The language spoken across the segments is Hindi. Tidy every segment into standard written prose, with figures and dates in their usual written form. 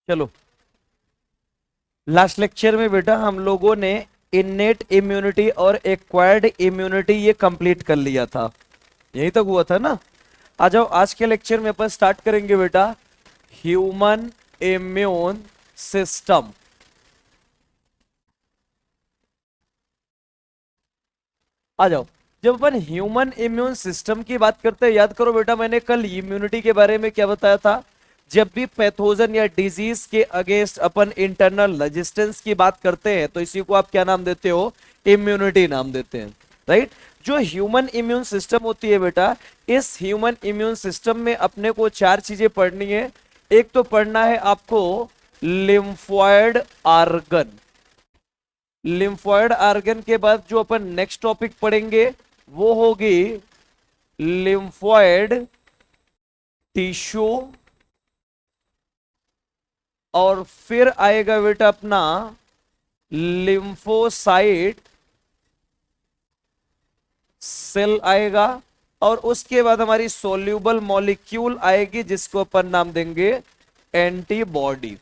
चलो, लास्ट लेक्चर में बेटा हम लोगों ने इन्नेट इम्यूनिटी और एक्वायर्ड इम्यूनिटी ये कंप्लीट कर लिया था, यही तक हुआ था ना। आ जाओ, आज के लेक्चर में अपन स्टार्ट करेंगे बेटा ह्यूमन इम्यून सिस्टम। आ जाओ, जब अपन ह्यूमन इम्यून सिस्टम की बात करते हैं, याद करो बेटा मैंने कल इम्यूनिटी के बारे में क्या बताया था। जब भी पैथोजन या डिजीज के अगेंस्ट अपन इंटरनल रेजिस्टेंस की बात करते हैं तो इसी को आप क्या नाम देते हो, इम्यूनिटी नाम देते हैं, राइट। जो ह्यूमन इम्यून सिस्टम होती है बेटा, इस ह्यूमन इम्यून सिस्टम में अपने को चार चीजें पढ़नी है। एक तो पढ़ना है आपको लिम्फॉइड आर्गन। लिम्फॉइड आर्गन के बाद जो अपन नेक्स्ट टॉपिक पढ़ेंगे वो होगी लिम्फॉइड टिश्यू, और फिर आएगा बेटा अपना लिम्फोसाइट सेल आएगा, और उसके बाद हमारी सोल्यूबल मॉलिक्यूल आएगी जिसको अपन नाम देंगे एंटीबॉडी।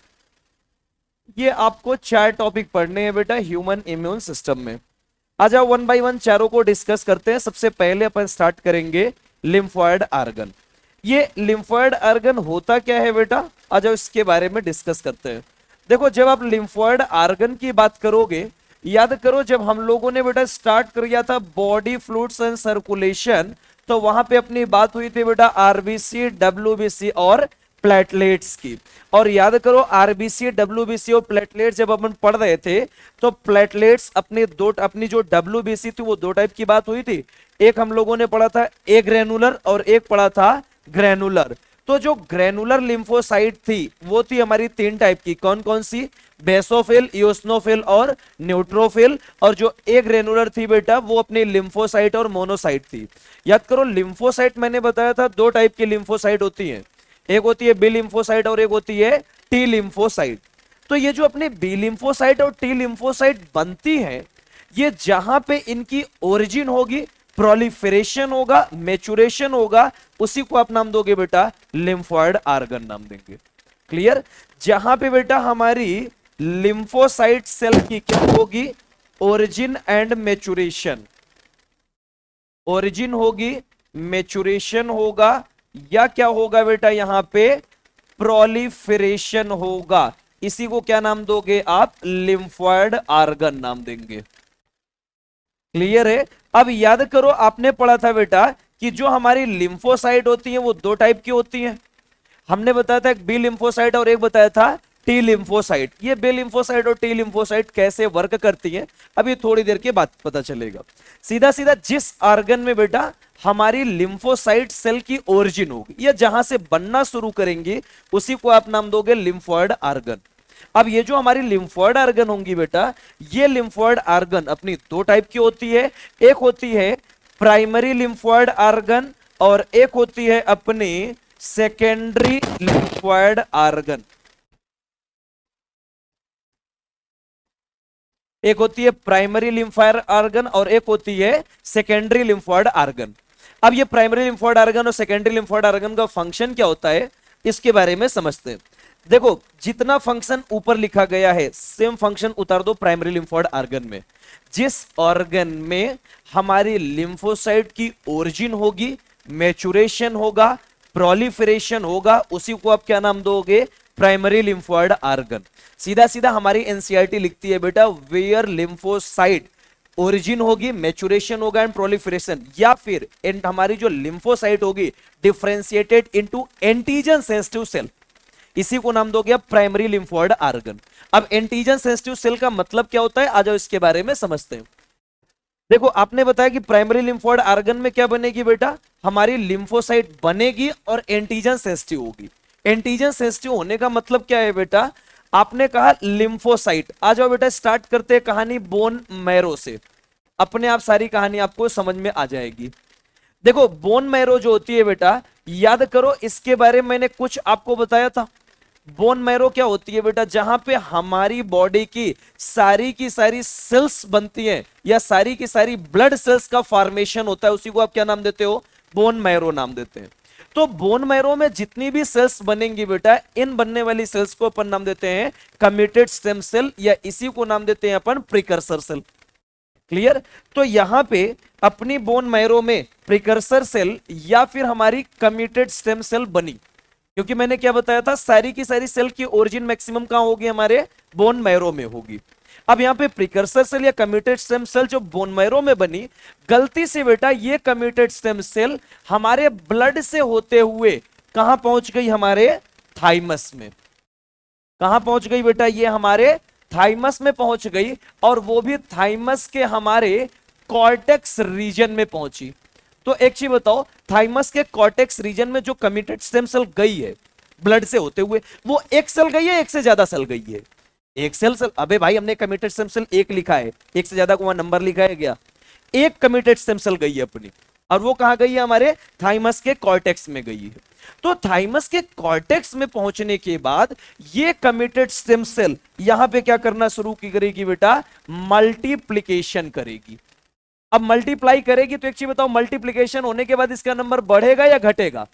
ये आपको चार टॉपिक पढ़ने हैं बेटा ह्यूमन इम्यून सिस्टम में। आ जाओ वन बाय वन चारों को डिस्कस करते हैं। सबसे पहले अपन स्टार्ट करेंगे लिम्फॉइड आर्गन। ये लिम्फॉइड आर्गन होता क्या है बेटा, आ जाओ इसके बारे में डिस्कस करते हैं। देखो, जब आप लिम्फॉइड आर्गन की बात करोगे, याद करो जब हम लोगों ने बेटा स्टार्ट किया था बॉडी फ्लूइड्स एंड सर्कुलेशन, तो वहां पे अपनी बात हुई थी बेटा आरबीसी, डब्ल्यूबीसी और प्लेटलेट्स की। और याद करो आरबीसी, डब्ल्यूबीसी और प्लेटलेट जब अपन पढ़ रहे थे तो प्लेटलेट्स अपनी जो डब्ल्यूबीसी थी वो दो टाइप की बात हुई थी। एक हम लोगों ने पढ़ा था ए ग्रेनुलर और एक पढ़ा था ग्रेनुलर। तो जो ग्रेनुलर लिम्फोसाइट थी वो थी हमारी तीन टाइप की, कौन कौन सी, बेसोफिल, इओसिनोफिल और न्यूट्रोफिल। और जो ए ग्रेनुलर थी बेटा वो अपनी लिम्फोसाइट और मोनोसाइट थी। याद करो लिम्फोसाइट मैंने बताया था दो टाइप की लिम्फोसाइट होती हैं, एक होती है बी लिम्फोसाइट और एक होती है टी लिम्फोसाइट। तो ये जो अपनी बी लिम्फोसाइट और टी लिम्फोसाइट बनती है, ये जहां पे इनकी ओरिजिन होगी, प्रोलिफरेशन होगा, मैचुरेशन होगा, उसी को आप नाम दोगे बेटा लिम्फॉइड आर्गन नाम देंगे। क्लियर। जहां पे बेटा हमारी लिम्फोसाइट सेल की क्या होगी, ओरिजिन एंड मैचुरेशन, ओरिजिन होगी, मैचुरेशन होगा, या क्या होगा बेटा यहां पे प्रोलिफरेशन होगा, इसी को क्या नाम दोगे आप, लिम्फॉइड आर्गन नाम देंगे। क्लियर है। अब याद करो आपने पढ़ा था बेटा कि जो हमारी लिम्फोसाइट होती है वो दो टाइप की होती हैं। हमने बताया था एक बी लिम्फोसाइट और एक बताया था टी लिम्फोसाइट। ये बी लिम्फोसाइट और टी लिम्फोसाइट कैसे वर्क करती है अभी थोड़ी देर के बाद पता चलेगा। सीधा सीधा जिस आर्गन में बेटा हमारी लिम्फोसाइट सेल की ओरिजिन होगी या जहां से बनना शुरू करेंगे उसी को आप नाम दोगे लिम्फॉइड आर्गन। अब ये जो हमारी लिम्फॉइड आर्गन होंगी बेटा, ये लिम्फॉइड आर्गन अपनी दो टाइप की होती है। एक होती है प्राइमरी लिम्फॉइड आर्गन और एक होती है अपनी सेकेंडरी लिम्फॉइड आर्गन। एक होती है प्राइमरी लिम्फॉइड आर्गन और एक होती है सेकेंडरी लिम्फॉइड आर्गन। अब ये प्राइमरी लिम्फॉइड आर्गन और सेकेंडरी लिम्फॉइड आर्गन का फंक्शन क्या होता है इसके बारे में समझते हैं। देखो, जितना फंक्शन ऊपर लिखा गया है सेम फंक्शन उतार दो प्राइमरी लिम्फॉइड आर्गन में। जिस ऑर्गन में हमारी लिम्फोसाइट की ओरिजिन होगी, मैचुरेशन होगा, प्रोलिफरेशन होगा, उसी को आप क्या नाम दोगे, प्राइमरी लिम्फॉइड आर्गन। सीधा सीधा हमारी एनसीईआरटी लिखती है बेटा वेयर लिम्फोसाइट ओरिजिन होगी, मैचुरेशन होगा एंड प्रोलिफरेशन, या फिर हमारी जो लिम्फोसाइट होगी differentiated into antigen sensitive cell, इसी को नाम दोगे प्राइमरी लिम्फॉइड आर्गन। अब एंटीजन सेंसिटिव सेल का मतलब क्या होता है, आ जाओ इसके बारे में समझते हैं। देखो, आपने बताया कि प्राइमरी लिम्फॉइड आर्गन में क्या बनेगी बेटा, हमारी लिम्फोसाइट बनेगी और एंटीजन सेंसिटिव होगी। एंटीजन सेंसिटिव होने का मतलब क्या है बेटा, आपने कहा लिम्फोसाइट। आ जाओ बेटा स्टार्ट करते हैं कहानी बोन मैरो से, अपने आप सारी कहानी आपको समझ में आ जाएगी। देखो, बोन मैरो जो होती है बेटा, याद करो इसके बारे में मैंने कुछ आपको बताया था। बोन मैरो क्या होती है बेटा, जहां पे हमारी बॉडी की सारी सेल्स बनती हैं या सारी की सारी ब्लड सेल्स का फॉर्मेशन होता है, उसी को आप क्या नाम देते हो, बोन मैरो नाम देते हैं। तो बोन मैरो में जितनी भी सेल्स बनेंगी बेटा, इन बनने वाली सेल्स को अपन नाम देते हैं कमिटेड स्टेम सेल, या इसी को नाम देते हैं अपन प्रिकर्सर सेल। क्लियर? तो यहां पे अपनी बोन मैरो में प्रिकर्सर सेल या फिर हमारी कमिटेड स्टेम सेल बनी, क्योंकि मैंने क्या बताया था, सारी की सारी सेल की ओरिजिन मैक्सिमम कहां होगी, हमारे बोन मैरो में होगी। अब यहां पे प्रिकर्सर सेल या कमिटेड स्टेम सेल जो बोन मैरो में बनी, गलती से बेटा ये कमिटेड स्टेम सेल हमारे ब्लड से होते हुए कहां पहुंच गई, हमारे थाइमस में। कहां पहुंच गई बेटा, ये हमारे थाइमस में पहुंच गई, और वो भी थाइमस के हमारे कॉर्टेक्स रीजन में पहुंची। तो एक चीज बताओ, थाइमस के कॉर्टेक्स रीजन में जो कमिटेड स्टेम सेल गई है ब्लड से होते हुए, वो एक सेल गई है, एक से ज्यादा सेल गई है? एक सेल। अबे भाई, हमने कमिटेड स्टेम सेल एक लिखा है, एक से ज्यादा को वहां नंबर लिखा है क्या? एक कमिटेड स्टेम सेल गई है अपनी, और वो कहां गई है, हमारे थाइमस के कॉर्टेक्स में गई है। तो थाइमस के कॉर्टेक्स में पहुंचने के बाद ये कमिटेड स्टेम सेल यहां पे क्या करना शुरू की करेगी बेटा, मल्टीप्लीकेशन करेगी। अब मल्टीप्लाई करेगी तो एक चीज बताओ, मल्टीप्लीकेशन होने के बाद इसका नंबर बढ़ेगा या घटेगा?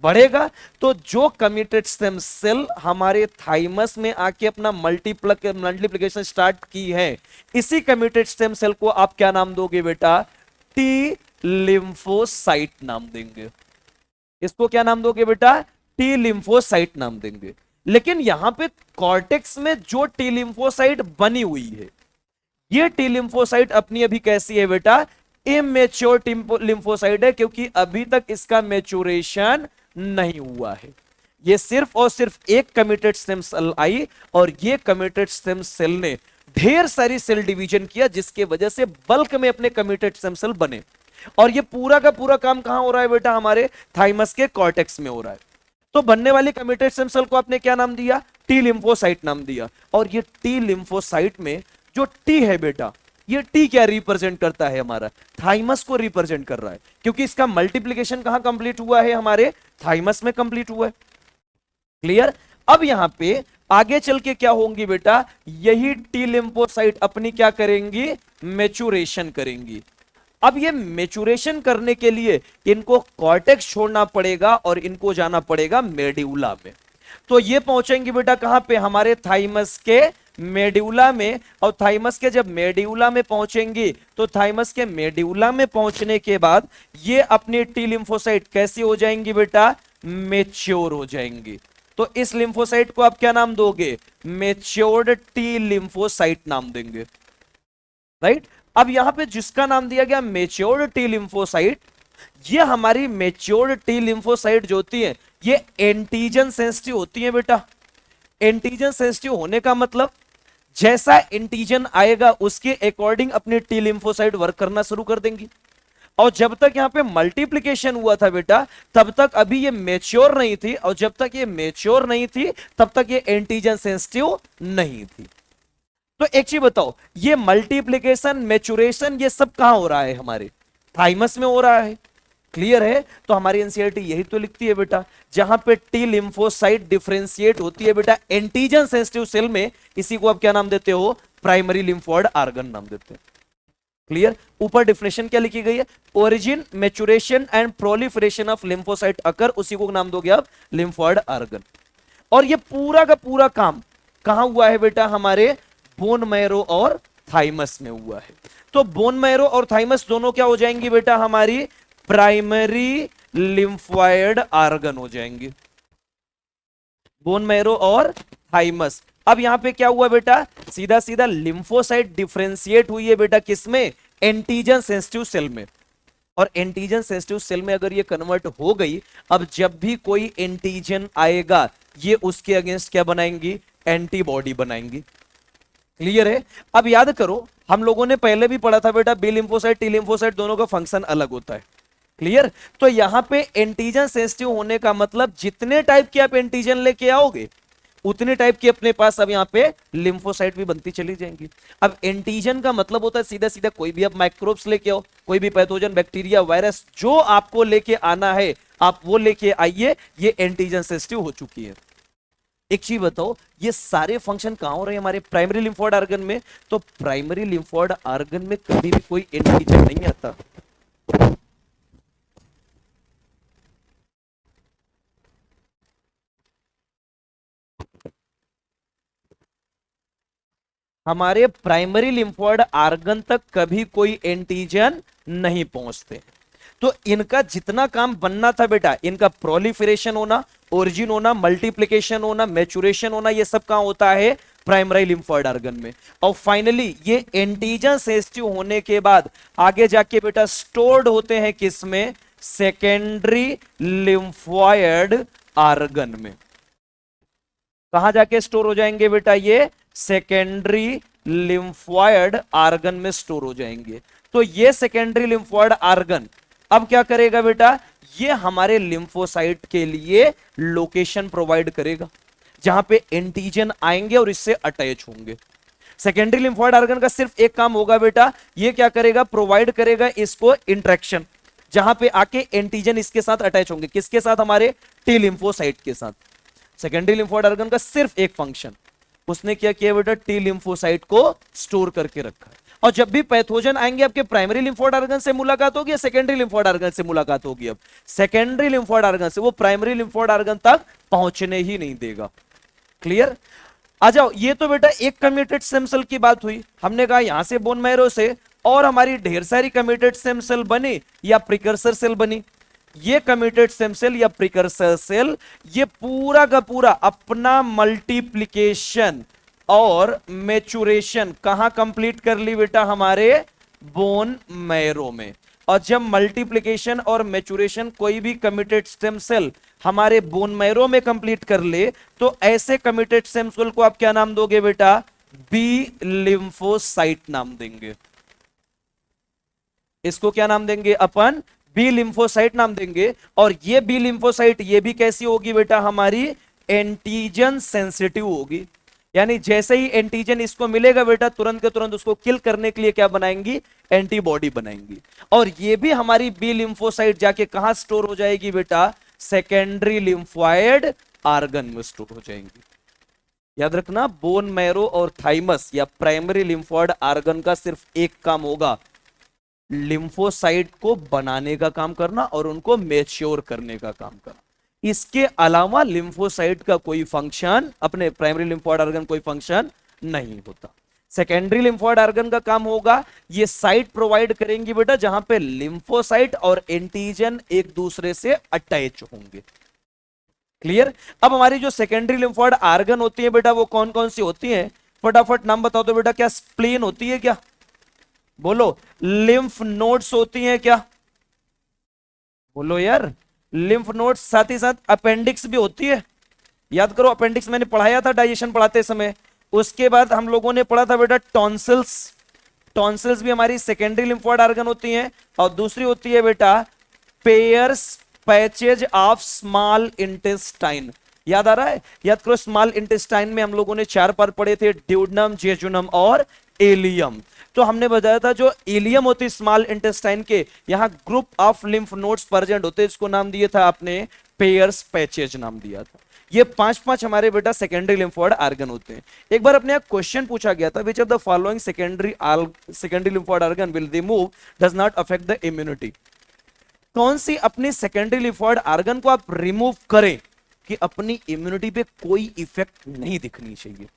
बढ़ेगा। तो जो कमिटेड स्टेम सेल हमारे थाइमस में आके अपना मल्टीप्लिकेशन स्टार्ट की है, इसी कमिटेड स्टेम सेल को आप क्या नाम दोगे बेटा, टी लिम्फोसाइट नाम देंगे। इसको क्या नाम दोगे बेटा, टी लिम्फोसाइट नाम देंगे। लेकिन यहां पे कॉर्टेक्स में जो टी लिम्फोसाइट बनी हुई है, ये टी लिम्फोसाइट अपनी अभी कैसी है बेटा, इमेच्योर लिम्फोसाइट है, क्योंकि अभी तक इसका मैच्योरेशन नहीं हुआ है। ये सिर्फ और सिर्फ एक कमिटेड स्टेम सेल आई, और ये कमिटेड स्टेम सेल ने ढेर सारी सेल डिवीजन किया, जिसके वजह से बल्क में अपने कमिटेड स्टेम सेल बने। और ये पूरा का पूरा काम कहां हो रहा है बेटा, हमारे थाइमस के कॉर्टेक्स में हो रहा है। तो बनने वाली कमिटेड स्टेम सेल को आपने क्या नाम दिया, टी लिम्फोसाइट नाम दिया। और ये टी लिम्फोसाइट में जो टी है बेटा, ये टी क्या रिप्रेजेंट करता है, हमारा थाइमस को रिप्रेजेंट कर रहा है, क्योंकि इसका मल्टीप्लिकेशन कहां कंप्लीट हुआ है, हमारे थाइमस में कंप्लीट हुआ है। क्लियर? अब यहां पे आगे चल के क्या होंगी बेटा, यही टी लिम्फोसाइट अपनी क्या करेंगी, मैच्योरेशन करेंगी। अब ये मैच्योरेशन करने के लिए इनको कॉर्टेक्स छोड़ना पड़ेगा और इनको जाना पड़ेगा मेड्यूला में। तो ये पहुंचेंगे बेटा कहां पे, हमारे थाइमस के मेड्यूला में। और थाइमस के जब मेड्यूला में पहुंचेंगी, तो थाइमस के मेड्यूला में पहुंचने के बाद ये अपनी टी लिम्फोसाइट कैसी हो जाएंगी बेटा, मैच्योर हो जाएंगी। तो इस लिम्फोसाइट को आप क्या नाम दोगे, मैच्योर्ड टी लिम्फोसाइट नाम देंगे। राइट? अब यहां पे जिसका नाम दिया गया मैच्योर्ड टी लिम्फोसाइट, ये हमारी मैच्योर्ड टी लिम्फोसाइट जो होती है, ये एंटीजन सेंसिटिव होती है बेटा। एंटीजन सेंसिटिव होने का मतलब, जैसा एंटीजन आएगा उसके अकॉर्डिंग अपनी टी लिम्फोसाइट वर्क करना शुरू कर देंगी। और जब तक यहां पे मल्टीप्लिकेशन हुआ था बेटा, तब तक अभी ये मैच्योर नहीं थी, और जब तक ये मैच्योर नहीं थी तब तक ये एंटीजन सेंसिटिव नहीं थी। तो एक चीज बताओ, ये मल्टीप्लिकेशन, मैच्योरेशन, ये सब कहां हो रहा है, हमारे थाइमस में हो रहा है। क्लियर है? तो हमारी एनसीईआरटी यही तो लिखती है बेटा, जहां पे टी लिम्फोसाइट डिफरेंशिएट होती है बेटा एंटीजन सेंसिटिव सेल में, इसी को आप क्या नाम देते हो, प्राइमरी लिम्फोइड ऑर्गन नाम देते हैं। क्लियर? ऊपर डिफिनेशन क्या लिखी गई है, origin, maturation and proliferation of lymphocyte occur, उसी को नाम दोगे आप लिम्फोइड ऑर्गन। और ये पूरा का पूरा काम कहां हुआ है बेटा, हमारे बोन मैरो और थाइमस में हुआ है। तो बोन मैरो और थाइमस दोनों क्या हो जाएंगी बेटा, हमारी प्राइमरी लिम्फोइड ऑर्गन हो जाएंगे, बोन मैरो और थाइमस। अब यहां पे क्या हुआ बेटा, सीधा सीधा लिम्फोसाइट डिफरेंशिएट हुई है बेटा किसमें, एंटीजन सेंसिटिव सेल में। और एंटीजन सेंसिटिव सेल में अगर ये कन्वर्ट हो गई, अब जब भी कोई एंटीजन आएगा, ये उसके अगेंस्ट क्या बनाएंगी, एंटीबॉडी बनाएंगी। क्लियर है? अब याद करो, हम लोगों ने पहले भी पढ़ा था बेटा, बी लिम्फोसाइट, टी लिम्फोसाइट दोनों का फंक्शन अलग होता है। क्लियर? तो यहां पे एंटीजन सेंसिटिव होने का मतलब, जितने टाइप के आप एंटीजन लेके आओगे, उतने टाइप की अपने पास अब यहां पे लिम्फोसाइट भी बनती चली जाएंगी। अब एंटीजन का मतलब होता है सीधा सीधा कोई भी आप माइक्रोब्स लेके आओ, कोई भी पैथोजन, बैक्टीरिया, वायरस, जो आपको लेके आना है आप वो लेके आइए, ये एंटीजन सेंसिटिव हो चुकी है। एक चीज बताओ, ये सारे फंक्शन कहां हो रहे हैं, हमारे प्राइमरी लिम्फोइड ऑर्गन में। तो प्राइमरी लिम्फोइड ऑर्गन में कभी भी कोई एंटीजन नहीं आता। हमारे प्राइमरी लिम्फोइड आर्गन तक कभी कोई एंटीजन नहीं पहुंचते। तो इनका जितना काम बनना था बेटा, इनका प्रोलिफरेशन होना, ओरिजिन होना, मल्टीप्लिकेशन होना, मैचुरेशन होना, ये सब कहां होता है? प्राइमरी लिम्फोइड आर्गन में। और फाइनली ये एंटीजन सेंसिटिव होने के बाद आगे जाके बेटा स्टोर्ड होते हैं किसमें? सेकेंडरी लिम्फोइड आर्गन में। कहां जाके स्टोर हो जाएंगे बेटा? ये सेकेंडरी लिम्फोइड आर्गन में स्टोर हो जाएंगे। तो ये सेकेंडरी लिम्फोइड आर्गन अब क्या करेगा बेटा? ये हमारे लिम्फोसाइट के लिए लोकेशन प्रोवाइड करेगा जहां पे एंटीजन आएंगे और इससे अटैच होंगे। सेकेंडरी लिम्फोइड आर्गन का सिर्फ एक काम होगा बेटा, ये क्या करेगा? प्रोवाइड करेगा इसको इंटरेक्शन, जहां पे आके एंटीजन इसके साथ अटैच होंगे। किसके साथ? हमारे टी लिम्फोसाइट के साथ। सेकेंडरी लिम्फोइड आर्गन का सिर्फ एक फंक्शन, उसने क्या किया बेटा? टी लिम्फोसाइट को स्टोर करके रखा है। और जब भी पैथोजन आएंगे आपके प्राइमरी लिम्फोइड आर्गन से मुलाकात होगी या सेकेंडरी लिम्फोइड आर्गन से मुलाकात होगी? अब सेकेंडरी लिम्फोइड आर्गन से, वो प्राइमरी लिम्फोइड आर्गन तक पहुंचने ही नहीं देगा। क्लियर? आ जाओ, ये तो बेटा एक कम्यूटेड स्टेम सेल की बात हुई। हमने कहा यहां से बोन मैरो से और हमारी ढेर सारी कम्यूटेड स्टेम सेल बनी या प्रिकर्सर सेल बनी। ये कम्यूटेड स्टेम सेल या प्रिकर्सर सेल ये पूरा का पूरा अपना मल्टीप्लिकेशन और मैचुरेशन कहां कंप्लीट कर ली बेटा? हमारे बोन मैरो में। और जब मल्टीप्लिकेशन और मैचुरेशन कोई भी कमिटेड स्टेम सेल हमारे बोन मैरो में कंप्लीट कर ले, तो ऐसे कमिटेड स्टेम सेल को आप क्या नाम दोगे बेटा? बी लिम्फोसाइट नाम देंगे। इसको क्या नाम देंगे अपन? बी लिम्फोसाइट नाम देंगे। और ये बी लिम्फोसाइट ये भी कैसी होगी बेटा? हमारी एंटीजन सेंसिटिव होगी। यानी जैसे ही एंटीजन इसको मिलेगा बेटा, तुरंत के तुरंत उसको किल करने के लिए क्या बनाएंगी? एंटीबॉडी बनाएंगी। और ये भी हमारी बी लिम्फोसाइट जाके कहां स्टोर हो जाएगी बेटा? सेकेंडरी लिम्फोइड आर्गन में स्टोर हो जाएंगी। याद रखना, बोन मैरो और थाइमस या प्राइमरी लिम्फोइड आर्गन का सिर्फ एक काम होगा, लिम्फोसाइट को बनाने का काम करना और उनको मैच्योर करने का काम करना। इसके अलावा लिम्फोसाइट का कोई फंक्शन, अपने प्राइमरी लिम्फोइड आर्गन कोई फंक्शन नहीं होता। सेकेंडरी लिम्फोइड आर्गन का काम होगा, ये साइट प्रोवाइड करेंगी बेटा जहां पे लिम्फोसाइट और एंटीजन एक दूसरे से अटैच होंगे। क्लियर? अब हमारी जो सेकेंडरी लिम्फोइड आर्गन होती है बेटा, वो कौन कौन सी होती है? फटाफट नाम बताओ तो बेटा। क्या स्प्लीन होती है? क्या बोलो? लिम्फ नोड्स होती हैं क्या? बोलो यार। लिम्फ नोड्स, साथ ही साथ अपेंडिक्स भी होती है। याद करो, अपेंडिक्स मैंने पढ़ाया था डाइजेशन पढ़ाते समय। उसके बाद हम लोगों ने पढ़ा था बेटा टॉन्सिल्स। टॉन्सिल्स भी हमारी सेकेंडरी लिम्फोइड आर्गन होती हैं। और दूसरी होती है बेटा pairs patches of small intestine. याद आ रहा है? याद करो, स्मॉल इंटेस्टाइन में हम लोगों ने 4 पार्ट पढ़े थे, ड्यूडनम, जेजुनम और एलियम। तो हमने बताया था जो इलियम होती है स्मॉल इंटेस्टाइन के, यहां group of lymph nodes present होते हैं, इसको नाम दिया था आपने पेयर्स पैचेज नाम दिया था। ये 5 हमारे बेटा सेकेंडरी लिम्फोइड आर्गन होते हैं। एक बार अपने क्वेश्चन पूछा गया था, which of the following secondary lymphoid organ will remove does not affect the immunity? कौन सी अपनी सेकेंडरी लिम्फोइड आर्गन को आप रिमूव करें कि अपनी इम्यूनिटी पे कोई इफेक्ट नहीं दिखनी चाहिए?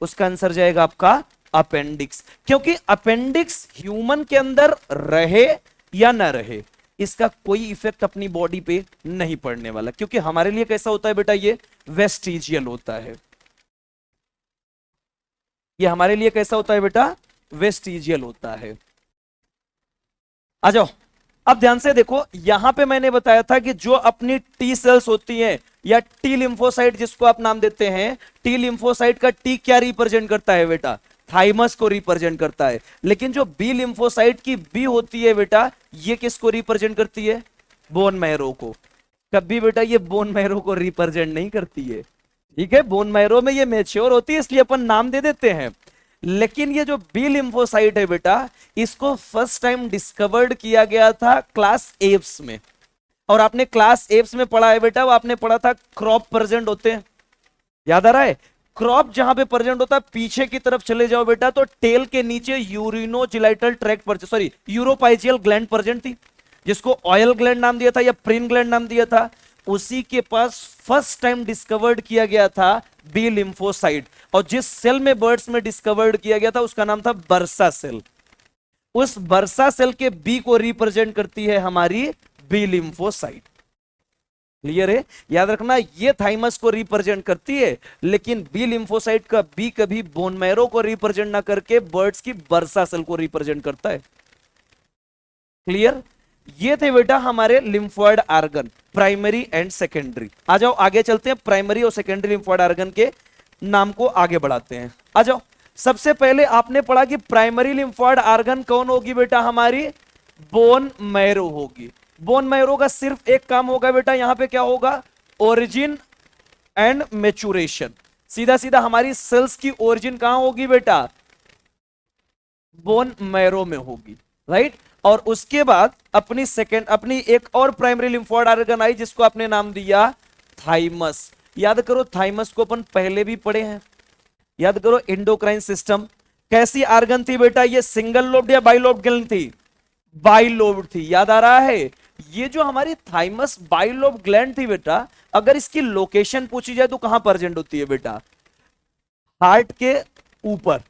उसका आंसर जाएगा आपका अपेंडिक्स। क्योंकि अपेंडिक्स ह्यूमन के अंदर रहे या ना रहे, इसका कोई इफेक्ट अपनी बॉडी पे नहीं पड़ने वाला। क्योंकि हमारे लिए कैसा होता है बेटा? ये वेस्टिजियल होता है। ये हमारे लिए कैसा होता है बेटा? वेस्टिजियल होता है। आ जाओ, अब ध्यान से देखो, यहां पे मैंने बताया था कि जो अपनी टी सेल्स होती हैं या टी लिम्फोसाइट जिसको आप नाम देते हैं, टी लिम्फोसाइट का टी क्या रिप्रेजेंट करता है बेटा? थाइमस को रिप्रेजेंट करता है। लेकिन जो बी लिम्फोसाइट की बी होती है बेटा, ये किसको रिप्रेजेंट करती है? बोन मैरो को। कभी बेटा ये बोन मैरो को रिप्रेजेंट नहीं करती है। ठीक है, बोन मैरो में ये मैच्योर होती है, इसलिए अपन नाम दे देते हैं। लेकिन ये जो बी लिम्फोसाइट है बेटा, इसको फर्स्ट टाइम डिस्कवर्ड किया गया था क्लास एप्स में। और आपने क्लास एप्स में पढ़ा है बेटा, वो आपने पढ़ा था क्रॉप प्रेजेंट होते हैं। याद आ रहा है? क्रॉप जहां पे प्रेजेंट होता है, पीछे की तरफ चले जाओ बेटा तो टेल के नीचे यूरिनोजिलाइटल ट्रैक्ट पर, सॉरी यूरोपाइजियल ग्लैंड प्रेजेंट थी, जिसको ऑयल ग्लैंड नाम दिया था या प्रिन ग्लैंड नाम दिया था। उसी के पास फर्स्ट टाइम डिस्कवर्ड किया गया था बी लिम्फोसाइट, और जिस सेल में बर्ड्स में डिस्कवर्ड किया गया था उसका नाम था बर्सा सेल। उस बर्सा सेल के बी को रिप्रेजेंट करती है हमारी बी लिम्फोसाइट। क्लियर है? याद रखना, ये थाइमस को रिप्रेजेंट करती है, लेकिन बी लिम्फोसाइट का बी कभी बोन मैरो को रिप्रेजेंट ना करके बर्ड्स की बर्सा सेल को रिप्रेजेंट करता है। क्लियर? ये थे बेटा हमारे lymphoid organ, primary and secondary. आ जाओ आगे चलते हैं, प्राइमरी और सेकेंडरी लिम्फोइड ऑर्गन के नाम को आगे बढ़ाते हैं। आ जाओ, सबसे पहले आपने पढ़ा कि प्राइमरी लिम्फोइड ऑर्गन कौन होगी बेटा? हमारी बोन मैरो होगी। बोन मैरो का सिर्फ एक काम होगा बेटा, यहां पे क्या होगा? Origin and maturation. सीधा सीधा हमारी सेल्स की ओरिजिन कहां होगी बेटा? बोन मैरो में होगी, राइट? और उसके बाद अपनी एक और प्राइमरी लिम्फोइड ऑर्गन आई जिसको आपने नाम दिया थाइमस। याद करो, थाइमस को अपन पहले भी पढ़े हैं। याद करो, एंडोक्राइन सिस्टम कैसी ऑर्गन थी बेटा? ये सिंगल लोब्ड या बाइलोब्ड ग्लैंड थी? बाइलोब्ड थी। याद आ रहा है? ये जो हमारी थाइमस बाइलोब्ड ग्लैंड थी बेटा, अगर इसकी लोकेशन पूछी जाए तो कहां प्रेजेंट होती है बेटा? हार्ट के ऊपर।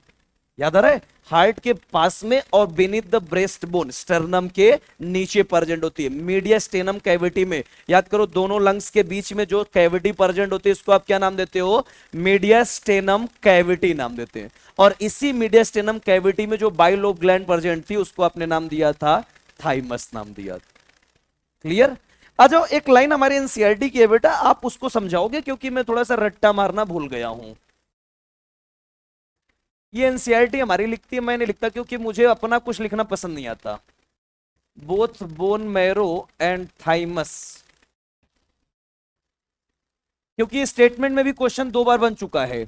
याद आ रहा है? हार्ट के पास में और beneath the breast bone, sternum के नीचे प्रेजेंट होती है, मीडियास्टेनम कैविटी में। याद करो, दोनों लंग्स के बीच में जो कैविटी प्रेजेंट होती है इसको आप क्या नाम देते हो? मीडियास्टेनम कैविटी नाम देते हैं। और इसी मीडियास्टेनम कैविटी में जो बाइलोब ग्लैंड प्रेजेंट थी उसको आपने नाम दिया था थाइमस नाम दिया था। क्लियर? आ जाओ, एक लाइन हमारे एनसीईआरटी की है बेटा, आप उसको समझाओगे क्योंकि मैं थोड़ा सा रट्टा मारना भूल गया हूं। ये एनसीईआरटी हमारी लिखती है, मैं नहीं लिखता क्योंकि मुझे अपना कुछ लिखना पसंद नहीं आता। Both bone marrow and thymus, क्योंकि स्टेटमेंट में भी क्वेश्चन 2 बार बन चुका है।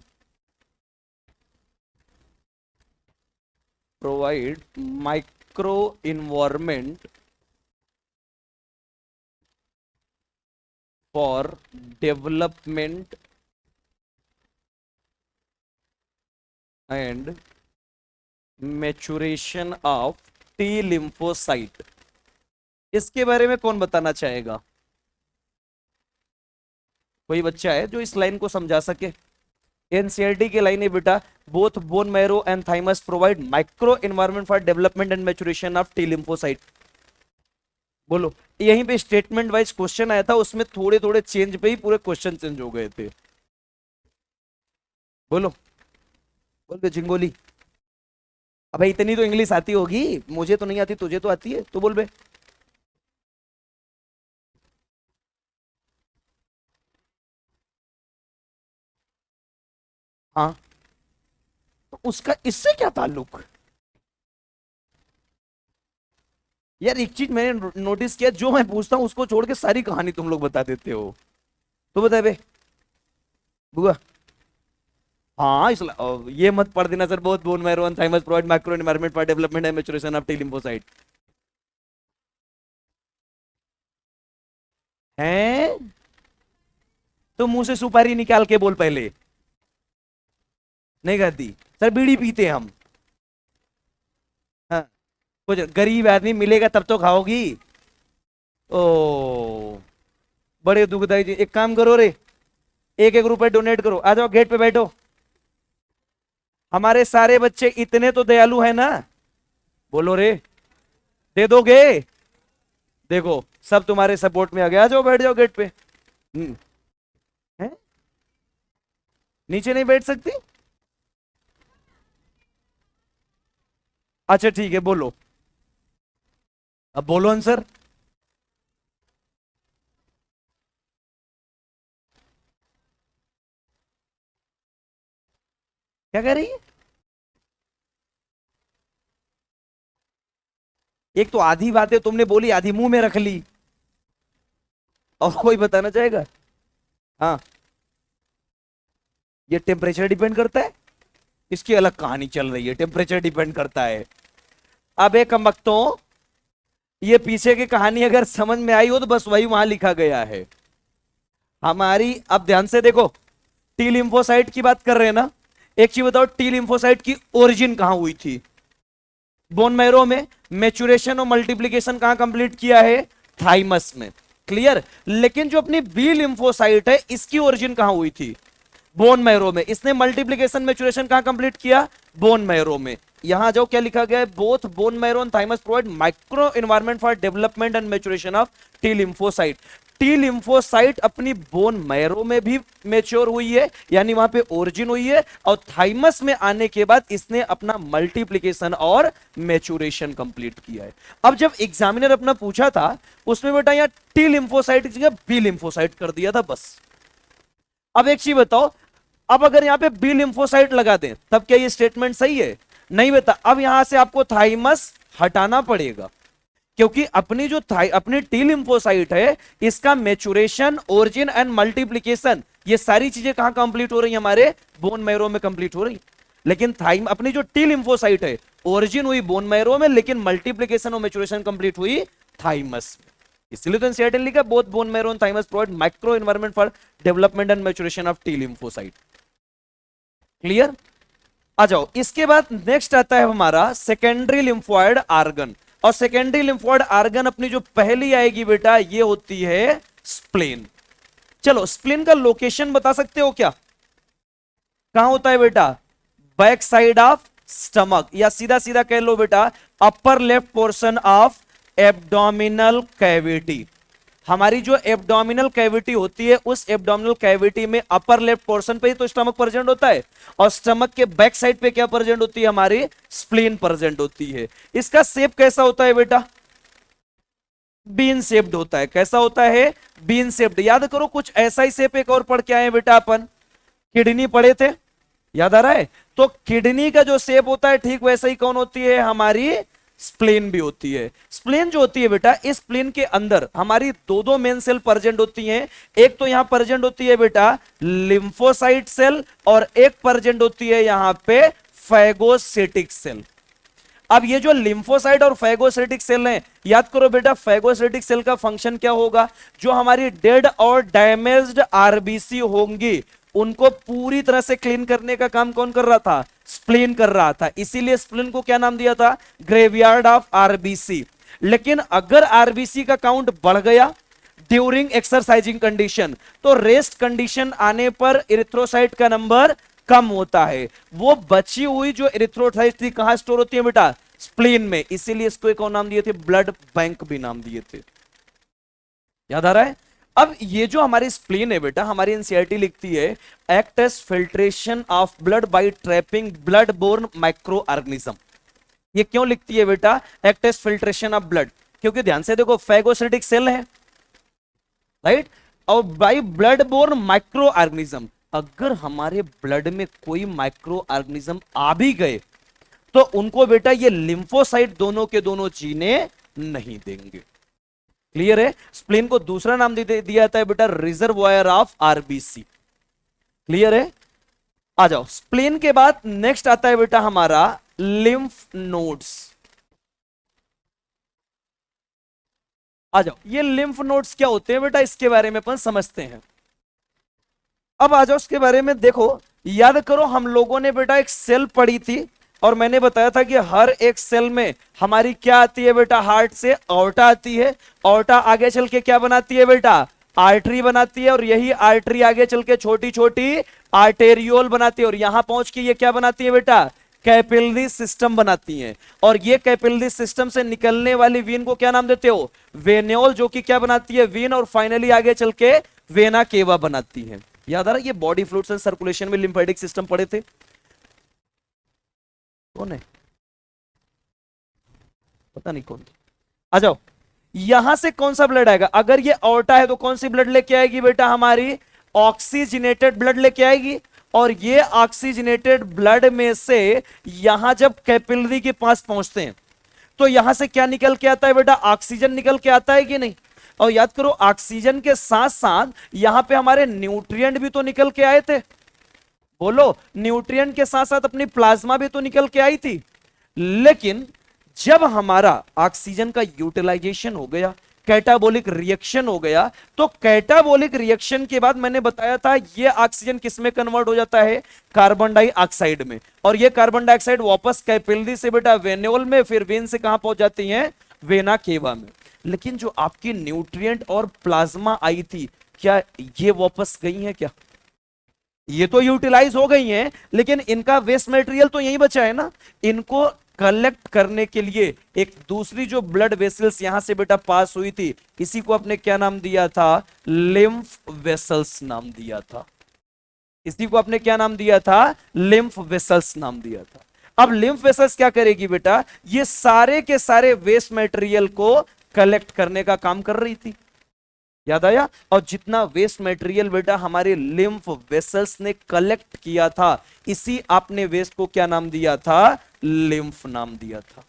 Provide micro environment for development and maturation of T lymphocyte. इसके बारे में कौन बताना चाहेगा? कोई बच्चा है जो इस लाइन को समझा सके? एनसीईआरटी की लाइन है बेटा, both bone marrow and thymus provide microenvironment for development and maturation of T lymphocyte. बोलो। यहीं पे स्टेटमेंट वाइज क्वेश्चन आया था, उसमें थोड़े थोड़े चेंज पे ही पूरे क्वेश्चन चेंज हो गए थे। बोलो, बोल बे चिंगोली। अबे इतनी तो इंग्लिश आती होगी, मुझे तो नहीं आती, तुझे तो आती है, तो बोल बे। हाँ, तो उसका इससे क्या ताल्लुक? यार एक चीज मैंने नोटिस किया, जो मैं पूछता हूं उसको छोड़ के सारी कहानी तुम लोग बता देते हो। तो बता बे बुआ। हाँ, ये मत पढ़ देना सर, बहुत bone marrow and thymus provide microenvironment for development and maturation of T lymphocyte. हैं? तो मुंह से सुपारी निकाल के बोल पहले। नहीं खाती सर, बीड़ी पीते हैं हम। हाँ, कुछ गरीब आदमी मिलेगा तब तो खाओगी। ओ, बड़े दुखदाई जी। एक काम करो रे, 1-1 रुपए डोनेट करो, आ जाओ गेट पे बैठो। हमारे सारे बच्चे इतने तो दयालु है ना? बोलो रे, दे दोगे? देखो सब तुम्हारे सपोर्ट में आ गया, आ जाओ बैठ जाओ गेट पे। है? नीचे नहीं बैठ सकती? अच्छा ठीक है, बोलो, अब बोलो आंसर। क्या कह रही है? एक तो आधी बातें तुमने बोली, आधी मुंह में रख ली। और कोई बताना चाहेगा? हाँ, ये टेम्परेचर डिपेंड करता है। इसकी अलग कहानी चल रही है, टेम्परेचर डिपेंड करता है। अब एक कमबख्तों, ये पीछे की कहानी अगर समझ में आई हो तो बस वही वहां लिखा गया है हमारी। अब ध्यान से देखो, टी लिम्फोसाइट की बात कर रहे हैं ना। एक चीज बताओ, टी लिम्फोसाइट की ओरिजिन कहां हुई थी? बोन मैरो में। मैच्योरेशन और मल्टीप्लीकेशन कहां कंप्लीट किया है? थाइमस में। क्लियर। लेकिन जो अपनी बी लिम्फोसाइट है इसकी ओरिजिन कहां हुई थी? बोन मैरो में। इसने मल्टीप्लीकेशन मैच्योरेशन कहां कंप्लीट किया? बोन मैरो में। यहां जाओ, क्या लिखा गया है? Both bone marrow and thymus provide microenvironment for development and maturation of T lymphocyte. T lymphocyte अपनी बोन मैरो में भी मेच्योर हुई है, यानी वहां पे ओरिजिन हुई है, और थाइमस में आने के बाद इसने अपना मल्टीप्लीकेशन और मैच्योरेशन कंप्लीट किया है। अब जब एग्जामिनर अपना पूछा था, उसमें बेटा यहां टी लिम्फोसाइट की जगह बी लिम्फोसाइट कर दिया था बस। अब एक चीज बताओ, अब अगर यहां पे बी लिम्फोसाइट लगा दें तब क्या ये स्टेटमेंट सही है? नहीं बेटा, अब यहां से आपको थाइमस हटाना पड़ेगा, क्योंकि अपनी जो अपनी टी लिम्फोसाइट है इसका मैच्योरेशन, ओरिजिन एंड मल्टीप्लीकेशन, ये सारी चीजें कहां कंप्लीट हो रही है? हमारे बोन मैरो में कंप्लीट हो रही। लेकिन अपनी जो टी लिम्फोसाइट है, ओरिजिन हुई बोन मैरो में, लेकिन मल्टीप्लीकेशन और मैच्योरेशन कंप्लीट हुई थाइमस में। इसलिए तो एनसीईआरटी ने लिखा both bone marrow and thymus provide microenvironment for development and maturation of T lymphocyte. Clear? आ जाओ, इसके बाद नेक्स्ट आता है हमारा सेकेंडरी लिम्फोइड आर्गन। और सेकेंडरी लिम्फोइड आर्गन अपनी जो पहली आएगी बेटा, ये होती है स्प्लेन। चलो, स्प्लेन का लोकेशन बता सकते हो क्या? कहां होता है बेटा? बैक साइड ऑफ स्टमक, या सीधा सीधा कह लो बेटा upper left portion of abdominal cavity. हमारी जो एब्डोमिनल कैविटी होती है, उस एब्डोमिनल कैविटी में अपर लेफ्ट पोर्शन पे ही तो स्टमक प्रेजेंट होता है, और स्टमक के बैक साइड पे क्या प्रेजेंट होती है? हमारी स्प्लीन प्रेजेंट होती है। इसका शेप कैसा होता है बेटा? बीन शेप्ड होता है। कैसा होता है? Bean shaped. याद करो, कुछ ऐसा ही शेप एक और पढ़ के आए बेटा अपन, किडनी पढ़े थे, याद आ रहा है? तो किडनी का जो शेप होता है ठीक वैसा ही कौन होती है? हमारी स्प्लेन भी होती है। स्प्लेन जो होती है बेटा, इस स्प्लेन के अंदर हमारी दो मेन सेल प्रेजेंट होती हैं। एक तो यहां प्रेजेंट होती है बेटा लिम्फोसाइट सेल, और एक प्रेजेंट होती है यहां पे फैगोसिटिक सेल। अब ये जो लिम्फोसाइट और फैगोसिटिक सेल हैं, याद करो बेटा फैगोसिटिक सेल का फंक्शन क्या होगा? जो हमारी डेड और डैमेज्ड आरबीसी होंगी उनको पूरी तरह से क्लीन करने का काम कौन कर रहा था? स्प्लीन कर रहा था। इसीलिए स्प्लीन को क्या नाम दिया था? Graveyard of RBC. लेकिन अगर आरबीसी का काउंट बढ़ गया ड्यूरिंग एक्सरसाइजिंग कंडीशन, तो रेस्ट कंडीशन आने पर इरिथ्रोसाइट का नंबर कम होता है। वो बची हुई जो इरिथ्रोसाइट थी कहां स्टोर होती है बेटा? स्प्लीन में। इसीलिए इसको एक और नाम दिए थे, ब्लड बैंक भी नाम दिए थे। याद आ रहा है? अब ये जो हमारी स्प्लीन है बेटा, हमारी एनसीईआरटी लिखती है act as filtration of blood by trapping blood borne microorganism. ये क्यों लिखती है बेटा act as filtration of blood? क्योंकि ध्यान से देखो फैगोसिटिक सेल है, राइट, और by blood borne microorganism. अगर हमारे ब्लड में कोई माइक्रो ऑर्गेनिज्म आ भी गए तो उनको बेटा ये लिम्फोसाइट दोनों के दोनों जीने नहीं देंगे। क्लियर है? स्प्लीन को दूसरा नाम दिया जाता है बेटा रिजर्वायर ऑफ आरबीसी। क्लियर है? आ जाओ, स्प्लीन के बाद नेक्स्ट आता है बेटा हमारा लिम्फ नोड्स। आ जाओ, ये लिम्फ नोड्स क्या होते हैं बेटा, इसके बारे में अपन समझते हैं। अब आ जाओ इसके बारे में देखो, याद करो हम लोगों ने बेटा एक सेल पढ़ी थी और मैंने बताया था कि हर एक सेल में हमारी क्या आती है बेटा? हार्ट से ऑर्टा आती है। ऑर्टा आगे चल के क्या बनाती है बेटा? आर्टरी बनाती है, और यही आर्टरी आगे चल के छोटी छोटी आर्टेरियोल बनाती है, और यहां पहुंच के ये क्या बनाती है बेटा? कैपिलरी सिस्टम बनाती हैं। और ये कैपिलरी सिस्टम से निकलने वाली वीन को क्या नाम देते हो? वेन्योल, जो कि क्या बनाती है? वीन, और फाइनली आगे चल के वेना केवा बनाती है। याद आ रहा है? ये बॉडी फ्लूइड्स एंड सर्कुलेशन में लिम्फेटिक सिस्टम पढ़े थे। कौन है? पता नहीं कौन। आ जाओ, यहां से कौन सा ब्लड आएगा? अगर ये ऑर्टा है तो कौन सी ब्लड लेके आएगी बेटा? हमारी ऑक्सीजनेटेड ब्लड लेके आएगी। और ये ऑक्सीजनेटेड ब्लड में से यहां जब कैपिलरी के पास पहुंचते हैं तो यहां से क्या निकल के आता है बेटा? ऑक्सीजन निकल के आता है कि नहीं? और याद करो ऑक्सीजन के साथ साथ यहां पे हमारे न्यूट्रिएंट भी तो निकल के आए थे। बोलो, न्यूट्रिएंट के साथ साथ अपनी प्लाज्मा भी तो निकल के आई थी। लेकिन जब हमारा ऑक्सीजन का यूटिलाइजेशन हो गया, कैटाबोलिक रिएक्शन हो गया, तो कैटाबोलिक रिएक्शन के बाद मैंने बताया था ये ऑक्सीजन किस में कन्वर्ट हो जाता है? कार्बन डाइऑक्साइड में। और ये कार्बन डाइऑक्साइड वापस कैपिलरी से बेटा वेन्योल में, फिर वेन से कहां पहुंच जाती है? वेना केवा में। लेकिन जो आपकी न्यूट्रिएंट और प्लाज्मा आई थी, क्या ये वापस गई है क्या? ये तो यूटिलाइज हो गई हैं, लेकिन इनका वेस्ट मटेरियल तो यहीं बचा है ना। इनको कलेक्ट करने के लिए एक दूसरी जो ब्लड वेसल्स यहां से बेटा पास हुई थी, इसी को आपने क्या नाम दिया था? लिम्फ वेसल्स नाम दिया था। इसी को आपने क्या नाम दिया था? लिम्फ वेसल्स नाम दिया था। अब लिम्फ वेसल्स क्या करेगी बेटा? ये सारे के सारे वेस्ट मटेरियल को कलेक्ट करने का काम कर रही थी। याद आया? और जितना वेस्ट मटेरियल बेटा हमारे लिम्फ वेसल्स ने कलेक्ट किया था, इसी आपने वेस्ट को क्या नाम दिया था? लिम्फ नाम दिया था।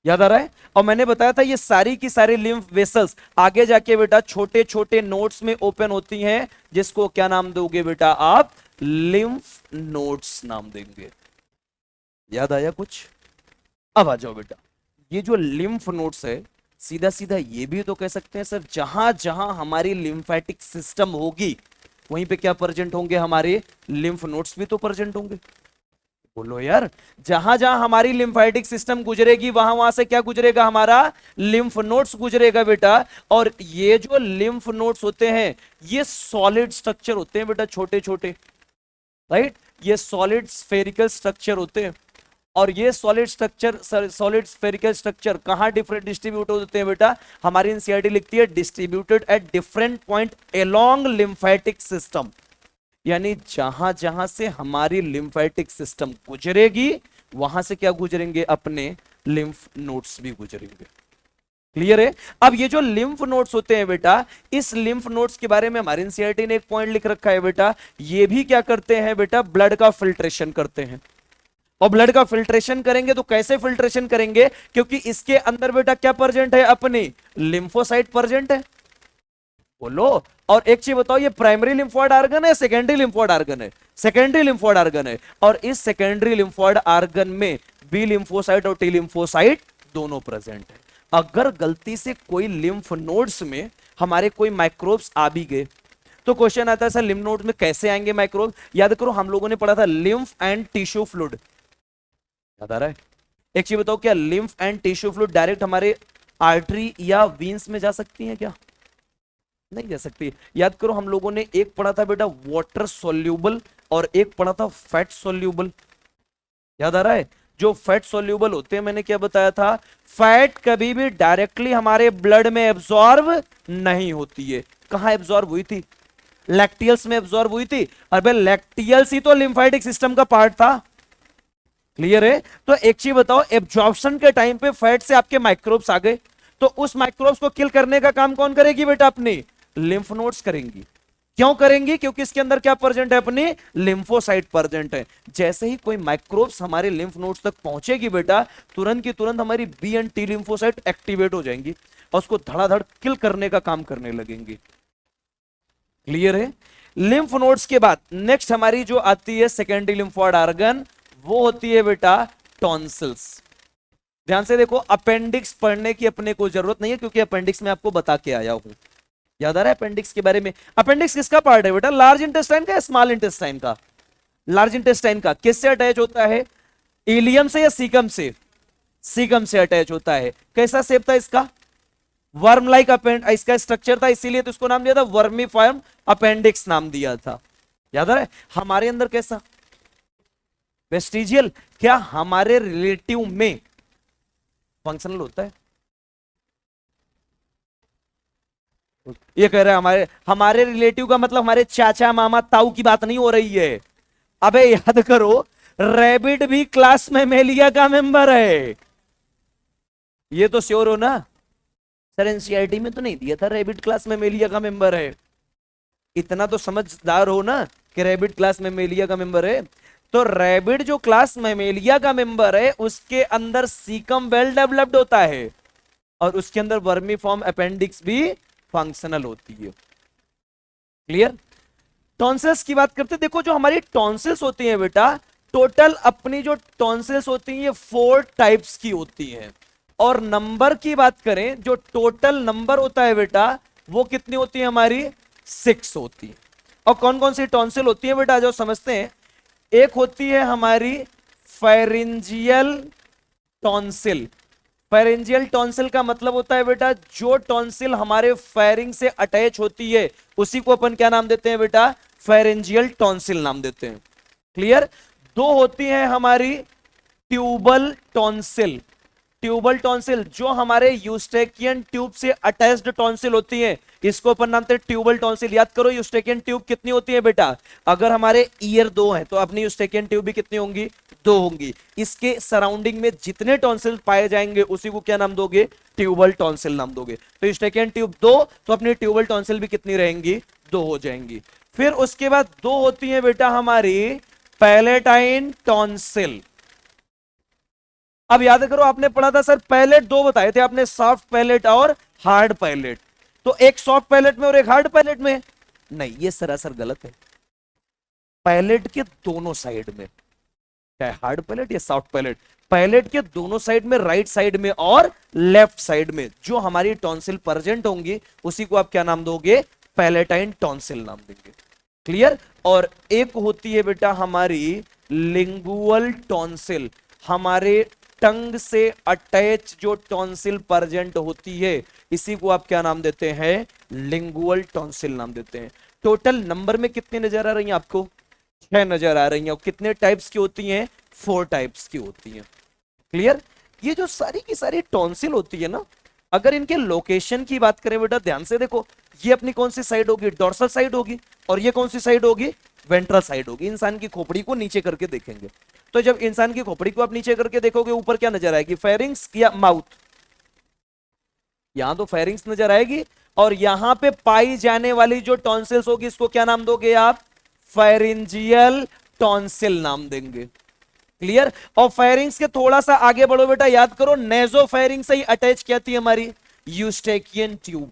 याद आ रहा है? और मैंने बताया था ये सारी की सारी लिम्फ वेसल्स आगे जाके बेटा छोटे छोटे नोड्स में ओपन होती हैं, जिसको क्या नाम दोगे बेटा आप? लिम्फ नोड्स नाम देंगे। याद आया कुछ? अब आ जाओ बेटा, ये जो लिम्फ नोड्स है, सीधा सीधा ये भी तो कह सकते हैं सर, जहां जहां हमारी लिम्फेटिक सिस्टम होगी वहीं पे क्या प्रेजेंट होंगे? हमारे लिम्फ नोड्स भी तो प्रेजेंट होंगे। बोलो यार, जहां जहां हमारी लिम्फेटिक सिस्टम गुजरेगी वहां वहां से क्या गुजरेगा? हमारा लिम्फ नोड्स गुजरेगा बेटा। और ये जो लिम्फ नोड्स होते हैं, ये सॉलिड स्ट्रक्चर होते हैं बेटा, छोटे छोटे, राइट? ये सॉलिड स्फेरिकल स्ट्रक्चर होते हैं। और ये solid structure, solid spherical structure कहां डिफरेंट डिस्ट्रीब्यूट होते हैं बेटा? हमारी एनसीईआरटी लिखती है distributed at different point along lymphatic system. यानी जहां जहां से हमारी लिम्फेटिक सिस्टम गुजरेगी वहां से क्या गुजरेंगे? अपने लिम्फ नोड्स भी गुजरेंगे। क्लियर है? अब ये जो लिम्फ नोड्स होते हैं बेटा, इस लिम्फ नोड्स के बारे में हमारी एनसीईआरटी ने एक पॉइंट लिख रखा है बेटा, ये भी क्या करते हैं बेटा? ब्लड का फिल्ट्रेशन करते हैं। और ब्लड का फिल्ट्रेशन करेंगे तो कैसे फिल्ट्रेशन करेंगे? क्योंकि इसके अंदर बेटा क्या प्रेजेंट है? अपनी लिम्फोसाइट प्रेजेंट है। बोलो। और एक चीज बताओ, ये प्राइमरी लिम्फोइड आर्गन है, सेकेंडरी लिम्फोइड आर्गन है? सेकेंडरी लिम्फोइड आर्गन है। और इस सेकेंडरी लिम्फोइड आर्गन में बी लिम्फोसाइट और टी लिम्फोसाइट दोनों प्रेजेंट है। अगर गलती से कोई लिम्फ नोड्स में हमारे कोई माइक्रोब्स आ भी गए तो क्वेश्चन आता है सर लिम्फ नोड्स में कैसे आएंगे माइक्रोब? याद करो, हम लोगों ने पढ़ा था लिम्फ एंड टिश्यू फ्लूइड। याद आ रहा है? एक चीज बताओ, क्या lymph and tissue fluid direct हमारे आर्टरी या वीन्स में जा सकती हैं क्या? नहीं जा सकती। याद करो, हम लोगों ने एक पढ़ा था बेटा वाटर सोल्यूबल और एक पढ़ा था फैट सोल्यूबल। याद आ रहा है? जो फैट सोल्यूबल होते हैं, मैंने क्या बताया था? फैट कभी भी डायरेक्टली हमारे ब्लड में एब्जॉर्ब नहीं होती है। कहां एब्जॉर्ब हुई थी? लैक्टियल्स में एब्जॉर्ब हुई थी। अबे लैक्टियल्स ही तो लिम्फेटिक सिस्टम का पार्ट था। क्लियर है? तो एक चीज बताओ, एब्जॉर्प्शन के टाइम पे फैट से आपके माइक्रोब्स आ गए, तो उस माइक्रोब्स को किल करने का काम कौन करेगी बेटा? अपनी लिम्फ नोड्स करेंगी। क्यों करेंगी? क्योंकि इसके अंदर क्या प्रेजेंट है? अपनी लिम्फोसाइट प्रेजेंट है। जैसे ही कोई माइक्रोब्स हमारे लिम्फ नोड्स तक पहुंचेगी बेटा, तुरंत की तुरंत हमारी B and T lymphocyte activate हो जाएंगी और उसको धड़ाधड़ किल करने का काम करने लगेंगी। क्लियर है? लिम्फ नोड्स के बाद नेक्स्ट हमारी जो आती है सेकेंडरी लिम्फोइड आर्गन, वो होती है बेटा टॉन्सिल्स। ध्यान से देखो, अपेंडिक्स पढ़ने की अपने को जरूरत नहीं है क्योंकि अपेंडिक्स में आपको बता के आया हूं। याद आ रहा है अपेंडिक्स के बारे में? अपेंडिक्स किसका पार्ट है बेटा? लार्ज इंटेस्टाइन का या स्मॉल इंटेस्टाइन का? लार्ज इंटेस्टाइन का। किससे अटैच होता है? इलियम से या सीकम से? सीकम से अटैच होता है। कैसा शेप था इसका? वर्म लाइक अपेंड इसका स्ट्रक्चर था, इसीलिए तो इसको नाम दिया था वर्मीफॉर्म अपेंडिक्स नाम दिया था। याद आ रहा है? हमारे अंदर कैसा? वेस्टिजियल। क्या हमारे रिलेटिव में फंक्शनल होता है? ये कह रहे हैं हमारे हमारे रिलेटिव का मतलब हमारे चाचा मामा ताऊ की बात नहीं हो रही है। अबे याद करो, रैबिट भी क्लास में मेलिया का मेंबर है। ये तो श्योर हो ना? सर एनसीईआरटी में तो नहीं दिया था रैबिट क्लास में मेलिया का मेंबर है। इतना तो समझदार हो ना कि रैबिट क्लास में मेलिया का मेंबर है। तो रैबिट जो क्लास मेमेलिया का मेंबर है, उसके अंदर सीकम वेल डेवलप्ड होता है और उसके अंदर वर्मीफॉर्म अपेंडिक्स भी फंक्शनल होती है। क्लियर? टॉन्सिल्स की बात करते हैं। देखो, जो हमारी टॉन्सिल्स होती हैं बेटा, टोटल अपनी जो टॉन्सिल्स होती हैं ये 4 टाइप्स की होती हैं। और नंबर की बात करें, जो टोटल नंबर होता है बेटा, वो कितनी होती है? हमारी 6 होती है। और कौन कौन सी टॉन्सिल होती है बेटा, जो समझते हैं। एक होती है हमारी फेरिंजियल टॉन्सिल। फेरेंजियल टॉन्सिल का मतलब होता है बेटा जो टॉन्सिल हमारे फेरिंग से अटैच होती है उसी को अपन क्या नाम देते हैं बेटा, फेरेंजियल टॉन्सिल नाम देते हैं। क्लियर। दो होती है हमारी ट्यूबल टॉन्सिल। ट्यूबल टॉन्सिल जो हमारे यूस्टेकियन ट्यूब से अटैच्ड टॉन्सिल होती है इसको अपन नाम देते हैं ट्यूबल टॉन्सिल। याद करो यूस्टेकियन ट्यूब कितनी होती है बेटा, अगर हमारे ईयर दो है तो अपनी यूस्टेकियन ट्यूब भी कितनी होंगी, दो होंगी। इसके सराउंडिंग में जितने टॉन्सिल पाए जाएंगे उसी को क्या नाम दोगे, ट्यूबल टॉन्सिल नाम दोगे। तो यूस्टेकियन ट्यूब दो तो अपनी ट्यूबल टॉन्सिल भी कितनी रहेंगी, दो हो जाएंगी। फिर उसके बाद दो होती है बेटा हमारी पैलेटाइन टॉन्सिल। अब याद करो आपने पढ़ा था सर पैलेट दो बताए थे आपने, सॉफ्ट पैलेट और हार्ड पैलेट। तो एक सॉफ्ट पैलेट में और एक हार्ड पैलेट में, नहीं ये सरासर गलत है। पैलेट के दोनों साइड में, चाहे हार्ड पैलेट या सॉफ्ट पैलेट, पैलेट के दोनों साइड में, राइट साइड में और लेफ्ट साइड में जो हमारी टॉन्सिल प्रेजेंट होंगी उसी को आप क्या नाम दोगे, पैलेटाइन टॉन्सिल नाम देंगे। क्लियर। और एक होती है बेटा हमारी लिंगुअल टॉन्सिल। हमारे टंग से अटैच जो टॉन्सिल प्रेजेंट होती है इसी को आप क्या नाम देते हैं, लिंगुअल टॉन्सिल नाम देते हैं। टोटल नंबर में कितने नजर आ रही हैं आपको, 6 नजर आ रही हैं। और कितने टाइप्स की होती हैं, 4 टाइप्स की होती हैं। क्लियर। ये जो सारी की सारी टॉन्सिल होती है ना, अगर इनके लोकेशन की बात करें बेटा ध्यान से देखो, ये अपनी कौन सी साइड होगी, डोर्सल साइड होगी, और ये कौन सी साइड होगी, वेंट्रल साइड होगी। इंसान की खोपड़ी को नीचे करके देखेंगे तो जब इंसान की खोपड़ी को आप नीचे करके देखोगे ऊपर क्या नजर आएगी, फेरिंग्स या माउथ, यहां तो फेरिंग्स नजर आएगी। और यहां पे पाई जाने वाली जो टॉन्सिल्स होगी इसको क्या नाम दोगे आप, फेरिंजियल टॉन्सिल नाम देंगे। क्लियर। और फेरिंग्स के थोड़ा सा आगे बढ़ो बेटा, याद करो नेजो फेरिंग से ही अटैच क्या थी हमारी यूस्टेकियन ट्यूब,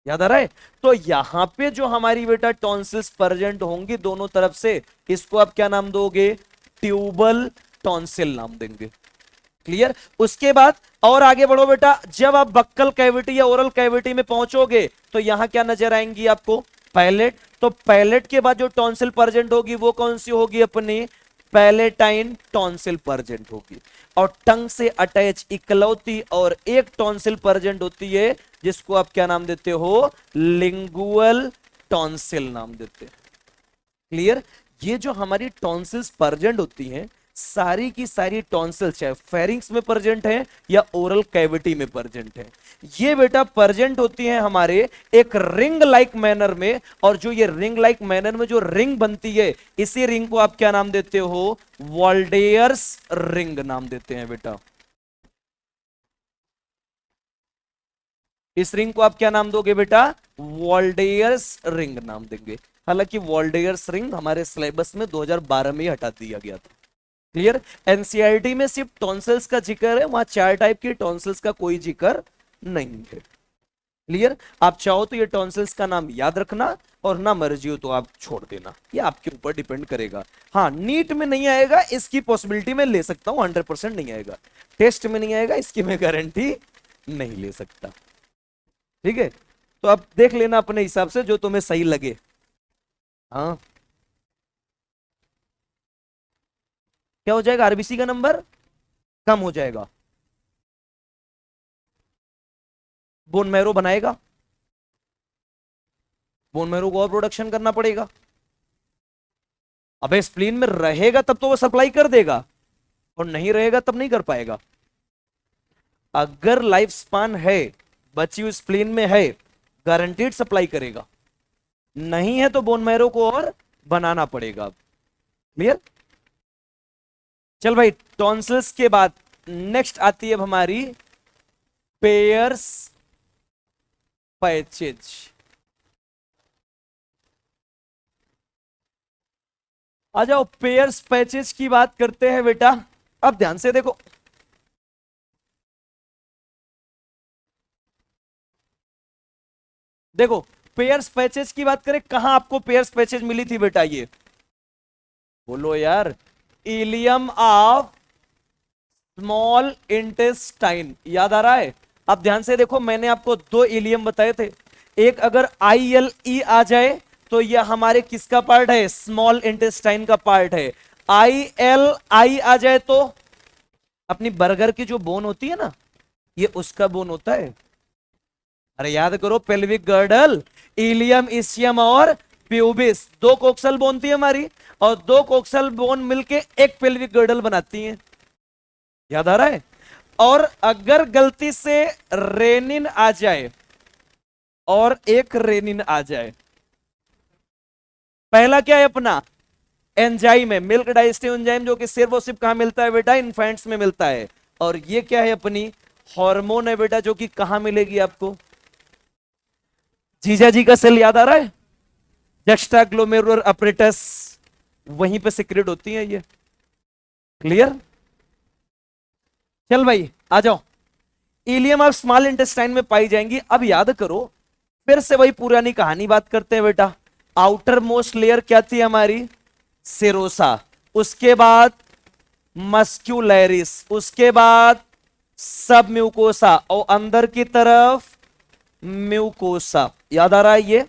याद आ रहा है। तो यहां पे जो हमारी बेटा टॉन्सिल्स प्रेजेंट होंगी दोनों तरफ से, इसको आप क्या नाम दोगे, ट्यूबल टॉन्सिल नाम देंगे। क्लियर। उसके बाद और आगे बढ़ो बेटा, जब आप बक्कल कैविटी या ओरल कैविटी में पहुंचोगे तो यहां क्या नजर आएंगी आपको, पैलेट। तो पैलेट के बाद जो टॉन्सिल प्रेजेंट होगी वो कौन सी होगी, अपनी पैलेटाइन टॉन्सिल प्रेजेंट होगी। और टंग से अटैच इकलौती और एक टॉन्सिल प्रेजेंट होती है जिसको आप क्या नाम देते हो, लिंगुअल टॉन्सिल नाम देते हैं। क्लियर। ये जो हमारी टॉन्सिल्स प्रेजेंट होती हैं सारी की सारी टॉन्सिल्स चाहे फेरिंग्स में प्रेजेंट है या ओरल कैविटी में प्रेजेंट है, ये बेटा प्रेजेंट होती है हमारे एक रिंग लाइक मैनर में। और जो ये रिंग लाइक मैनर में जो रिंग बनती है इसी रिंग को आप क्या नाम देते हो, वॉल्डेयर्स रिंग नाम देते हैं बेटा। इस रिंग को आप क्या नाम दोगे बेटा, वॉल्डेयर्स रिंग नाम देंगे। हालांकि वॉल्डेयर्स रिंग हमारे सिलेबस में 2012 में ही हटा दिया गया था। क्लियर। एनसीईआरटी में सिर्फ टॉन्सिल्स का जिक्र है, वहां 4 टाइप की टॉन्सिल्स का कोई जिक्र नहीं है। क्लियर। आप चाहो तो ये टॉन्सिल्स का नाम याद रखना और ना मर्जी हो तो आप छोड़ देना, ये आपके ऊपर डिपेंड करेगा। हाँ नीट में नहीं आएगा इसकी पॉसिबिलिटी मैं ले सकता हूं, 100% नहीं आएगा। टेस्ट में नहीं आएगा इसकी मैं गारंटी नहीं ले सकता। ठीक है। तो आप देख लेना अपने हिसाब से जो तुम्हें सही लगे। हाँ क्या हो जाएगा, आरबीसी का नंबर कम हो जाएगा, बोन मैरो बनाएगा, बोन मैरो को और प्रोडक्शन करना पड़ेगा। अबे स्प्लीन में रहेगा तब तो वो सप्लाई कर देगा, और नहीं रहेगा तब नहीं कर पाएगा। अगर लाइफ स्पान है, बची हुई स्प्लीन में है, गारंटीड सप्लाई करेगा, नहीं है तो बोन मैरो को और बनाना पड़ेगा। क्लियर। चल भाई, टॉन्सिल्स के बाद नेक्स्ट आती है अब हमारी पेयर्स पैचेज। आ जाओ पेयर्स पैचेज की बात करते हैं बेटा। अब ध्यान से देखो, देखो पेयर्स पैचेज की बात करें, कहां आपको पेयर्स पैचेज मिली थी बेटा, ये बोलो यार, इलियम ऑफ स्मॉल इंटेस्टाइन, याद आ रहा है। अब ध्यान से देखो, मैंने आपको 2 इलियम बताए थे, एक अगर ILE आ जाए तो यह हमारे किसका पार्ट है, स्मॉल इंटेस्टाइन का पार्ट है। ILI आ जाए तो अपनी बर्गर की जो बोन होती है ना, ये उसका बोन होता है। अरे याद करो, पेल्विक गर्डल, इलियम, इसियम और प्यूबिस, दो कोक्सल बोन थी हमारी, और दो कोक्सल बोन मिलके एक पेल्विक गर्डल बनाती हैं। याद आ रहा है? और अगर गलती से रेनिन आ जाए और एक रेनिन आ जाए, पहला क्या है अपना एंजाइम है, मिल्क डाइजेस्टिव एंजाइम, जो कि सिर्फ और सिर्फ कहां मिलता है बेटा, इन्फेंट्स में मिलता है। और ये क्या है अपनी हार्मोन है बेटा, जो कि कहां मिलेगी आपको, जीजा जी का सेल याद आ रहा है, जस्टा ग्लोमेरुलर अपरेटस, वहीं पे सिक्रेट होती है ये। क्लियर? चल भाई आ जाओ। इलियम अब स्मॉल इंटेस्टाइन में पाई जाएंगी। अब याद करो, फिर से वही पुरानी कहानी बात करते हैं बेटा। आउटर मोस्ट लेयर क्या थी हमारी, सेरोसा, उसके बाद मस्क्यूलैरिस, उसके बाद सब म्यूकोसा, और अंदर की तरफ म्यूकोसा। याद आ रहा है ये?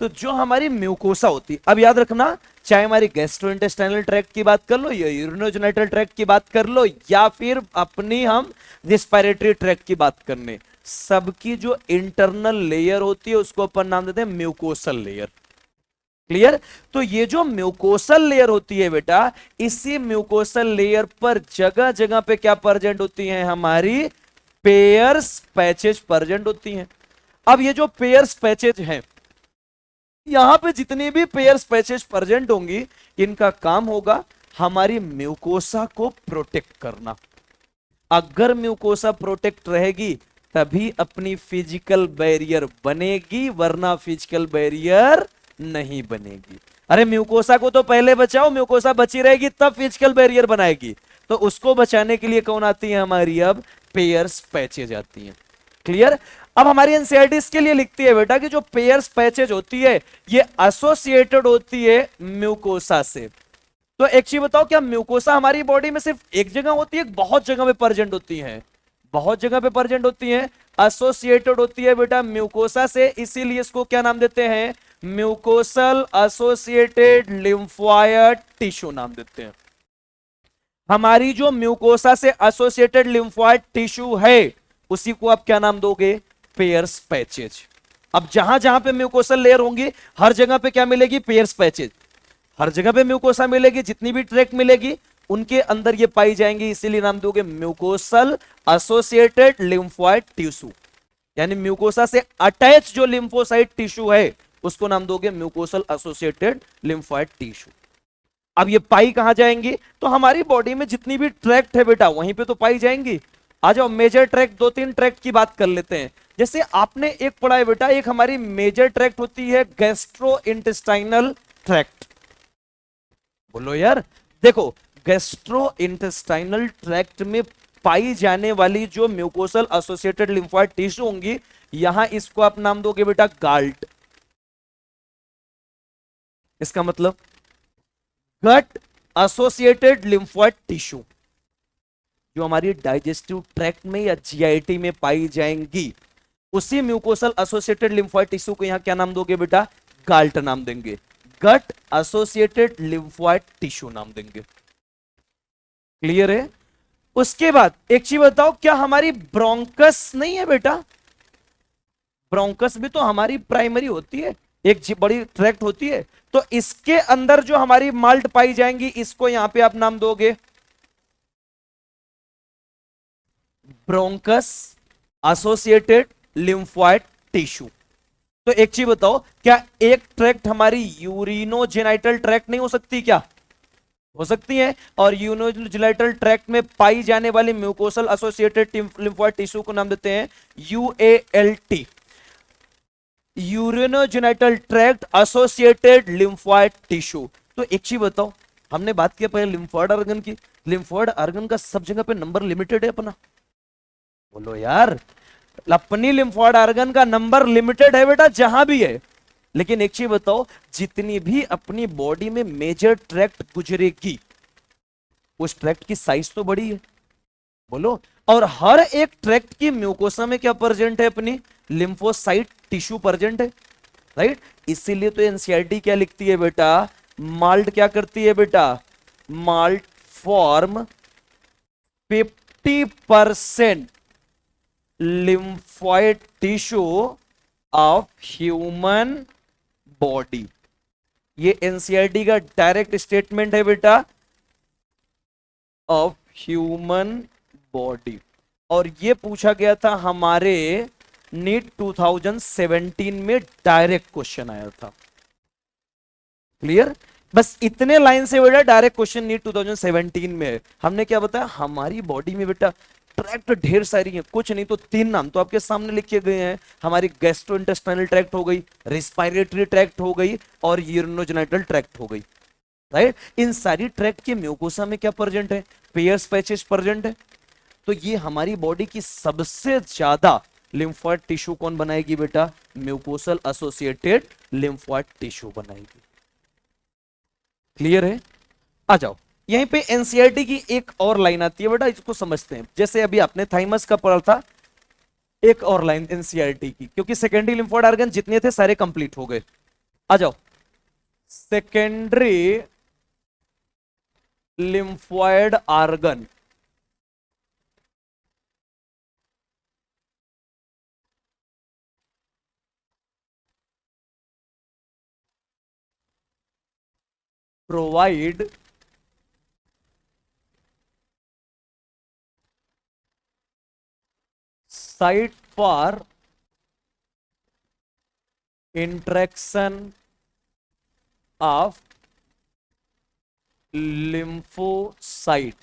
तो जो हमारी म्यूकोसा होती है, अब याद रखना, चाहे हमारी गैस्ट्रोइंटेस्टाइनल ट्रैक्ट की बात कर लो, या यूरिनोजेनिटल ट्रैक्ट की बात कर लो, या फिर अपनी हम रिस्पिरेटरी ट्रैक्ट की बात करने, सबकी जो इंटरनल लेयर होती है उसको अपन नाम देते हैं म्यूकोसल लेयर। क्लियर? तो ये जो म्यूकोसल लेयर होती है बेटा, इसी म्यूकोसल लेयर पर जगह जगह पे क्या प्रेजेंट होती हैं, हमारी पेयर्स पैचेज प्रेजेंट होती हैं। अब ये जो पेयर्स पैचेज हैं, यहां पे जितनी भी पेयर्स पैचेज प्रेजेंट होंगी, इनका काम होगा हमारी म्यूकोसा को प्रोटेक्ट करना। अगर म्यूकोसा प्रोटेक्ट रहेगी तभी अपनी फिजिकल बैरियर बनेगी, वरना फिजिकल बैरियर नहीं बनेगी। अरे म्यूकोसा को तो पहले बचाओ, म्यूकोसा बची रहेगी तब फिजिकल बैरियर बनाएगी। तो उसको बचाने के लिए कौन आती है हमारी, अब पेयर्स पैचेज आती हैं। क्लियर? अब हमारी एनसीईआरटी इसके लिए लिखती है बेटा कि जो पेयर्स पैचेज होती है ये एसोसिएटेड होती है म्यूकोसा से। तो एक चीज बताओ, क्या म्यूकोसा हमारी बॉडी में सिर्फ एक जगह होती है, बहुत जगह पे प्रेजेंट होती है? बहुत जगह पे प्रेजेंट होती है, एसोसिएटेड होती है बेटा म्यूकोसा से, इसीलिए इसको क्या नाम देते हैं, म्यूकोसल एसोसिएटेड लिम्फोइड टिश्यू नाम देते हैं। हमारी जो म्यूकोसा से एसोसिएटेड लिम्फोइड टिश्यू है उसी को आप क्या नाम दोगे, पेयर्स पैचेज। अब जहां जहां पे म्यूकोसल लेयर होंगी हर जगह पे क्या मिलेगी, पेयर्स पैचेज। हर जगह पे म्यूकोसा मिलेगी, जितनी भी ट्रैक मिलेगी उनके अंदर ये पाई जाएंगी, इसीलिए नाम दोगे म्यूकोसल एसोसिएटेड लिम्फोइड टिश्यू। यानी म्यूकोसा से अटैच जो लिम्फोसाइट टिश्यू है उसको नाम दोगे म्यूकोसल एसोसिएटेड लिम्फोइड टिश्यू। अब ये पाई कहां जाएंगी, तो हमारी बॉडी में जितनी भी ट्रैक्ट है बेटा वहीं पे तो पाई जाएंगी। आ जाओ मेजर ट्रैक्ट, दो तीन ट्रैक्ट की बात कर लेते हैं। जैसे आपने एक पढ़ा है बेटा, एक हमारी मेजर ट्रैक्ट होती है गैस्ट्रो इंटेस्टाइनल ट्रैक्ट। बोलो यार, देखो गैस्ट्रो इंटेस्टाइनल ट्रैक्ट में पाई जाने वाली जो म्यूकोसल एसोसिएटेड लिम्फोइड टिश्यू होंगी, यहां इसको आप नाम दोगे बेटा गाल्ट। इसका मतलब गट एसोसिएटेड लिम्फोइड टिश्यू, जो हमारी डाइजेस्टिव ट्रैक्ट में या जीआईटी में पाई जाएंगी, उसी म्यूकोसल एसोसिएटेड लिम्फोइड टिश्यू को यहां क्या नाम दोगे बेटा, गाल्ट नाम देंगे, गट एसोसिएटेड लिम्फोइड टिश्यू नाम देंगे। क्लियर है? उसके बाद एक चीज बताओ, क्या हमारी ब्रोंकस नहीं है बेटा, ब्रोंकस भी तो हमारी प्राइमरी होती है, एक बड़ी ट्रैक्ट होती है। तो इसके अंदर जो हमारी माल्ट पाई जाएंगी इसको यहां पे आप नाम दोगे ब्रोंकस एसोसिएटेड लिम्फोइड टिश्यू। तो एक चीज बताओ, क्या एक ट्रैक्ट हमारी यूरिनोजेनिटल ट्रैक्ट नहीं हो सकती? क्या हो सकती है? और यूरिनोजेनिटल ट्रैक्ट में पाई जाने वाली म्यूकोसल एसोसिएटेड लिम्फोइड टिश्यू को नाम देते हैं UALT, urinogenital tract associated lymphoid tissue. तो एक चीज बताओ, हमने बात किया पहले लिम्फोइड ऑर्गन की, लिम्फोइड ऑर्गन का सब जगह पे नंबर लिमिटेड है अपना। बोलो यार, अपनी लिम्फोइड ऑर्गन का नंबर लिमिटेड है बेटा जहां भी है। लेकिन एक चीज बताओ, जितनी भी अपनी बॉडी में मेजर ट्रैक्ट गुजरेगी उस ट्रैक्ट की साइज तो बड़ी है। बोलो, और हर एक ट्रैक्ट की म्यूकोसा में क्या प्रेजेंट है, अपनी लिम्फोसाइट टिश्यू प्रेजेंट है, राइट? इसीलिए तो एनसीईआरटी क्या लिखती है बेटा, माल्ट क्या करती है बेटा, malt form 50% lymphoid tissue of human body. ये एनसीईआरटी का डायरेक्ट स्टेटमेंट है बेटा, ऑफ ह्यूमन बॉडी। और ये पूछा गया था हमारे नीट 2017 में, डायरेक्ट क्वेश्चन आया था। क्लियर? बस इतने लाइन से बेटा डायरेक्ट क्वेश्चन नीट 2017 में है। हमने क्या बताया, हमारी बॉडी में बेटा ट्रैक्ट ढेर सारी हैं, कुछ नहीं तो 3 नाम तो आपके सामने लिखे गए हैं। हमारी गैस्ट्रोइंटेस्टाइनल ट्रैक्ट हो गई, रिस्पायरेटरी ट्रैक्ट हो गई, और यूरिनोजेनिटल ट्रैक्ट हो गई। राइट? इन सारी ट्रैक्ट के म्यूकोसा में क्या प्रेजेंट है, पेयर्स पैचेस प्रेजेंट है। तो ये हमारी बॉडी की सबसे ज्यादा लिम्फोइड टिश्यू कौन बनाएगी बेटा, म्यूकोसल एसोसिएटेड लिम्फोइड टिश्यू बनाएगी। क्लियर है? आ जाओ, यहीं पे एनसीईआरटी की एक और लाइन आती है बेटा, इसको समझते हैं। जैसे अभी आपने थाइमस का पढ़ा था, एक और लाइन एनसीईआरटी की, क्योंकि सेकेंडरी लिम्फोइड ऑर्गन जितने थे सारे कंप्लीट हो गए। आ जाओ, secondary lymphoid organ provide site for interaction of lymphocyte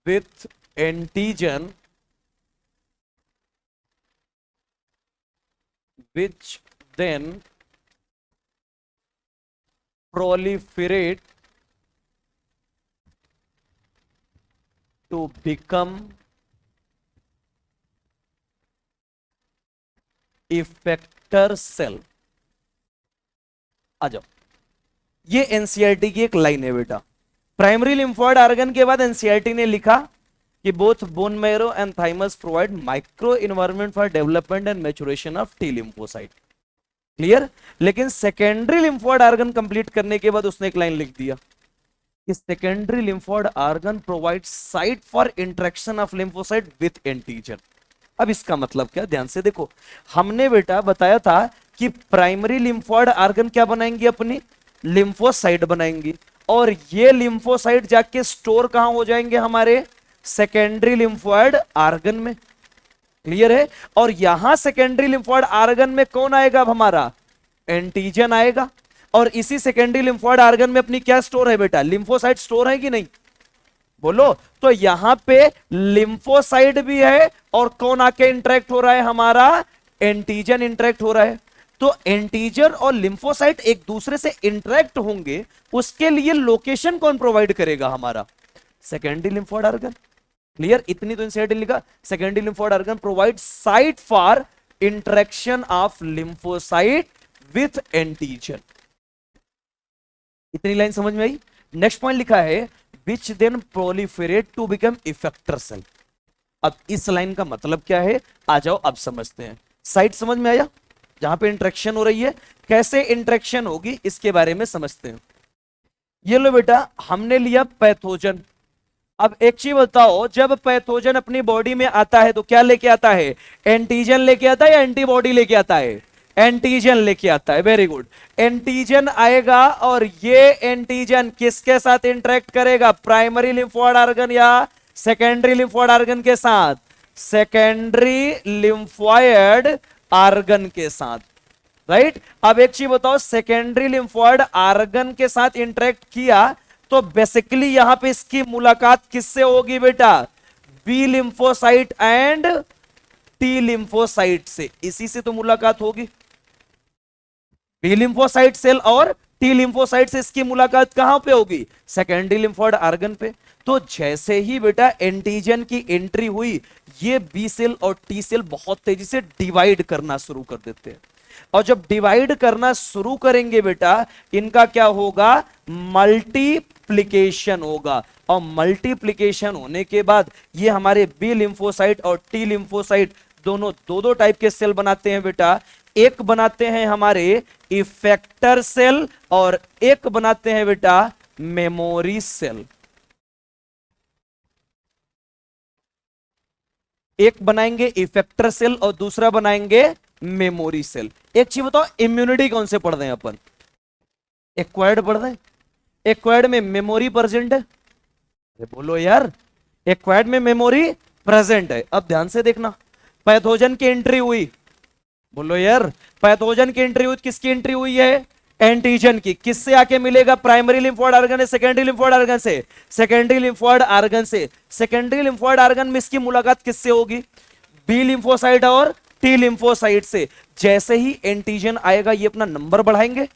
with antigen which then proliferate to become effector cell। आ जाओ, ये एनसीईआरटी की एक लाइन है बेटा। प्राइमरी लिम्फोइड ऑर्गन के बाद एनसीईआरटी ने लिखा कि both bone marrow and thymus provide micro environment for development and maturation of T lymphocyte. Clear? लेकिन सेकेंडरी लिम्फोइड ऑर्गन कंप्लीट करने के बाद उसने एक लाइन लिख दिया कि secondary lymphoid organ provide site for interaction of lymphocyte with antigen. अब इसका मतलब क्या, ध्यान से देखो। हमने बेटा बताया था कि प्राइमरी लिम्फोइड ऑर्गन क्या बनाएंगे, अपनी लिम्फोसाइट बनाएंगी, और ये लिम्फोसाइट जाके स्टोर कहां हो जाएंगे, हमारे सेकेंडरी लिम्फोइड ऑर्गन में। क्लियर है? और यहां सेकेंडरी लिम्फोइड ऑर्गन में कौन आएगा, अब हमारा एंटीजन आएगा। और इसी सेकेंडरी लिम्फोइड ऑर्गन में अपनी क्या स्टोर है बेटा, लिम्फोसाइट स्टोर है कि नहीं, बोलो। तो यहां पे लिम्फोसाइट भी है, और कौन आके इंटरेक्ट हो रहा है, हमारा एंटीजन इंटरेक्ट हो रहा है। तो एंटीजन और लिम्फोसाइट एक दूसरे से इंटरेक्ट होंगे, उसके लिए लोकेशन कौन प्रोवाइड करेगा, हमारा सेकेंडरी लिम्फोइड ऑर्गन। क्लियर? इतनी तो इंसर्ट लिखा, secondary lymphoid organ provide site for interaction of lymphocyte with antigen. इतनी लाइन समझ में आई? नेक्स्ट पॉइंट लिखा है which then proliferate to become effector cell. अब इस लाइन का मतलब क्या है, आ जाओ अब समझते हैं। साइट समझ में आया, जहां पे इंटरेक्शन हो रही है, कैसे इंटरेक्शन होगी इसके बारे में समझते हैं। ये लो बेटा, हमने लिया पैथोजन। अब एक चीज बताओ, जब पैथोजन अपनी बॉडी में आता है तो क्या लेके आता है, एंटीजन लेके आता है या एंटीबॉडी लेके आता है, एंटीजन लेके आता है। Very good. एंटीजन आएगा और ये एंटीजन किसके साथ इंटरेक्ट करेगा, प्राइमरी लिम्फोइड ऑर्गन या सेकेंडरी लिम्फोइड ऑर्गन के साथ, सेकेंडरी लिम्फोइड ऑर्गन के साथ। राइट? अब एक चीज बताओ, सेकेंडरी लिम्फोइड ऑर्गन के साथ इंटरेक्ट किया तो बेसिकली यहां पे इसकी मुलाकात किससे होगी बेटा, B lymphocyte and T lymphocyte से। इसी से तो मुलाकात होगी, बी लिम्फोसाइट सेल और टी लिम्फोसाइट से इसकी मुलाकात कहां पे होगी, सेकेंडरी लिम्फोइड ऑर्गन पे। तो जैसे ही बेटा एंटीजन की एंट्री हुई, ये बी सेल और टी सेल बहुत तेजी से डिवाइड करना शुरू कर देते हैं। और जब डिवाइड करना शुरू करेंगे बेटा, इनका क्या होगा, मल्टीप्लिकेशन होगा। और मल्टीप्लिकेशन होने के बाद ये हमारे बी लिम्फोसाइट और टी लिम्फोसाइट दोनों दो दो टाइप के सेल बनाते हैं बेटा। एक बनाते हैं हमारे इफेक्टर सेल और एक बनाते हैं बेटा मेमोरी सेल। एक बनाएंगे इफेक्टर सेल और दूसरा बनाएंगे मेमोरी सेल। एक चीज बताओ, इम्यूनिटी कौन से पढ़ रहे हैं अपन? एक्वायर्ड पढ़ रहे हैं। एक्वायर्ड में मेमोरी प्रेजेंट है। अरे बोलो यार, एक्वायर्ड में मेमोरी प्रेजेंट है। अब ध्यान से देखना, पैथोजन की एंट्री हुई, बोलो यार, पैथोजन की एंट्री हुई, किसकी एंट्री हुई है? एंटीजन की। किससे आके मिलेगा? प्राइमरी लिम्फोइड ऑर्गन है, सेकेंडरी लिम्फोइड ऑर्गन से? सेकेंडरी लिम्फोइड ऑर्गन से। सेकेंडरी लिम्फोइड ऑर्गन में इसकी मुलाकात किससे होगी? बी लिम्फोसाइट और टी लिम्फोसाइट से। जैसे ही एंटीजन आएगा, ये अपना नंबर बढ़ाएंगे,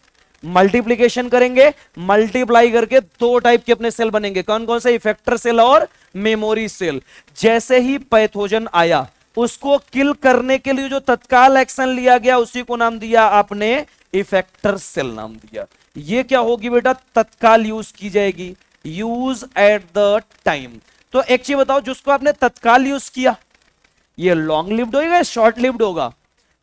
मल्टीप्लीकेशन करेंगे, मल्टीप्लाई करके दो टाइप के अपने सेल बनेंगे। कौन कौन से? इफेक्टर सेल और मेमोरी सेल। जैसे ही पैथोजन आया, उसको किल करने के लिए जो तत्काल एक्शन लिया गया, उसी को नाम दिया आपने इफेक्टर सेल नाम दिया। ये क्या होगी बेटा? तत्काल यूज की जाएगी, यूज एट द टाइम। तो एक चीज बताओ, जिसको आपने तत्काल यूज किया, ये लॉन्ग लिव्ड होगा या शॉर्ट लिव्ड होगा?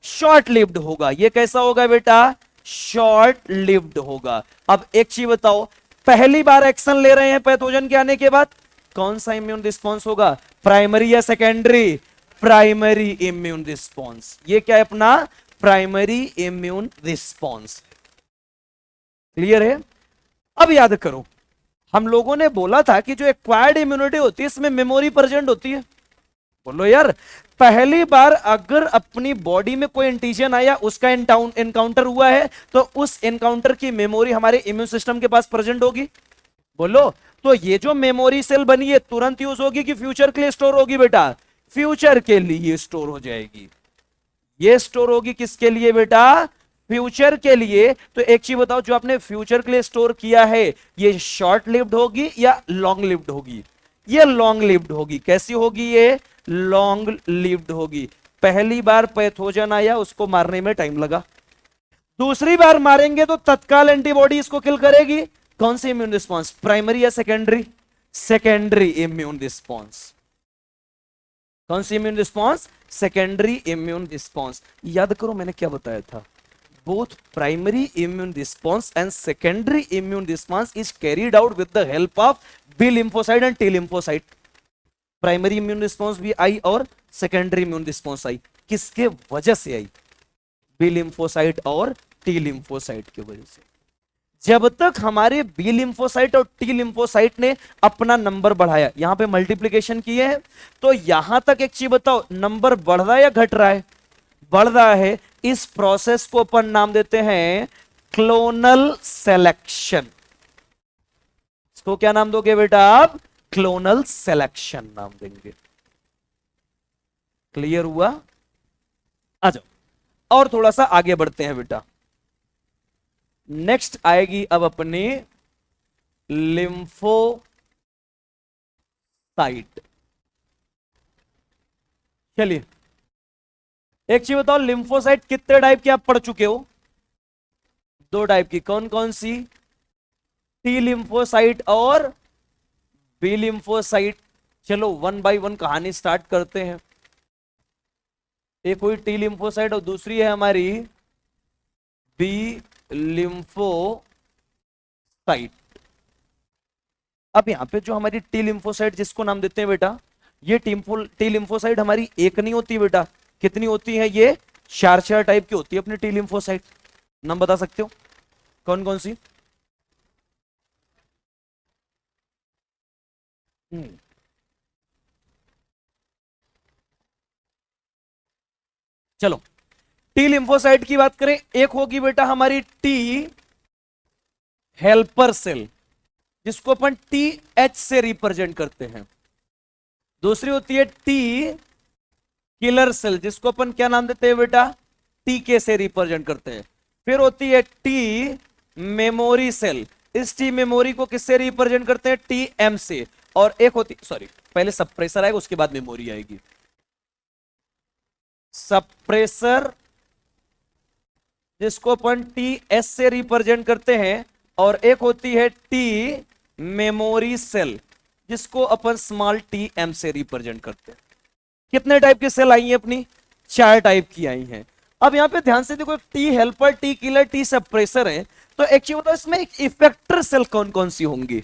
शॉर्ट लिव्ड होगा। ये कैसा होगा बेटा? शॉर्ट लिव्ड होगा। अब एक चीज बताओ, पहली बार एक्शन ले रहे हैं पैथोजन के आने के बाद, कौन सा इम्यून रिस्पॉन्स होगा? प्राइमरी या सेकेंडरी? Primary immune response. ये क्या है अपना? Primary immune response. क्लियर है? अब याद करो, हम लोगों ने बोला था कि जो एक्वायर्ड इम्यूनिटी होती है, इसमें मेमोरी प्रेजेंट होती है। बोलो यार, पहली बार अगर अपनी बॉडी में कोई एंटीजन आया, उसका एनकाउंटर हुआ है, तो उस एनकाउंटर की मेमोरी हमारे इम्यून सिस्टम के पास प्रेजेंट होगी। बोलो, तो ये जो मेमोरी सेल बनी है, तुरंत यूज होगी कि फ्यूचर के लिए स्टोर होगी बेटा? फ्यूचर के लिए स्टोर हो जाएगी। ये स्टोर होगी किसके लिए बेटा? फ्यूचर के लिए। तो एक चीज बताओ, जो आपने फ्यूचर के लिए स्टोर किया है, ये शॉर्ट लिव्ड होगी या लॉन्ग लिव्ड होगी? ये लॉन्ग लिव्ड होगी। कैसी होगी ये? लॉन्ग लिव्ड होगी। पहली बार पैथोजन आया, उसको मारने में टाइम लगा, दूसरी बार मारेंगे तो तत्काल एंटीबॉडी इसको किल करेगी। कौन सी इम्यून रिस्पॉन्स? प्राइमरी या सेकेंडरी? Secondary immune response. कौन सी immune response? Secondary immune response. याद करो मैंने क्या बताया था, both primary immune response and secondary immune response is carried out with the help of B lymphocyte and T lymphocyte. Primary immune response भी आई और सेकेंडरी इम्यून रिस्पॉन्स आई। किसके वजह से आई? बी लिम्फोसाइट और टी लिम्फोसाइट की वजह से। जब तक हमारे बी लिम्फोसाइट और टी लिम्फोसाइट ने अपना नंबर बढ़ाया, यहां पे मल्टीप्लीकेशन किए हैं, तो यहां तक एक चीज बताओ, नंबर बढ़ रहा है या घट रहा है? बढ़ रहा है। इस प्रोसेस को अपन नाम देते हैं क्लोनल सिलेक्शन। इसको क्या नाम दोगे बेटा आप? क्लोनल सिलेक्शन नाम देंगे। क्लियर हुआ? आ जाओ और थोड़ा सा आगे बढ़ते हैं बेटा। नेक्स्ट आएगी अब अपनी लिम्फोसाइट। चलिए एक चीज बताओ, लिम्फोसाइट कितने टाइप की आप पढ़ चुके हो? दो टाइप की। कौन कौन सी? टी लिम्फोसाइट और बी लिम्फोसाइट। चलो वन बाय वन कहानी स्टार्ट करते हैं। एक हुई टी लिम्फोसाइट और दूसरी है हमारी बी लिम्फोसाइट। अब यहां पे जो हमारी टी लिम्फोसाइट जिसको नाम देते हैं बेटा, ये टी लिम्फोसाइट हमारी एक नहीं होती बेटा, कितनी होती है? ये चार चार टाइप की होती है अपनी टी लिम्फोसाइट। नाम बता सकते हो कौन कौन सी? चलो टी लिम्फोसाइट की बात करें, एक होगी बेटा हमारी टी हेल्पर सेल, जिसको अपन टी एच से रिप्रेजेंट करते हैं। दूसरी होती है टी किलर सेल, जिसको अपन क्या नाम देते हैं बेटा? टीके से रिप्रेजेंट करते हैं। फिर होती है टी मेमोरी सेल, इस टी मेमोरी को किससे रिप्रेजेंट करते हैं? टी एम से। और एक होती, सॉरी पहले सप्रेसर आएगा उसके बाद मेमोरी आएगी। सप्रेसर जिसको अपन टी एस से रिप्रेजेंट करते हैं, और एक होती है टी मेमोरी सेल, जिसको अपन स्मॉल टी एम से रिप्रेजेंट करते हैं। कितने टाइप की सेल आई हैं अपनी? चार टाइप की आई हैं। अब यहां पे ध्यान से देखो, T helper, T killer, T suppressor है, तो एक चीज बताओ, इसमें एक इफेक्टर सेल कौन कौन सी होंगी?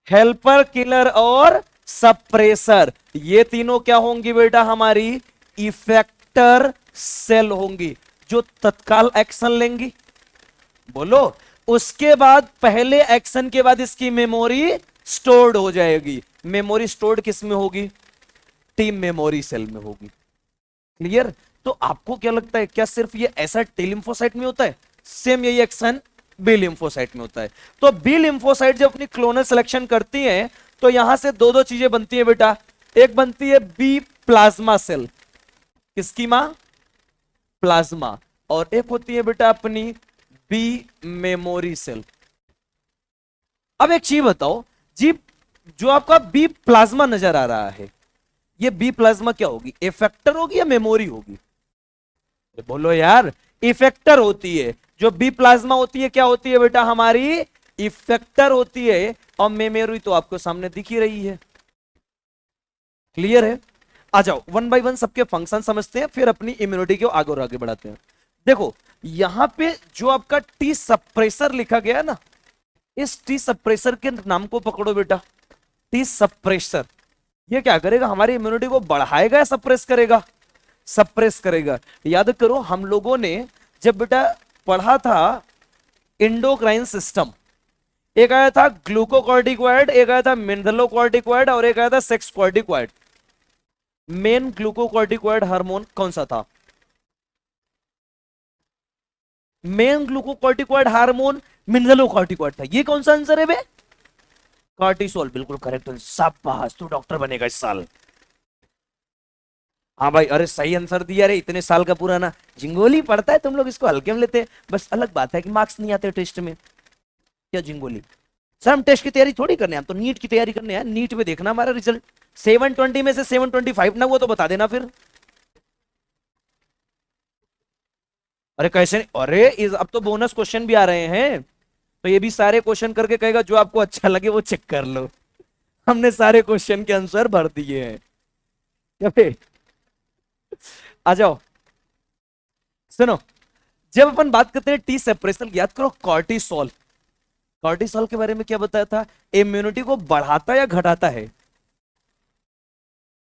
हेल्पर, किलर और सप्रेसर। ये तीनों क्या होंगी बेटा? हमारी इफेक्टर सेल होंगी, जो तत्काल एक्शन लेंगी। बोलो। उसके बाद पहले एक्शन के बाद इसकी मेमोरी स्टोर्ड हो जाएगी। मेमोरी स्टोर्ड किस में होगी? टी मेमोरी सेल में होगी। क्लियर? तो आपको क्या लगता है, क्या सिर्फ ये ऐसा टी लिम्फोसाइट में होता है? सेम यही एक्शन बी लिम्फोसाइट में होता है। तो बी लिम्फोसाइट जब अपनी क्लोनल सिलेक्शन करती है तो यहां से दो दो चीजें बनती है बेटा। एक बनती है बी प्लाज्मा सेल, किसकी मां? प्लाज्मा। और एक होती है बेटा अपनी बी मेमोरी सेल। अब एक चीज बताओ जी, जो आपका बी प्लाज्मा नजर आ रहा है, ये बी प्लाज्मा क्या होगी? इफेक्टर होगी या मेमोरी होगी? बोलो यार। इफेक्टर होती है। जो बी प्लाज्मा होती है क्या होती है बेटा? हमारी इफेक्टर होती है। और मेमोरी तो आपको सामने दिख ही रही है। क्लियर है? आ जाओ वन बाय वन सबके फंक्शन समझते हैं, फिर अपनी इम्यूनिटी को आगे और आगे बढ़ाते हैं। देखो यहां पे जो आपका टी सप्रेसर लिखा गया है ना, इस टी सप्रेसर के नाम को पकड़ो बेटा। टी सप्रेसर ये क्या करेगा? हमारी इम्यूनिटी को बढ़ाएगा या सप्रेस करेगा? सप्रेस करेगा। याद करो हम लोगों ने जब बेटा पढ़ा था इंडोक्राइन सिस्टम, एक आया था ग्लूकोकॉर्टिकॉइड, एक आया था मिनरलोकॉर्टिकॉइड, और एक आया था sex corticoid. Main glucocorticoid hormone कौन सा था? मेन ग्लूकोकॉर्टिकॉइड हार्मोन मिनरलोकॉर्टिकॉइड था। ये कौन सा आंसर है बे? कॉर्टिसोल। बिल्कुल करेक्ट। शाबाश, तू डॉक्टर बनेगा इस साल। हाँ भाई, अरे सही आंसर दिया रे। इतने साल का पुराना जिंगोली पढ़ता है, तुम लोग इसको हल्के में लेते हैं। बस अलग बात है कि मार्क्स नहीं आते टेस्ट में। क्या जिंगोली? सर हम टेस्ट की तैयारी थोड़ी करने हैं, हम तो नीट की तैयारी करने हैं। नीट में देखना हमारा रिजल्ट। 720 में से 725 ना हुआ तो बता देना फिर। अरे कैसे नहीं? अरे अब तो बोनस क्वेश्चन भी आ रहे हैं, तो ये भी सारे क्वेश्चन करके कहेगा जो आपको अच्छा लगे वो चेक कर लो। हमने सारे क्वेश्चन के आंसर भर दिए हैं। क्या बे? आ जाओ सुनो। जब अपन बात करते हैं टी सेपरेशन, याद करो कॉर्टिसोल। कॉर्टिसोल के बारे में क्या बताया था? इम्यूनिटी को बढ़ाता या घटाता है?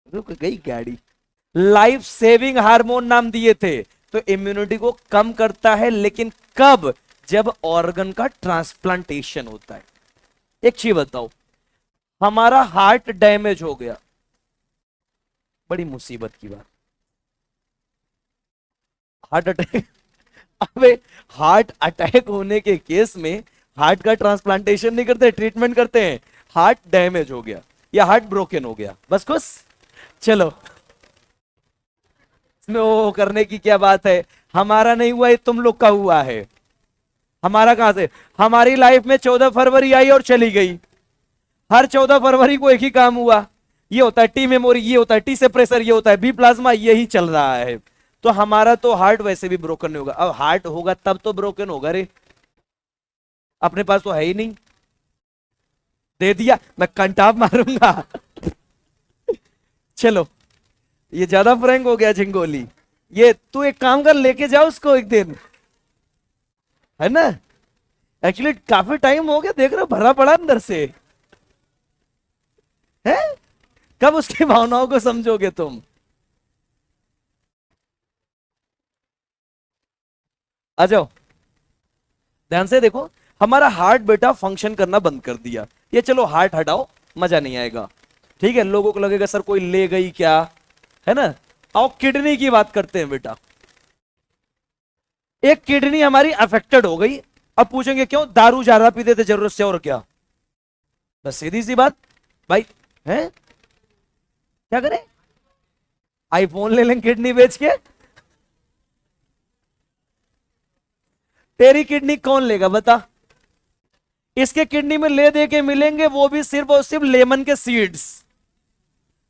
रुक गई गाड़ी। लाइफ सेविंग हार्मोन नाम दिए थे। तो इम्यूनिटी को कम करता है, लेकिन कब? जब ऑर्गन का ट्रांसप्लांटेशन होता है। एक चीज बताओ, हमारा हार्ट डैमेज हो गया, बड़ी मुसीबत की बात। Heart attack. अबे हार्ट अटैक होने के केस में हार्ट का ट्रांसप्लांटेशन नहीं करते, ट्रीटमेंट करते हैं। हार्ट डैमेज हो गया या हार्ट ब्रोकन हो गया, बस खुश। चलो इसमें वो करने की क्या बात है? हमारा नहीं हुआ, ये तुम लोग का हुआ है। हमारा कहां से? हमारी लाइफ में 14 फरवरी आई और चली गई। हर 14 फरवरी को एक ही काम हुआ, ये होता है टी मेमोरी, ये होता है टी सेप्रेसर, ये होता है बी प्लाज्मा, यही चल रहा है। तो हमारा तो हार्ट वैसे भी ब्रोकन नहीं होगा। अब हार्ट होगा तब तो ब्रोकन होगा रे, अपने पास तो है ही नहीं। दे दिया, मैं कंटाप मारूंगा। चलो ये ज्यादा फ्रैंक हो गया झिंगोली। ये तू एक काम कर, लेके जाओ उसको एक दिन, है ना। एक्चुअली काफी टाइम हो गया, देख रहे हो भरा पड़ा अंदर से है। कब उसकी भावनाओं को समझोगे तुम? आ जाओ ध्यान से देखो। हमारा हार्ट बेटा फंक्शन करना बंद कर दिया। ये चलो हार्ट हटाओ, मजा नहीं आएगा। ठीक है, लोगों को लगेगा सर कोई ले गई क्या, है ना। आओ किडनी की बात करते हैं बेटा। एक किडनी हमारी अफेक्टेड हो गई। अब पूछेंगे क्यों? दारू ज्यादा पीते थे जरूरत से, और क्या? बस सीधी सी बात भाई। है क्या करें? आईफोन ले लें किडनी बेच के? तेरी किडनी कौन लेगा बता? इसके किडनी में ले दे के मिलेंगे, वो भी सिर्फ और सिर्फ लेमन के सीड्स।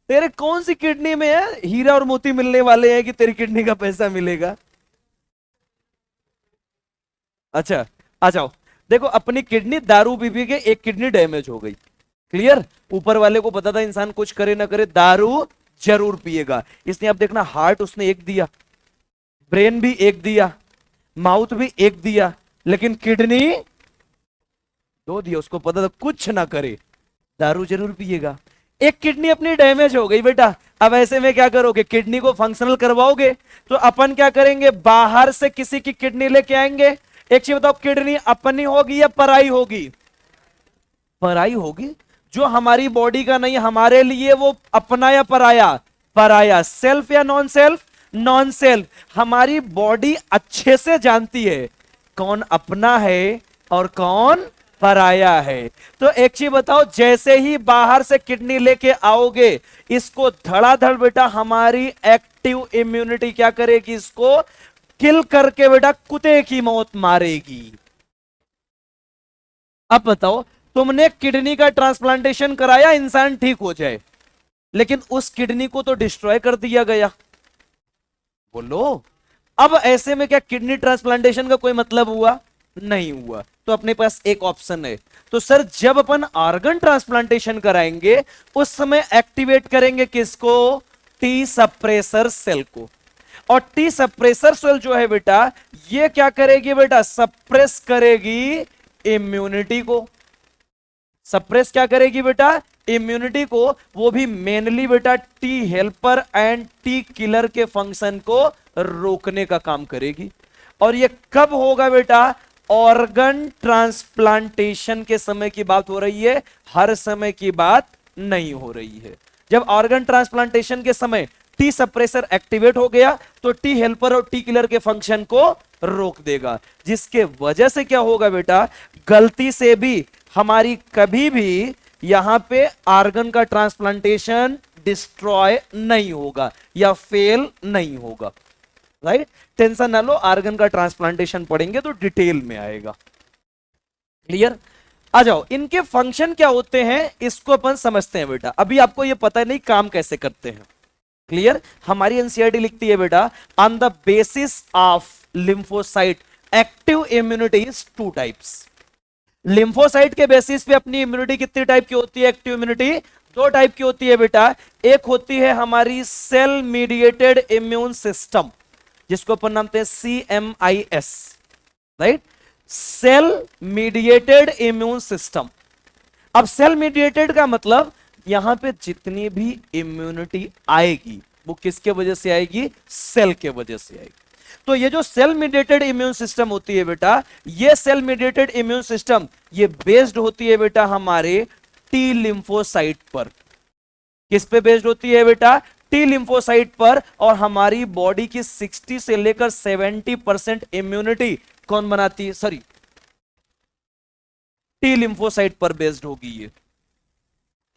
तेरे कौन सी किडनी में है हीरा और मोती मिलने वाले हैं कि तेरी किडनी का पैसा मिलेगा? अच्छा आ जाओ। देखो अपनी किडनी दारू पी पी के एक किडनी डैमेज हो गई। क्लियर? ऊपर वाले को पता था इंसान कुछ करे ना करे दारू जरूर पिएगा, इसलिए आप देखना हार्ट उसने एक दिया, ब्रेन भी एक दिया, माउथ भी एक दिया, लेकिन किडनी दो दिया। उसको पता था कुछ ना करे दारू जरूर पिएगा। एक किडनी अपनी डैमेज हो गई बेटा, अब ऐसे में क्या करोगे, किडनी को फंक्शनल करवाओगे, तो अपन क्या करेंगे, बाहर से किसी की किडनी लेके आएंगे। एक चीज बताओ, किडनी अपनी होगी या पराई होगी? पराई होगी। जो हमारी बॉडी का नहीं हमारे लिए वो अपना या पराया? पराया। सेल्फ या नॉन सेल्फ? Non self. हमारी बॉडी अच्छे से जानती है कौन अपना है और कौन पराया है। तो एक चीज बताओ, जैसे ही बाहर से किडनी लेके आओगे, इसको धड़ाधड़ बेटा हमारी एक्टिव इम्यूनिटी क्या करेगी, इसको किल करके बेटा कुत्ते की मौत मारेगी। अब बताओ, तुमने किडनी का ट्रांसप्लांटेशन कराया इंसान ठीक हो जाए, लेकिन उस किडनी को तो डिस्ट्रॉय कर दिया गया। बोलो, अब ऐसे में क्या किडनी ट्रांसप्लांटेशन का कोई मतलब हुआ? नहीं हुआ। तो अपने पास एक ऑप्शन है, तो सर जब अपन ऑर्गन ट्रांसप्लांटेशन कराएंगे उस समय एक्टिवेट करेंगे किसको? टी सप्रेसर सेल को। और टी सप्रेसर सेल जो है बेटा, ये क्या करेगी बेटा, सप्रेस करेगी इम्यूनिटी को। सप्रेस क्या करेगी बेटा? इम्यूनिटी को। वो भी मेनली बेटा T helper and T killer के फंक्शन को रोकने का काम करेगी। और ये कब होगा बेटा? ऑर्गन ट्रांसप्लांटेशन के समय की बात हो रही है, हर समय की बात नहीं हो रही है। जब ऑर्गन ट्रांसप्लांटेशन के समय टी सप्रेसर एक्टिवेट हो गया तो टी हेल्पर और टी किलर के फंक्शन को रोक देगा, जिसके वजह से क्या होगा बेटा, गलती से भी हमारी कभी भी यहां पे ऑर्गन का ट्रांसप्लांटेशन डिस्ट्रॉय नहीं होगा या फेल नहीं होगा। राइट, टेंशन ना लो, ऑर्गन का ट्रांसप्लांटेशन पढ़ेंगे तो डिटेल में आएगा। क्लियर? आ जाओ, इनके फंक्शन क्या होते हैं इसको अपन समझते हैं बेटा। अभी आपको ये पता नहीं काम कैसे करते हैं। क्लियर? हमारी एनसीईआरटी लिखती है बेटा, on the basis of lymphocyte active immunity is two types. Lymphocyte के बेसिस पे अपनी इम्यूनिटी कितनी टाइप की होती है? एक्टिव इम्यूनिटी दो टाइप की होती है बेटा। एक होती है हमारी सेल मीडिएटेड इम्यून सिस्टम, जिसको अपन नाम हैं CMIS। Right, cell mediated immune system. अब सेल मीडिएटेड का मतलब यहां पे जितनी भी इम्यूनिटी आएगी वो किसके वजह से आएगी? सेल के वजह से आएगी। तो ये जो सेल मीडिएटेड इम्यून सिस्टम होती है बेटा, ये सेल मीडिएटेड इम्यून सिस्टम ये बेस्ड होती है बेटा हमारे टी लिम्फोसाइट पर। किस पे बेस्ड होती है बेटा? टी लिम्फोसाइट पर। और हमारी बॉडी की 60 से लेकर 70% इम्यूनिटी कौन बनाती है? सॉरी, टी लिम्फोसाइट पर बेस्ड होगी ये।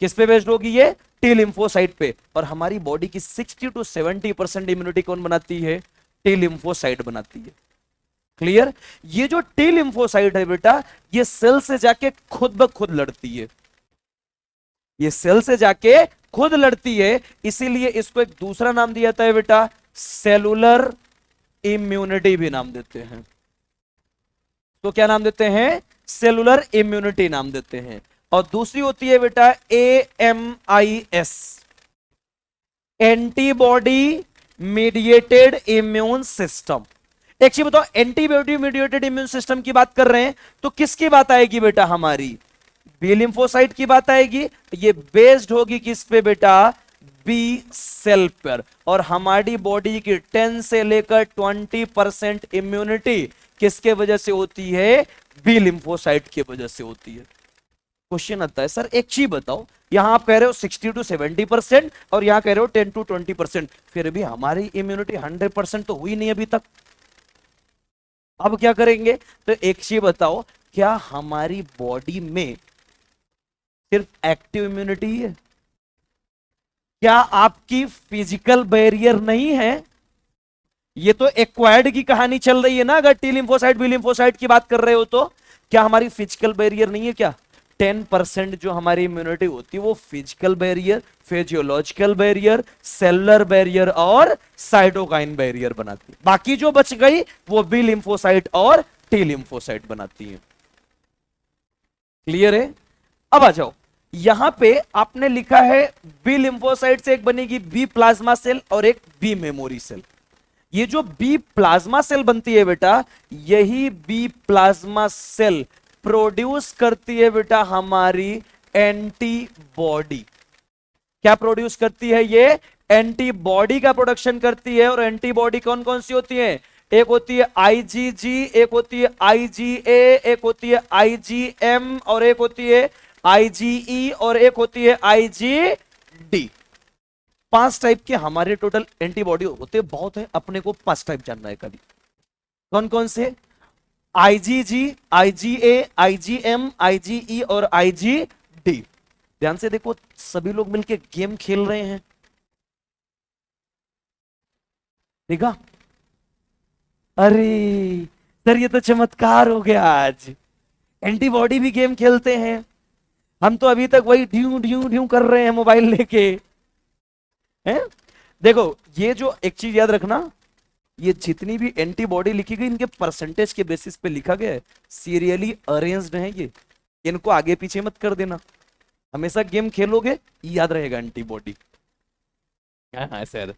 किस पे बेस्ड होगी ये? टी लिम्फोसाइट पे। और हमारी बॉडी की 60 to 70% इम्यूनिटी कौन बनाती है? टी लिम्फोसाइट बनाती है। क्लियर? ये जो टी लिम्फोसाइट है बेटा, ये सेल से जाके खुद ब खुद लड़ती है। ये सेल से जाके खुद लड़ती है, इसीलिए इसको एक दूसरा नाम दिया जाता है बेटा, सेलुलर इम्यूनिटी भी नाम देते हैं। तो क्या नाम देते हैं? सेलुलर इम्यूनिटी नाम देते हैं। और दूसरी होती है बेटा AMIS, antibody mediated immune system. एक चीज बताओ, एंटीबॉडी मीडिएटेड इम्यून सिस्टम की बात कर रहे हैं तो किसकी बात आएगी बेटा? हमारी बी लिम्फोसाइट की बात आएगी। ये बेस्ड होगी किस पे बेटा? बी सेल पर। और हमारी बॉडी की 10 से लेकर 20% इम्यूनिटी किसके वजह से होती है? बी लिम्फोसाइट की वजह से होती है। क्वेश्चन आता है, सर एक चीज बताओ, यहां आप कह रहे हो 60 to 70% और यहां कह रहे हो 10 to 20%, फिर भी हमारी इम्यूनिटी 100% तो हुई नहीं अभी तक। अब क्या करेंगे? तो एक चीज बताओ, क्या हमारी बॉडी में सिर्फ एक्टिव इम्यूनिटी है? क्या आपकी फिजिकल बैरियर नहीं है? ये तो एक्वायर्ड की कहानी चल रही है ना। अगर टी लिम्फोसाइट बी लिम्फोसाइट की बात कर रहे हो तो क्या हमारी फिजिकल बैरियर नहीं है? क्या 10% जो हमारी इम्यूनिटी होती है वो physical barrier, physiological barrier, cellular barrier और साइटोकाइन बैरियर बनाती है। बाकी जो बच गई वो बी लिम्फोसाइट और टी लिम्फोसाइट बनाती है। क्लियर है? अब आ जाओ, यहां पे आपने लिखा है बी लिम्फोसाइट से एक बनेगी बी प्लाज्मा सेल और एक बी मेमोरी सेल। ये जो बी प्लाज्मा सेल बनती है बेटा, यही बी प्लाज्मा सेल प्रोड्यूस करती है बेटा हमारी एंटीबॉडी। क्या प्रोड्यूस करती है ये? एंटीबॉडी का प्रोडक्शन करती है। और एंटीबॉडी कौन कौन सी होती है? एक होती है आईजीजी, एक होती है आईजीए, एक होती है आईजीएम, और एक होती है आईजीई, और एक होती है आईजीडी। 5 टाइप के हमारे टोटल एंटीबॉडी होते हैं, बहुत है, अपने को 5 टाइप जानना है खाली। कौन कौन से? आईजीजी, आईजीए, आईजीएम, आईजीई और आईजीडी। ध्यान से देखो, सभी लोग मिलके गेम खेल रहे हैं, देखा? अरे सर, ये तो चमत्कार हो गया आज। एंटीबॉडी भी गेम खेलते हैं। हम तो अभी तक वही ड्यू ड्यू ड्यू कर रहे हैं मोबाइल लेके, हैं? देखो, ये जो एक चीज याद रखना, ये जितनी भी एंटीबॉडी लिखी गई, इनके परसेंटेज के बेसिस पे लिखा गया है, सीरियली अरेंज्ड है ये। इनको आगे पीछे मत कर देना, हमेशा गेम खेलोगे याद रहेगा एंटीबॉडी। हाँ सर,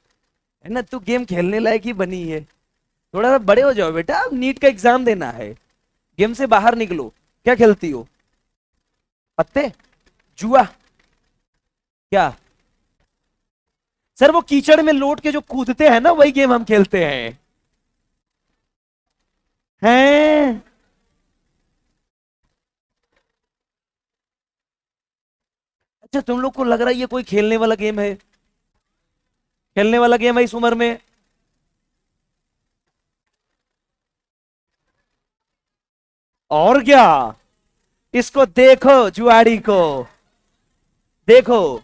है ना, तू गेम खेलने लायक ही बनी है। थोड़ा सा बड़े हो जाओ बेटा, अब नीट का एग्जाम देना है, गेम से बाहर निकलो। क्या खेलती हो? पत्ते? जुआ? क्या सर, वो कीचड़ में लौट के जो कूदते हैं ना, वही गेम हम खेलते हैं। हैं? अच्छा, तुम लोग को लग रहा है ये कोई खेलने वाला गेम है? खेलने वाला गेम है इस उम्र में? और क्या? इसको देखो, जुआड़ी को देखो,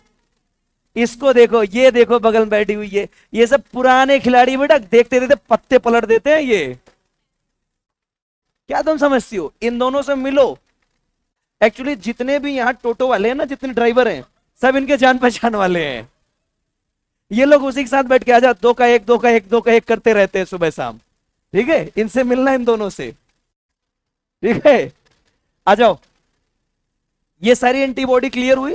इसको देखो, ये देखो बगल में बैठी हुई है। ये सब पुराने खिलाड़ी बेटा, देखते देखते पत्ते पलट देते हैं ये। क्या तुम समझती हो? इन दोनों से मिलो। एक्चुअली जितने भी यहाँ टोटो वाले हैं ना, जितने ड्राइवर हैं, सब इनके जान पहचान वाले हैं। ये लोग उसी के साथ बैठ के आजा, 2 का 1, 2 का 1, 2 का 1 करते रहते हैं सुबह शाम। ठीक है, इनसे मिलना, इन दोनों से। ठीक है, आ जाओ। ये सारी एंटीबॉडी क्लियर हुई।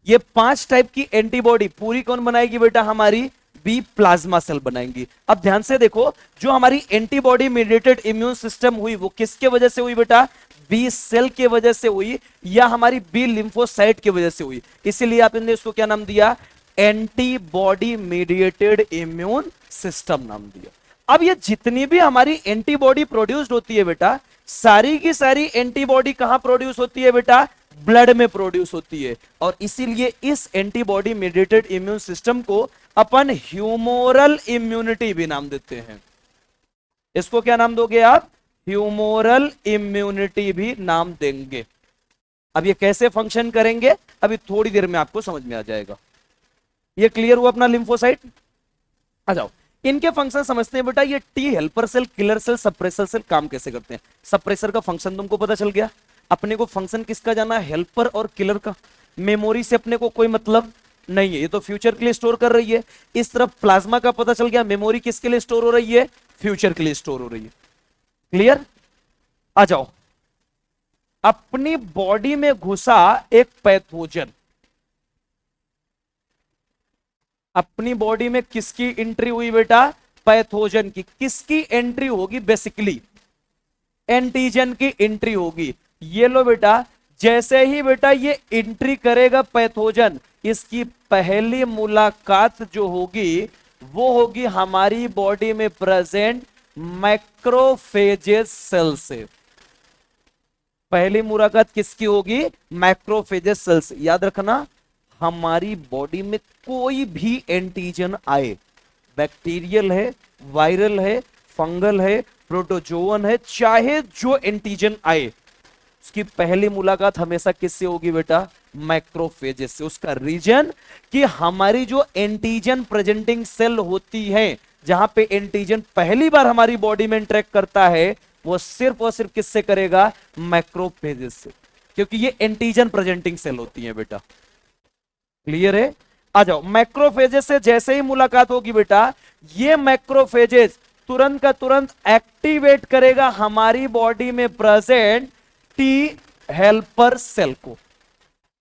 ये 5 टाइप की एंटीबॉडी पूरी कौन बनाएगी बेटा? हमारी बी प्लाज्मा सेल बनाएंगी। अब ध्यान से देखो, जो हमारी एंटीबॉडी मीडिएटेड इम्यून सिस्टम हुई, वो किसके वजह से हुई बेटा? बी सेल के वजह से हुई, या हमारी बी लिम्फोसाइट की वजह से हुई। इसीलिए आपने इसको क्या नाम दिया? एंटीबॉडी मीडिएटेड इम्यून सिस्टम नाम दिया। अब ये जितनी भी हमारी एंटीबॉडी प्रोड्यूस्ड होती है बेटा, सारी की सारी एंटीबॉडी कहां प्रोड्यूस होती है बेटा? ब्लड में प्रोड्यूस होती है। और इसीलिए इस एंटीबॉडी मीडिएटेड इम्यून सिस्टम को अपन ह्यूमोरल इम्यूनिटी भी नाम देते हैं। इसको क्या नाम दोगे आप? ह्यूमोरल इम्यूनिटी भी नाम देंगे। अब ये कैसे फंक्शन करेंगे, अभी थोड़ी देर में आपको समझ में आ जाएगा। ये क्लियर हुआ अपना लिम्फोसाइट? आ जाओ, इनके फंक्शन समझते हैं बेटा। ये T helper cell, killer cell, suppressor cell काम कैसे करते हैं। सप्रेसर का फंक्शन तुमको पता चल गया। अपने को फंक्शन किसका जाना है? हेल्पर और किलर का। मेमोरी से अपने को कोई मतलब नहीं है, ये तो फ्यूचर के लिए स्टोर कर रही है। इस तरफ प्लाज्मा का पता चल गया, मेमोरी किसके लिए स्टोर हो रही है? फ्यूचर के लिए स्टोर हो रही है। क्लियर? आ जाओ, अपनी बॉडी में घुसा एक पैथोजन, अपनी बॉडी में किसकी एंट्री हुई बेटा? पैथोजन की। किसकी एंट्री होगी? बेसिकली एंटीजन की एंट्री होगी। ये लो बेटा, जैसे ही बेटा ये एंट्री करेगा पैथोजन, इसकी पहली मुलाकात जो होगी वो होगी हमारी बॉडी में प्रेजेंट मैक्रोफेजेस सेल से। पहली मुलाकात किसकी होगी? मैक्रोफेजेस सेल से। याद रखना, हमारी बॉडी में कोई भी एंटीजन आए, बैक्टीरियल है, वायरल है, फंगल है, प्रोटोजोवन है, चाहे जो एंटीजन आए, उसकी पहली मुलाकात हमेशा किससे होगी बेटा? मैक्रोफेजेस से। उसका रीजन कि हमारी जो एंटीजन प्रेजेंटिंग सेल होती है, जहां पे एंटीजन पहली बार हमारी बॉडी में इंटरेक्ट करता है, वो सिर्फ और सिर्फ किससे करेगा? मैक्रोफेजेस से, क्योंकि ये एंटीजन प्रेजेंटिंग सेल होती है बेटा। क्लियर है? आ जाओ, मैक्रोफेजेस से जैसे ही मुलाकात होगी बेटा, ये मैक्रोफेजेस तुरंत का तुरंत एक्टिवेट करेगा हमारी बॉडी में प्रेजेंट टी हेल्पर सेल को।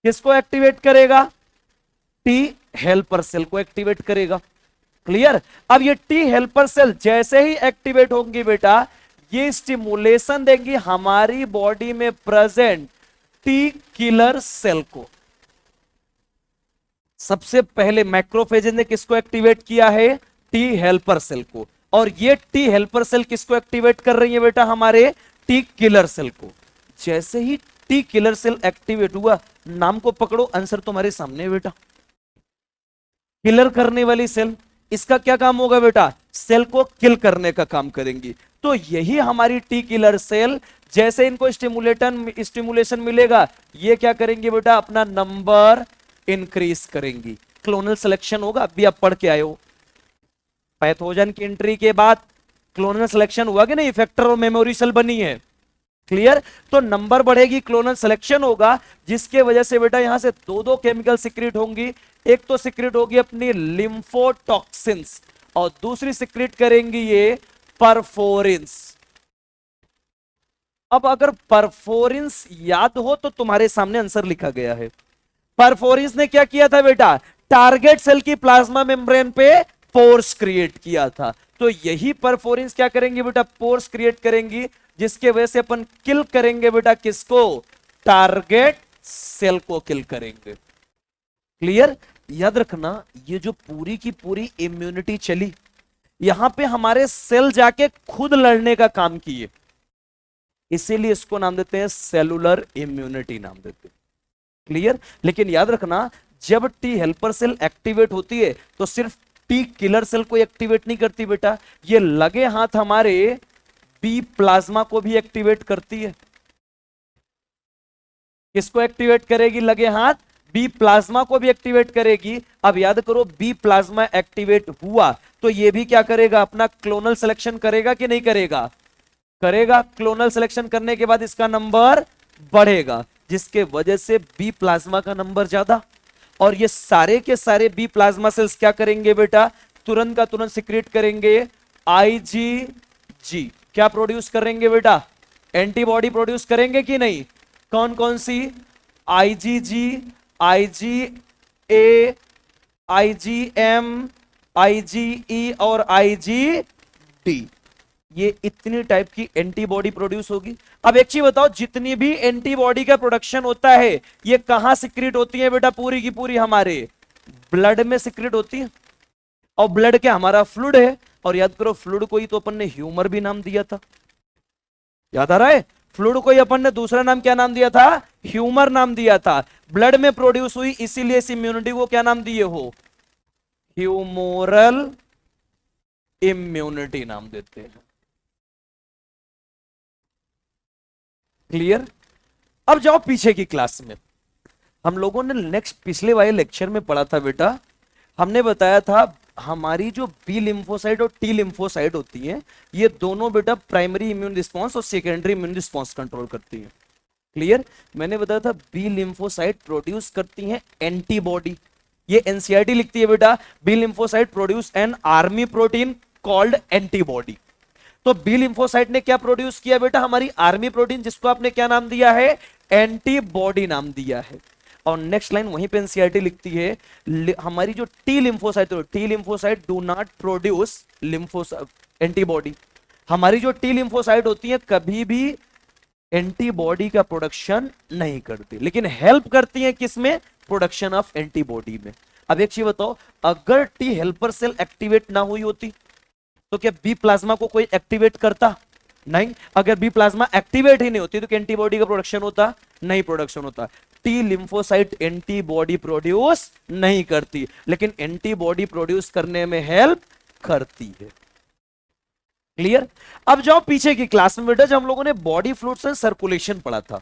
किसको एक्टिवेट करेगा? टी हेल्पर सेल को एक्टिवेट करेगा। क्लियर? अब ये टी हेल्पर सेल जैसे ही एक्टिवेट होंगी बेटा, ये स्टिमुलेशन देंगी हमारी बॉडी में प्रेजेंट टी किलर सेल को। सबसे पहले मैक्रोफेजेज ने किसको एक्टिवेट किया है? टी हेल्पर सेल को। और ये टी हेल्पर सेल किसको एक्टिवेट कर रही है बेटा? हमारे टी किलर सेल को। जैसे ही टी किलर सेल एक्टिवेट हुआ, नाम को पकड़ो, आंसर तुम्हारे सामने है बेटा। किलर करने वाली सेल, इसका क्या काम होगा बेटा? सेल को किल करने का काम करेंगी। तो यही हमारी टी किलर सेल, जैसे इनको स्टिमुलेशन मिलेगा, ये क्या करेंगे बेटा? अपना नंबर इंक्रीज करेंगी। क्लोनल सिलेक्शन होगा, अभी आप पढ़ के आए हो। पैथोजन की एंट्री के बाद क्लोनल सिलेक्शन हुआ कि नहीं? इफेक्टर और मेमोरी सेल बनी है। क्लियर? तो नंबर बढ़ेगी, क्लोनल सिलेक्शन होगा, जिसके वजह से बेटा यहां से दो दो केमिकल सिक्रेट होंगी। एक तो सिक्रेट होगी अपनी लिम्फोटॉक्सिन्स, और दूसरी सिक्रेट करेंगी ये परफोरिन्स। अब अगर परफोरिन्स याद हो तो तुम्हारे सामने आंसर लिखा गया है। परफोरिन्स ने क्या किया था बेटा? टारगेट सेल की प्लाज्मा मेम्ब्रेन पे पोर्स क्रिएट किया था। तो यही परफोरिन्स क्या करेंगे बेटा? पोर्स क्रिएट करेंगी, जिसके वजह से अपन किल करेंगे बेटा किसको? टारगेट सेल को किल करेंगे। क्लियर? याद रखना, ये जो पूरी की पूरी इम्यूनिटी चली, यहां पे हमारे सेल जाके खुद लड़ने का काम किए, इसीलिए इसको नाम देते हैं सेलुलर इम्यूनिटी नाम देते हैं। क्लियर? लेकिन याद रखना, जब टी हेल्पर सेल एक्टिवेट होती है तो सिर्फ टी किलर सेल को एक्टिवेट नहीं करती बेटा, ये लगे हाथ हमारे बी प्लाज्मा को भी एक्टिवेट करती है। किसको एक्टिवेट करेगी? लगे हाथ बी प्लाज्मा को भी एक्टिवेट करेगी। अब याद करो, बी प्लाज्मा एक्टिवेट हुआ तो ये भी क्या करेगा? अपना क्लोनल सिलेक्शन करेगा कि नहीं करेगा? करेगा। क्लोनल सिलेक्शन करने के बाद इसका नंबर बढ़ेगा, जिसके वजह से बी प्लाज्मा का नंबर ज्यादा। और ये सारे के सारे बी प्लाज्मा सेल्स क्या करेंगे बेटा? तुरंत का तुरंत सिक्रेट करेंगे आईजीजी। क्या प्रोड्यूस करेंगे बेटा? एंटीबॉडी प्रोड्यूस करेंगे कि नहीं? कौन कौन सी? आईजीजी, आईजीए, आईजीएम, आईजीई और आईजीडी। ये इतनी टाइप की एंटीबॉडी प्रोड्यूस होगी। अब एक चीज बताओ, जितनी भी एंटीबॉडी का प्रोडक्शन होता है, ये कहां सिक्रेट होती है बेटा? पूरी की पूरी हमारे ब्लड में सिक्रेट होती है। और ब्लड क्या? हमारा फ्लूइड है। और याद करो, फ्लूइड को ही तो अपन ने ह्यूमर भी नाम दिया था। याद आ रहा है? फ्लूइड को ही अपन ने दूसरा नाम क्या नाम दिया था? ह्यूमर नाम दिया था। ब्लड में प्रोड्यूस हुई, इसीलिए इस इम्यूनिटी को क्या नाम दिए हो? ह्यूमोरल इम्यूनिटी नाम देते हैं। क्लियर? अब जाओ पीछे की क्लास में। हम लोगों ने नेक्स्ट पिछले वाले लेक्चर में पढ़ा था बेटा, हमने बताया था हमारी जो बी लिम्फोसाइट और टी लिम्फोसाइट होती हैं, ये दोनों बेटा प्राइमरी इम्यून रिस्पांस और सेकेंडरी इम्यून रिस्पांस कंट्रोल करती हैं। क्लियर? मैंने बताया था बी लिम्फोसाइट प्रोड्यूस करती हैं एंटीबॉडी। ये एनसीईआरटी लिखती है बेटा, B lymphocyte produce an army protein called antibody. तो बी लिम्फोसाइट ने क्या प्रोड्यूस किया बेटा? हमारी आर्मी प्रोटीन, जिसको आपने क्या नाम दिया है? एंटीबॉडी नाम दिया है। और नेक्स्ट लाइन वहीं पे एनसीईआरटी लिखती है, हमारी जो T lymphocyte, T lymphocyte do not produce antibody. हमारी जो टी लिम्फोसाइट होती है कभी भी एंटीबॉडी का प्रोडक्शन नहीं करती, लेकिन हेल्प करती है किसमें? प्रोडक्शन ऑफ एंटीबॉडी में। अब एक चीज बताओ, अगर टी हेल्पर सेल एक्टिवेट ना हुई होती तो क्या बी प्लाज्मा को कोई एक्टिवेट करता? नहीं। अगर बी प्लाज्मा एक्टिवेट ही नहीं होती तो क्या एंटीबॉडी का प्रोडक्शन होता? नहीं प्रोडक्शन होता। टी लिम्फोसाइट एंटीबॉडी प्रोड्यूस नहीं करती, लेकिन एंटीबॉडी प्रोड्यूस करने में हेल्प करती है। क्लियर? अब जाओ पीछे की क्लास में बेटा, जब हम लोगों ने बॉडी फ्लूइड्स एंड सर्कुलेशन पढ़ा था,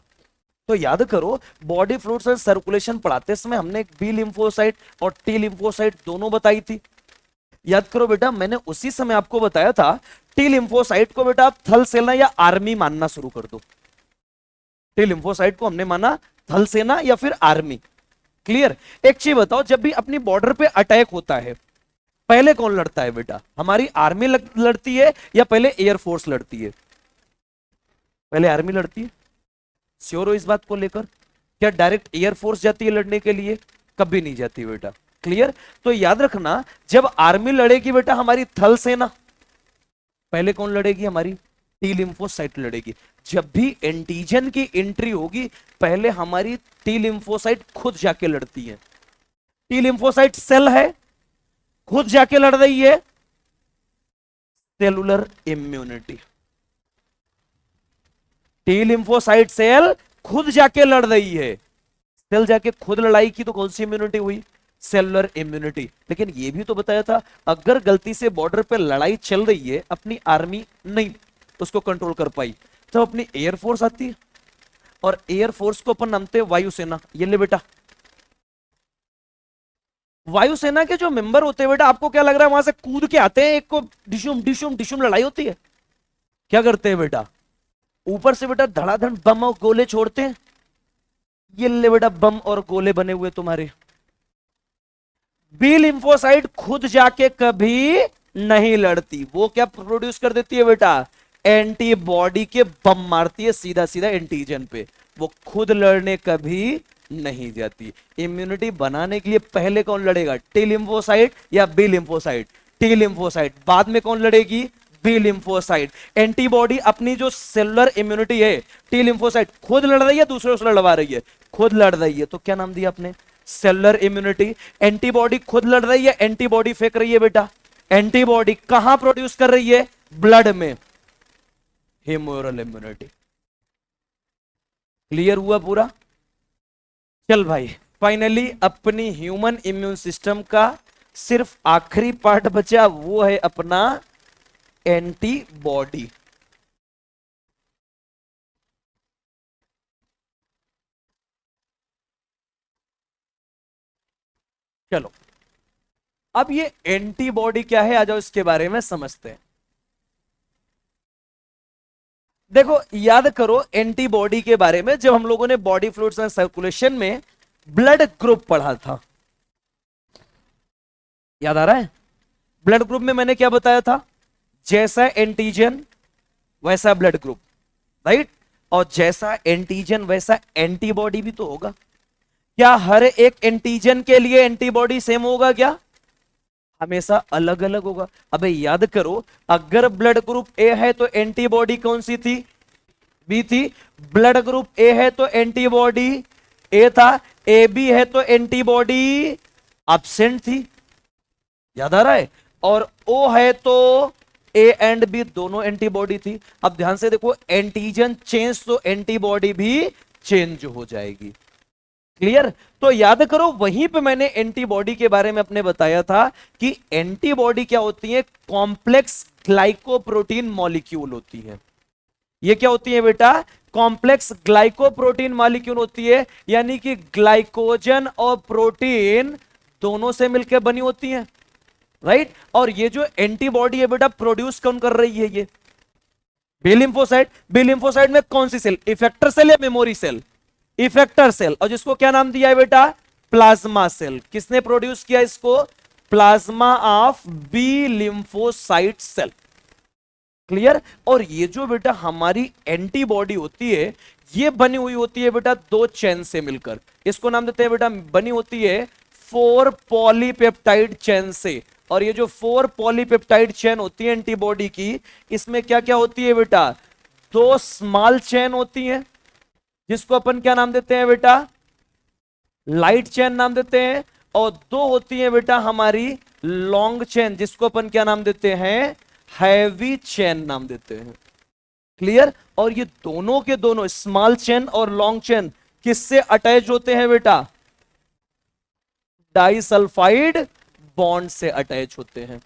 तो याद करो बॉडी फ्लूइड्स एंड सर्कुलेशन पढ़ाते समय हमने बी लिम्फोसाइट और टी लिम्फोसाइट दोनों बताई थी। याद करो बेटा, मैंने उसी समय आपको बताया था टी लिम्फोसाइट को बेटा आप थल सेना या आर्मी मानना शुरू कर दो। टी लिम्फोसाइट को हमने माना थल सेना या फिर आर्मी। क्लियर? एक चीज बताओ, जब भी अपनी बॉर्डर पे अटैक होता है, पहले कौन लड़ता है बेटा? हमारी आर्मी लड़ती है या पहले एयरफोर्स लड़ती है? पहले आर्मी लड़ती है। श्योर हो इस बात को लेकर? क्या डायरेक्ट एयरफोर्स जाती है लड़ने के लिए? कभी नहीं जाती बेटा। क्लियर? तो याद रखना, जब आर्मी लड़ेगी बेटा हमारी थल सेना, पहले कौन लड़ेगी? हमारी टी लिम्फोसाइट लड़ेगी। जब भी एंटीजन की एंट्री होगी, पहले हमारी टी लिम्फोसाइट खुद जाके लड़ती है। टी लिम्फोसाइट सेल है, खुद जाके लड़ रही है, cellular immunity. T lymphocyte cell खुद जाके लड़ रही है, सेल जाके खुद लड़ाई की तो कौन सी इम्यूनिटी हुई? Cellular immunity. लेकिन यह भी तो बताया था, अगर गलती से बॉर्डर पे लड़ाई चल रही है, अपनी आर्मी नहीं उसको कंट्रोल कर पाई, तो अपनी एयरफोर्स आती है, और एयरफोर्स को अपन नामते हैं वायुसेना। ये ले बेटा, वायुसेना के जो मेंबर होते हैं बेटा, आपको क्या लग रहा है वहां से कूद के आते हैं, एक को डिशुम डिशुम डिशुम लड़ाई होती है? क्या करते हैं बेटा? ऊपर से बेटा धड़ाधड़ बम और गोले छोड़ते हैं। ये ले बेटा बम और गोले बने हुए तुम्हारे। बी लिम्फोसाइट खुद जाके कभी नहीं लड़ती, वो क्या प्रोड्यूस कर देती है बेटा? एंटीबॉडी के बम मारती है सीधा सीधा एंटीजन पे, वो खुद लड़ने कभी नहीं जाती। इम्यूनिटी बनाने के लिए पहले कौन लड़ेगा? टी लिम्फोसाइट या बी लिम्फोसाइट? T lymphocyte. बाद में कौन लड़ेगी? B lymphocyte. एंटीबॉडी अपनी जो सेलुलर इम्यूनिटी है, टी लिम्फोसाइट खुद लड़ रही है, दूसरे से लड़वा रही है, खुद लड़ रही है, तो क्या नाम दिया आपने? Cellular immunity. एंटीबॉडी खुद लड़ रही है, एंटीबॉडी फेंक रही है बेटा। एंटीबॉडी कहां प्रोड्यूस कर रही है? ब्लड में, ह्यूमरल इम्यूनिटी। क्लियर हुआ पूरा? चल भाई, फाइनली अपनी ह्यूमन इम्यून सिस्टम का सिर्फ आखिरी पार्ट बचा, वो है अपना एंटीबॉडी। चलो, अब ये एंटीबॉडी क्या है, आ जाओ इसके बारे में समझते हैं। देखो, याद करो एंटीबॉडी के बारे में, जब हम लोगों ने बॉडी फ्लूइड्स एंड सर्कुलेशन में ब्लड ग्रुप पढ़ा था, याद आ रहा है? ब्लड ग्रुप में मैंने क्या बताया था? जैसा एंटीजन वैसा ब्लड ग्रुप, राइट? और जैसा एंटीजन वैसा एंटीबॉडी भी तो होगा। क्या हर एक एंटीजन के लिए एंटीबॉडी सेम होगा क्या? हमेशा अलग अलग होगा। अबे याद करो, अगर ब्लड ग्रुप ए है तो एंटीबॉडी कौन सी थी? बी थी। ब्लड ग्रुप ए है तो एंटीबॉडी ए था, ए बी है तो एंटीबॉडी एब्सेंट थी। याद आ रहा है? और ओ है तो ए एंड बी दोनों एंटीबॉडी थी। अब ध्यान से देखो, एंटीजन चेंज तो एंटीबॉडी भी चेंज हो जाएगी। क्लियर? तो याद करो, वहीं पे मैंने एंटीबॉडी के बारे में अपने बताया था कि एंटीबॉडी क्या होती है? कॉम्प्लेक्स ग्लाइकोप्रोटीन मॉलिक्यूल होती है। ये क्या होती है बेटा? कॉम्प्लेक्स ग्लाइकोप्रोटीन मॉलिक्यूल होती है, यानी कि ग्लाइकोजन और प्रोटीन दोनों से मिलकर बनी होती है, राइट? और ये जो एंटीबॉडी है बेटा, प्रोड्यूस कौन कर रही है? ये बी लिम्फोसाइट। बी लिम्फोसाइट में कौन सी सेल? इफेक्टर सेल या मेमोरी सेल? Effector cell. और जिसको क्या नाम दिया है बेटा? Plasma cell. किसने प्रोड्यूस किया इसको? Plasma of B lymphocyte cell. Clear? और ये जो बेटा हमारी एंटीबॉडी होती है, ये बनी हुई होती है बेटा दो चेन से मिलकर। इसको नाम देते हैं बेटा, बनी होती है फोर पॉलीपेप्टाइड चेन से। और ये जो फोर पॉलीपेप्टाइड चेन होती है एंटीबॉडी की, इसमें क्या क्या होती है बेटा? दो स्मॉल चेन होती है, जिसको अपन क्या नाम देते हैं बेटा? लाइट चेन नाम देते हैं। और दो होती है बेटा हमारी लॉन्ग चेन, जिसको अपन क्या नाम देते हैं? हैवी चेन नाम देते हैं। क्लियर? और ये दोनों के दोनों स्मॉल चेन और लॉन्ग चेन किससे अटैच होते हैं बेटा? डाइसल्फाइड बॉन्ड से अटैच होते हैं।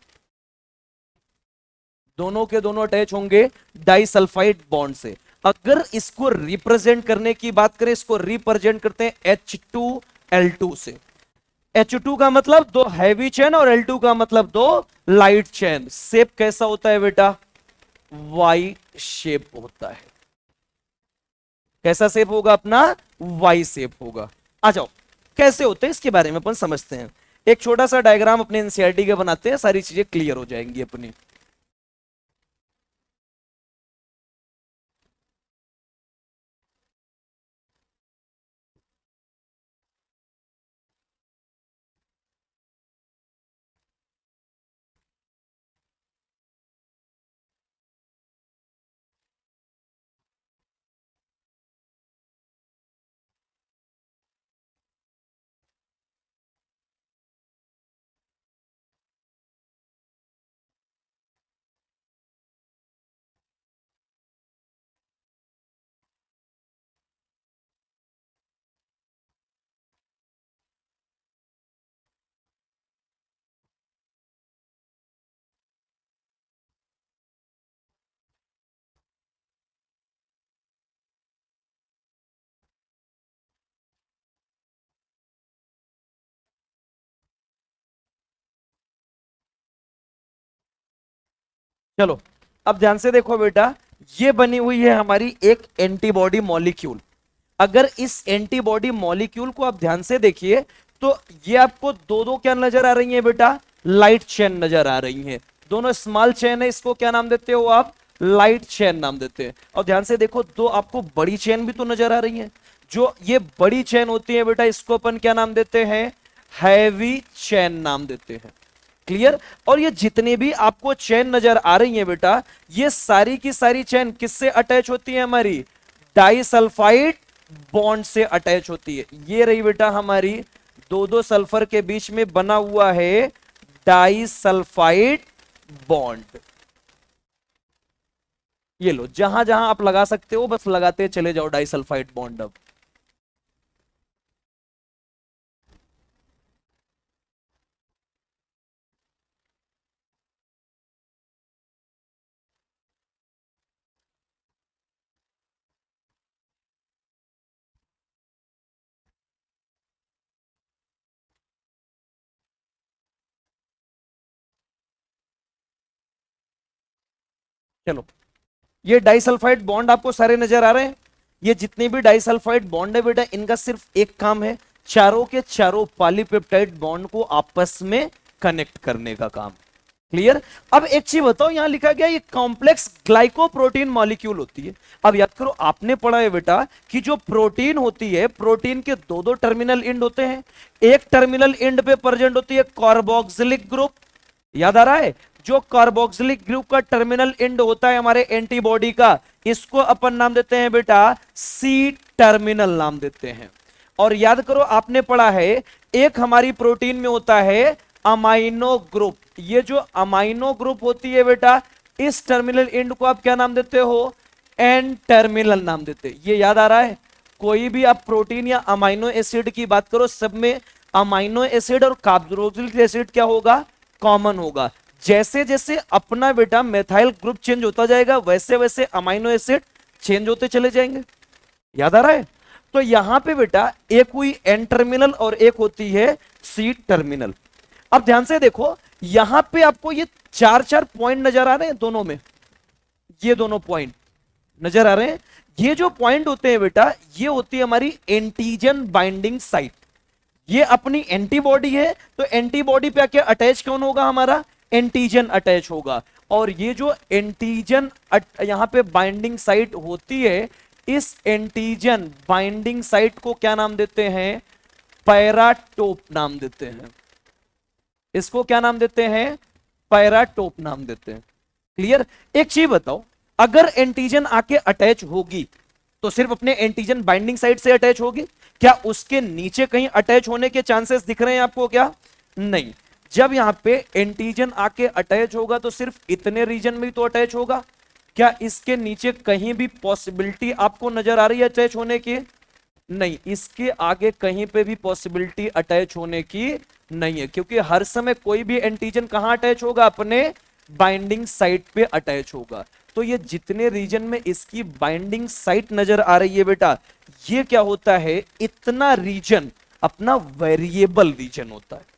दोनों के दोनों अटैच होंगे डाइसल्फाइड बॉन्ड से। अगर इसको रिप्रेजेंट करने की बात करें, इसको रिप्रेजेंट करते हैं H2L2 से। H2 का मतलब दो हैवी चेन और L2 का मतलब दो लाइट चेन। शेप कैसा होता है बेटा? वाई शेप होता है। कैसा शेप होगा अपना? वाई शेप होगा। आ जाओ, कैसे होते हैं इसके बारे में अपन समझते हैं। एक छोटा सा डायग्राम अपने एनसीईआरटी के बनाते हैं, सारी चीजें क्लियर हो जाएंगी अपनी। चलो अब ध्यान से देखो बेटा, ये बनी हुई है हमारी एक एंटीबॉडी मॉलिक्यूल। अगर इस एंटीबॉडी मॉलिक्यूल को आप ध्यान से देखिए तो ये आपको दो दो क्या नजर आ रही है बेटा, लाइट चेन नजर आ रही हैं। दोनों स्मॉल चेन है, इसको क्या नाम देते हो आप, लाइट चेन नाम देते हैं। और ध्यान से देखो दो आपको बड़ी चेन भी तो नजर आ रही है। जो ये बड़ी चेन होती है बेटा, इसको अपन क्या नाम देते हैं, हैवी चेन नाम देते हैं। क्लियर। और ये जितने भी आपको चेन नजर आ रही है बेटा, ये सारी की सारी चेन किससे अटैच होती है, हमारी डाइसल्फाइड बॉन्ड से अटैच होती है। ये रही बेटा हमारी दो दो सल्फर के बीच में बना हुआ है डाइसल्फाइड बॉन्ड। ये लो, जहां जहां आप लगा सकते हो बस लगाते चले जाओ डाइसल्फाइड बॉन्ड। अब चलो, ये डाइसल्फाइड बॉन्ड आपको सारे नजर आ रहे हैं। ये जितने भी डाइसल्फाइड बॉन्ड है बेटा, इनका सिर्फ एक काम है, चारों के चारों पॉलीपेप्टाइड बॉन्ड को आपस में कनेक्ट करने का काम। क्लियर। अब एक चीज बताओ, यहां लिखा गया ये कॉम्प्लेक्स ग्लाइकोप्रोटीन मॉलिक्यूल होती है। अब याद करो, आपने पढ़ा है बेटा कि जो प्रोटीन होती है, प्रोटीन के दो दो टर्मिनल एंड होते हैं। एक टर्मिनल एंड पे प्रेजेंट होती है कार्बोक्सिलिक ग्रुप, याद आ रहा है। जो कार्बोक्सिलिक ग्रुप का टर्मिनल एंड होता है हमारे एंटीबॉडी का, इसको अपन नाम देते हैं बेटा सी टर्मिनल नाम देते हैं। और याद करो, आपने पढ़ा है एक हमारी प्रोटीन में होता है अमाइनो ग्रुप। ये जो अमाइनो ग्रुप होती है बेटा, इस टर्मिनल एंड को आप क्या नाम देते हो, एन टर्मिनल नाम देते हैं। ये याद आ रहा है। कोई भी आप प्रोटीन या अमाइनो एसिड की बात करो, सब में अमाइनो एसिड और कार्बोक्सिलिक एसिड क्या होगा, कॉमन होगा। जैसे जैसे अपना बेटा मेथाइल ग्रुप चेंज होता जाएगा, वैसे वैसे अमाइनो एसिड चेंज होते चले जाएंगे। याद आ रहा है। तो यहां पे बेटा एक हुई एन टर्मिनल और एक होती है सी टर्मिनल। अब ध्यान से देखो, यहां पे आपको ये चार चार पॉइंट नजर आ रहे हैं दोनों में, ये दोनों पॉइंट नजर आ रहे हैं। ये जो पॉइंट होते हैं बेटा, ये होती है हमारी एंटीजन बाइंडिंग साइट। ये अपनी एंटीबॉडी है, तो एंटीबॉडी पे आके अटैच कौन होगा, हमारा एंटीजन अटैच होगा। और ये जो एंटीजन यहां पे बाइंडिंग साइट होती है, इस एंटीजन बाइंडिंग साइट को क्या नाम देते हैं, पैराटोप नाम देते हैं। इसको क्या नाम देते हैं, पैराटोप नाम देते हैं। क्लियर। एक चीज बताओ, अगर एंटीजन आके अटैच होगी तो सिर्फ अपने एंटीजन बाइंडिंग साइट से अटैच होगी, क्या उसके नीचे कहीं अटैच होने के चांसेस दिख रहे हैं आपको, क्या नहीं। जब यहां पे एंटीजन आके अटैच होगा तो सिर्फ इतने रीजन में ही तो अटैच होगा। क्या इसके नीचे कहीं भी पॉसिबिलिटी आपको नजर आ रही है अटैच होने की, नहीं। इसके आगे कहीं पे भी पॉसिबिलिटी अटैच होने की नहीं है, क्योंकि हर समय कोई भी एंटीजन कहां अटैच होगा, अपने बाइंडिंग साइट पे अटैच होगा। तो ये जितने रीजन में इसकी बाइंडिंग साइट नजर आ रही है बेटा, ये क्या होता है, इतना रीजन अपना वेरिएबल रीजन होता है।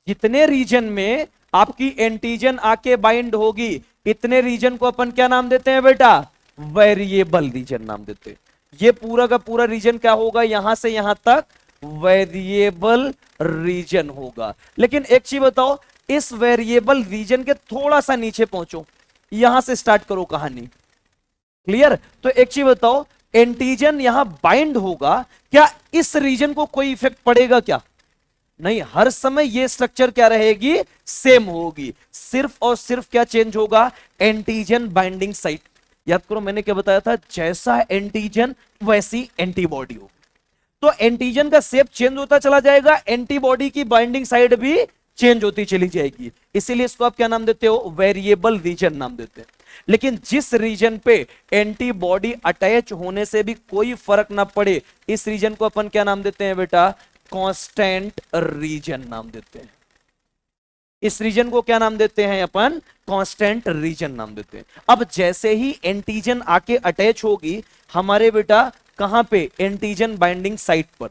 जितने रीजन में आपकी एंटीजन आके बाइंड होगी, इतने रीजन को अपन क्या नाम देते हैं बेटा, वेरिएबल रीजन नाम देते हैं। ये पूरा का पूरा रीजन क्या होगा, यहां से यहां तक वेरिएबल रीजन होगा। लेकिन एक चीज बताओ, इस वेरिएबल रीजन के थोड़ा सा नीचे पहुंचो, यहां से स्टार्ट करो कहानी। क्लियर। तो एक चीज बताओ, एंटीजन यहां बाइंड होगा, क्या इस रीजन को कोई इफेक्ट पड़ेगा क्या, नहीं। हर समय ये स्ट्रक्चर क्या रहेगी, सेम होगी। सिर्फ और सिर्फ क्या चेंज होगा, एंटीजन बाइंडिंग साइट। याद करो मैंने क्या बताया था, जैसा एंटीजन वैसी एंटीबॉडी हो। तो एंटीजन का शेप चेंज होता चला जाएगा, एंटीबॉडी की बाइंडिंग साइट भी चेंज होती चली जाएगी। इसीलिए इसको आप क्या नाम देते हो, वेरिएबल रीजन नाम देते हैं। लेकिन जिस रीजन पे एंटीबॉडी अटैच होने से भी कोई फर्क ना पड़े, इस रीजन को अपन क्या नाम देते हैं बेटा, कांस्टेंट रीजन नाम देते हैं। इस रीजन को क्या नाम देते हैं अपन, कांस्टेंट रीजन नाम देते हैं। अब जैसे ही एंटीजन आके अटैच होगी हमारे बेटा, कहां पे, एंटीजन बाइंडिंग साइट पर।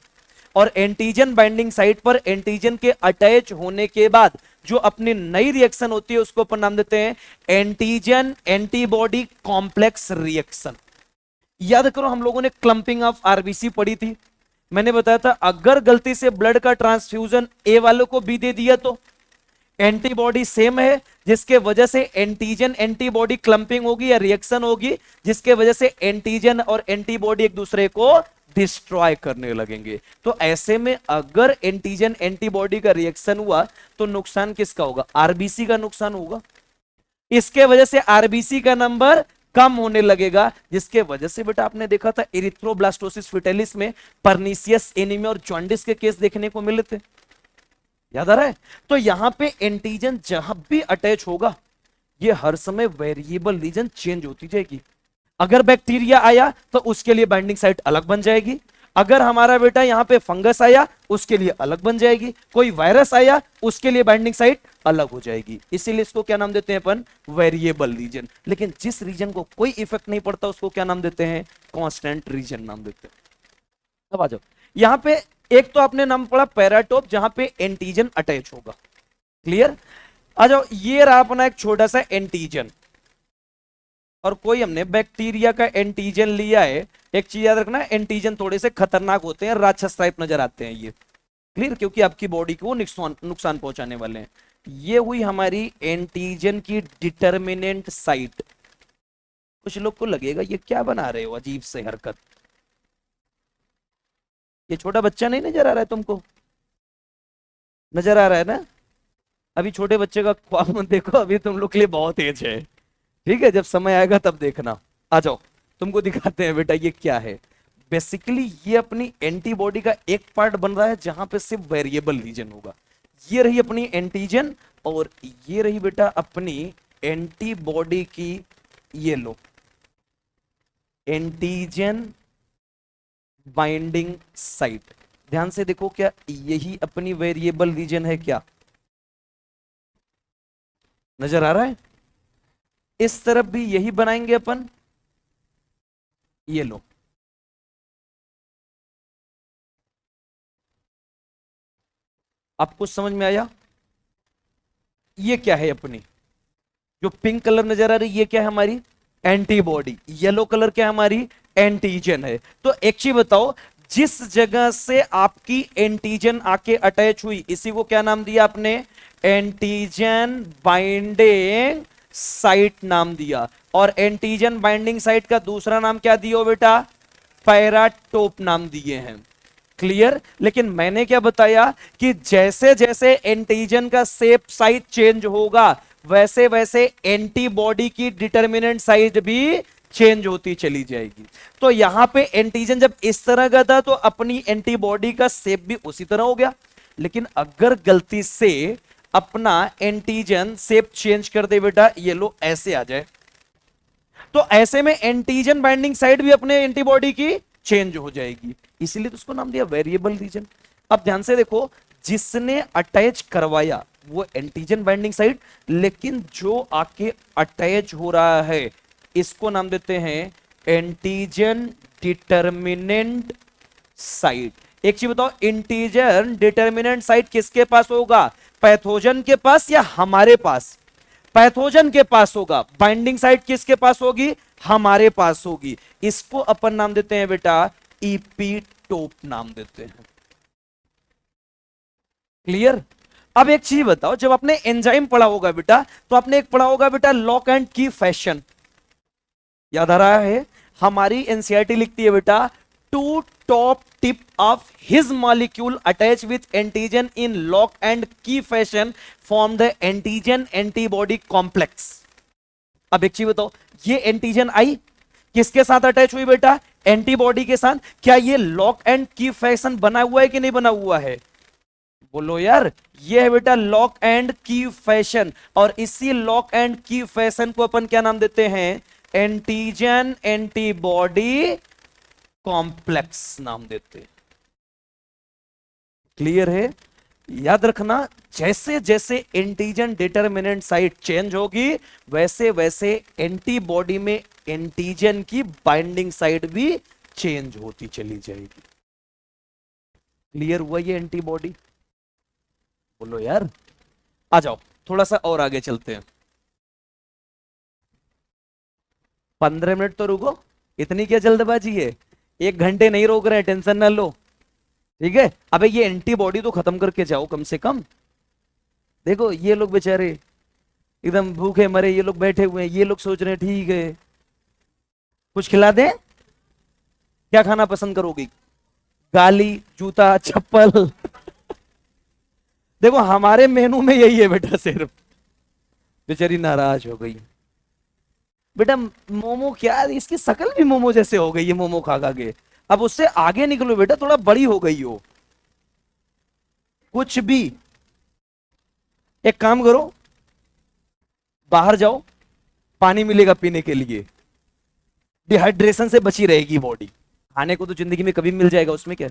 और एंटीजन बाइंडिंग साइट पर एंटीजन के अटैच होने के बाद जो अपनी नई रिएक्शन होती है उसको अपन नाम देते हैं एंटीजन एंटीबॉडी कॉम्प्लेक्स रिएक्शन। याद करो हम लोगों ने क्लंपिंग ऑफ आरबीसी पढ़ी थी। मैंने बताया था अगर गलती से ब्लड का ट्रांसफ्यूजन ए वालों को बी दे दिया तो एंटीबॉडी सेम है, जिसके वजह से एंटीजन एंटीबॉडी क्लंपिंग होगी या रिएक्शन होगी, जिसके वजह से एंटीजन और एंटीबॉडी एक दूसरे को डिस्ट्रॉय करने लगेंगे। तो ऐसे में अगर एंटीजन एंटीबॉडी का रिएक्शन हुआ तो नुकसान किसका होगा? आरबीसी का नुकसान होगा। इसके वजह से आरबीसी का नंबर कम होने लगेगा, जिसके वजह से बेटा आपने देखा था एरिथ्रोब्लास्टोसिस फिटेलिस में पर्नीशियस एनीमिया और जॉन्डिस के केस देखने को मिले थे। याद आ रहा है? तो यहां पे एंटीजन जहां भी अटैच होगा ये हर समय वेरिएबल रीजन चेंज होती जाएगी। अगर बैक्टीरिया आया तो उसके लिए बाइंडिंग साइट अलग बन जाएगी, अगर हमारा बेटा यहां पे फंगस आया उसके लिए अलग बन जाएगी, कोई वायरस आया उसके लिए बाइंडिंग साइट अलग हो जाएगी। इसीलिए इसको क्या नाम देते हैं अपन? Variable region. लेकिन जिस रीजन को कोई इफेक्ट नहीं पड़ता उसको क्या नाम देते हैं? कांस्टेंट रीजन नाम देते हैं। अब आ जाओ यहां पे, एक तो आपने नाम पढ़ा पैराटोप जहां पे एंटीजन अटैच होगा। क्लियर? आ जाओ, ये रहा अपना एक छोटा सा एंटीजन, और कोई हमने बैक्टीरिया का एंटीजन लिया है। एक चीज याद रखना, एंटीजन थोड़े से खतरनाक होते हैं, राक्षस टाइप नजर आते हैं ये। क्लियर? क्योंकि आपकी बॉडी को नुकसान पहुंचाने वाले हैं। ये हुई हमारी एंटीजन की डिटर्मिनेंट साइट। कुछ लोग को लगेगा ये क्या बना रहे हो अजीब से हरकत, ये छोटा बच्चा नहीं नजर आ रहा है तुमको? नजर आ रहा है ना? अभी छोटे बच्चे का ख्वाब मत देखो, अभी तुम लोग के लिए बहुत एज है। ठीक है, जब समय आएगा तब देखना। आ जाओ तुमको दिखाते हैं बेटा ये क्या है। बेसिकली ये अपनी एंटीबॉडी का एक पार्ट बन रहा है जहां पे सिर्फ वेरिएबल रीजन होगा। ये रही अपनी एंटीजन और ये रही बेटा अपनी एंटीबॉडी की, ये लो एंटीजन बाइंडिंग साइट। ध्यान से देखो, क्या यही अपनी वेरिएबल रीजन है? क्या नजर आ रहा है? इस तरफ भी यही बनाएंगे अपन। ये लो, आपको समझ में आया? ये क्या है अपनी, जो पिंक कलर नजर आ रही ये क्या है? हमारी एंटीबॉडी। येलो कलर क्या है? हमारी एंटीजन है। तो एक चीज बताओ, जिस जगह से आपकी एंटीजन आके अटैच हुई इसी को क्या नाम दिया आपने? एंटीजन बाइंडिंग साइट नाम दिया। और एंटीजन बाइंडिंग साइट का दूसरा नाम क्या दिया बेटा? पैराटोप नाम दिए हैं। क्लियर? लेकिन मैंने क्या बताया कि जैसे जैसे एंटीजन का शेप साइज चेंज होगा वैसे वैसे एंटीबॉडी की डिटर्मिनेंट साइज भी चेंज होती चली जाएगी। तो यहां पे एंटीजन जब इस तरह का था तो अपनी एंटीबॉडी का शेप भी उसी तरह हो गया। लेकिन अगर गलती से अपना एंटीजन शेप चेंज कर दे बेटा, ये लो ऐसे आ जाए, तो ऐसे में एंटीजन बाइंडिंग साइट भी अपने एंटीबॉडी की चेंज हो जाएगी। इसीलिए तो उसको नाम दिया वेरिएबल रीजन। अब ध्यान से देखो, जिसने अटैच करवाया वो एंटीजन बाइंडिंग साइट, लेकिन जो आके अटैच हो रहा है इसको नाम देते हैं एंटीजन डिटर्मिनेंट साइट। एक चीज बताओ, एंटीजन डिटर्मिनेंट साइट किसके पास होगा? पैथोजन के पास या हमारे पास? पैथोजन के पास होगा। बाइंडिंग साइट किसके पास होगी? हमारे पास होगी। इसको अपन नाम देते हैं बेटा इपीटोप नाम देते हैं। क्लियर? अब एक चीज बताओ, जब आपने एंजाइम पढ़ा होगा बेटा तो आपने एक पढ़ा होगा बेटा लॉक एंड की फैशन। याद आ रहा है? हमारी एनसीईआरटी लिखती है बेटा, to top tip of his molecule attach with antigen in lock and key fashion form the antigen antibody complex. अब एक चीज बताओ, ये एंटीजन आई किसके साथ अटैच हुई बेटा? एंटीबॉडी के साथ। क्या ये लॉक एंड की फैशन बना हुआ है कि नहीं बना हुआ है? बोलो यार, ये है बेटा लॉक एंड की फैशन। और इसी लॉक एंड की फैशन को अपन क्या नाम देते हैं? एंटीजन एंटीबॉडी कॉम्प्लेक्स नाम देते हैं। क्लियर है? याद रखना, जैसे जैसे एंटीजन डिटर्मिनेंट साइट चेंज होगी वैसे वैसे एंटीबॉडी में एंटीजन की बाइंडिंग साइट भी चेंज होती चली जाएगी। क्लियर हुआ ये एंटीबॉडी? बोलो यार। आ जाओ, थोड़ा सा और आगे चलते हैं। 15 मिनट तो रुको, इतनी क्या जल्दबाजी है? 1 घंटे नहीं रोक रहे, टेंशन ना लो। ठीक है, अबे ये एंटीबॉडी तो खत्म करके जाओ कम से कम। देखो ये लोग बेचारे एकदम भूखे मरे, ये लोग बैठे हुए हैं, ये लोग सोच रहे हैं ठीक है कुछ खिला दें। क्या खाना पसंद करोगी? गाली, जूता, चप्पल? देखो हमारे मेनू में यही है बेटा सिर्फ। बेचारी नाराज हो गई। बेटा मोमो क्या, इसकी शक्ल भी मोमो जैसे हो गई है मोमो खा खा के। अब उससे आगे निकलो बेटा, थोड़ा बड़ी हो गई हो। कुछ भी, एक काम करो, बाहर जाओ, पानी मिलेगा पीने के लिए, डिहाइड्रेशन से बची रहेगी बॉडी। खाने को तो जिंदगी में कभी मिल जाएगा, उसमें क्या।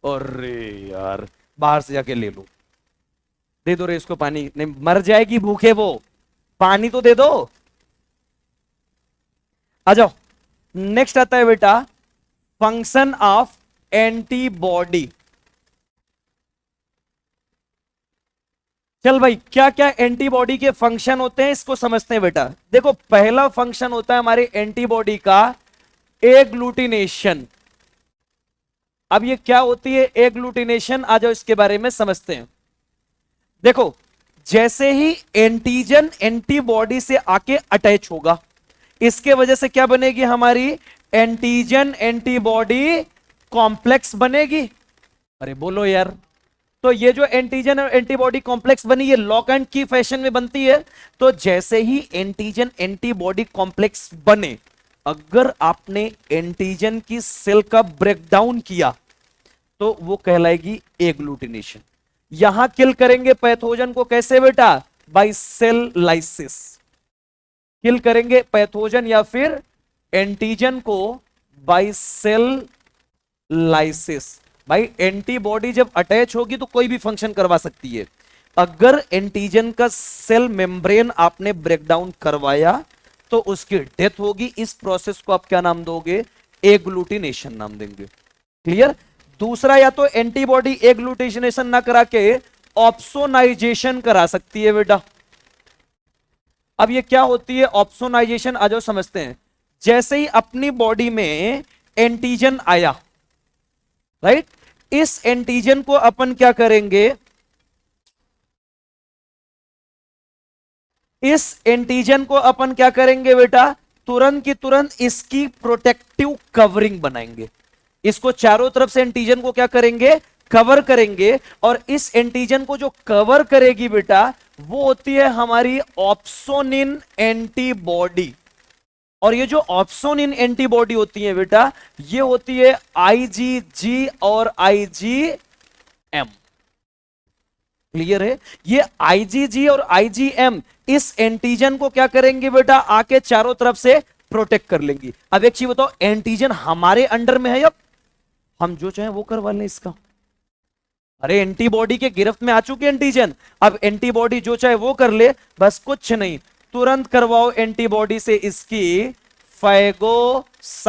अरे यार, बाहर से जाके ले लो, दे दो रे इसको पानी, नहीं मर जाएगी भूखे वो, पानी तो दे दो। आ जाओ, नेक्स्ट आता है बेटा फंक्शन ऑफ एंटीबॉडी। चल भाई, क्या क्या एंटीबॉडी के फंक्शन होते हैं इसको समझते हैं बेटा। देखो पहला फंक्शन होता है हमारे एंटीबॉडी का एग्लूटिनेशन। अब ये क्या होती है एग्लूटिनेशन, आ जाओ इसके बारे में समझते हैं। देखो जैसे ही एंटीजन एंटीबॉडी से आके अटैच होगा, इसके वजह से क्या बनेगी हमारी एंटीजन एंटीबॉडी कॉम्प्लेक्स बनेगी। अरे बोलो यार, तो ये जो एंटीजन और एंटीबॉडी कॉम्प्लेक्स बनी, ये लॉक एंड की फैशन में बनती है। तो जैसे ही एंटीजन एंटीबॉडी कॉम्प्लेक्स बने, अगर आपने एंटीजन की सेल का ब्रेकडाउन किया तो वो कहलाएगी एग्लूटिनेशन। यहां किल करेंगे पैथोजन को कैसे बेटा? Bye cell lysis. किल करेंगे पैथोजन या फिर एंटीजन को बाय सेल लाइसिस। भाई एंटीबॉडी जब अटैच होगी तो कोई भी फंक्शन करवा सकती है। अगर एंटीजन का सेल मेम्ब्रेन आपने ब्रेकडाउन करवाया तो उसकी डेथ होगी। इस प्रोसेस को आप क्या नाम दोगे? एग्लूटिनेशन नाम देंगे। क्लियर? दूसरा, या तो एंटीबॉडी एग्लूटिनेशन ना करा के ऑप्सोनाइजेशन करा सकती है बेटा। अब ये क्या होती है ऑप्सोनाइजेशन, आ जाओ समझते हैं। जैसे ही अपनी बॉडी में एंटीजन आया, राइट, इस एंटीजन को अपन क्या करेंगे, इस एंटीजन को अपन क्या करेंगे बेटा? तुरंत की तुरंत इसकी प्रोटेक्टिव कवरिंग बनाएंगे। इसको चारों तरफ से एंटीजन को क्या करेंगे? कवर करेंगे। और इस एंटीजन को जो कवर करेगी बेटा, वो होती है हमारी ऑप्सोनिन एंटीबॉडी। और ये जो ऑप्सोनिन एंटीबॉडी होती है बेटा, ये होती है आईजीजी और आईजीएम। क्लियर है? ये आईजीजी और आईजीएम इस एंटीजन को क्या करेंगे बेटा? आके चारों तरफ से प्रोटेक्ट कर लेंगी। अब एक चीज बताओ, एंटीजन हमारे अंडर में है, अब हम जो चाहे वो करवा लें इसका। अरे एंटीबॉडी के गिरफ्त में आ चुके एंटीजन, अब एंटीबॉडी जो चाहे वो कर ले, बस कुछ नहीं, तुरंत करवाओ एंटीबॉडी से इसकी फैगोसाइटोसिस।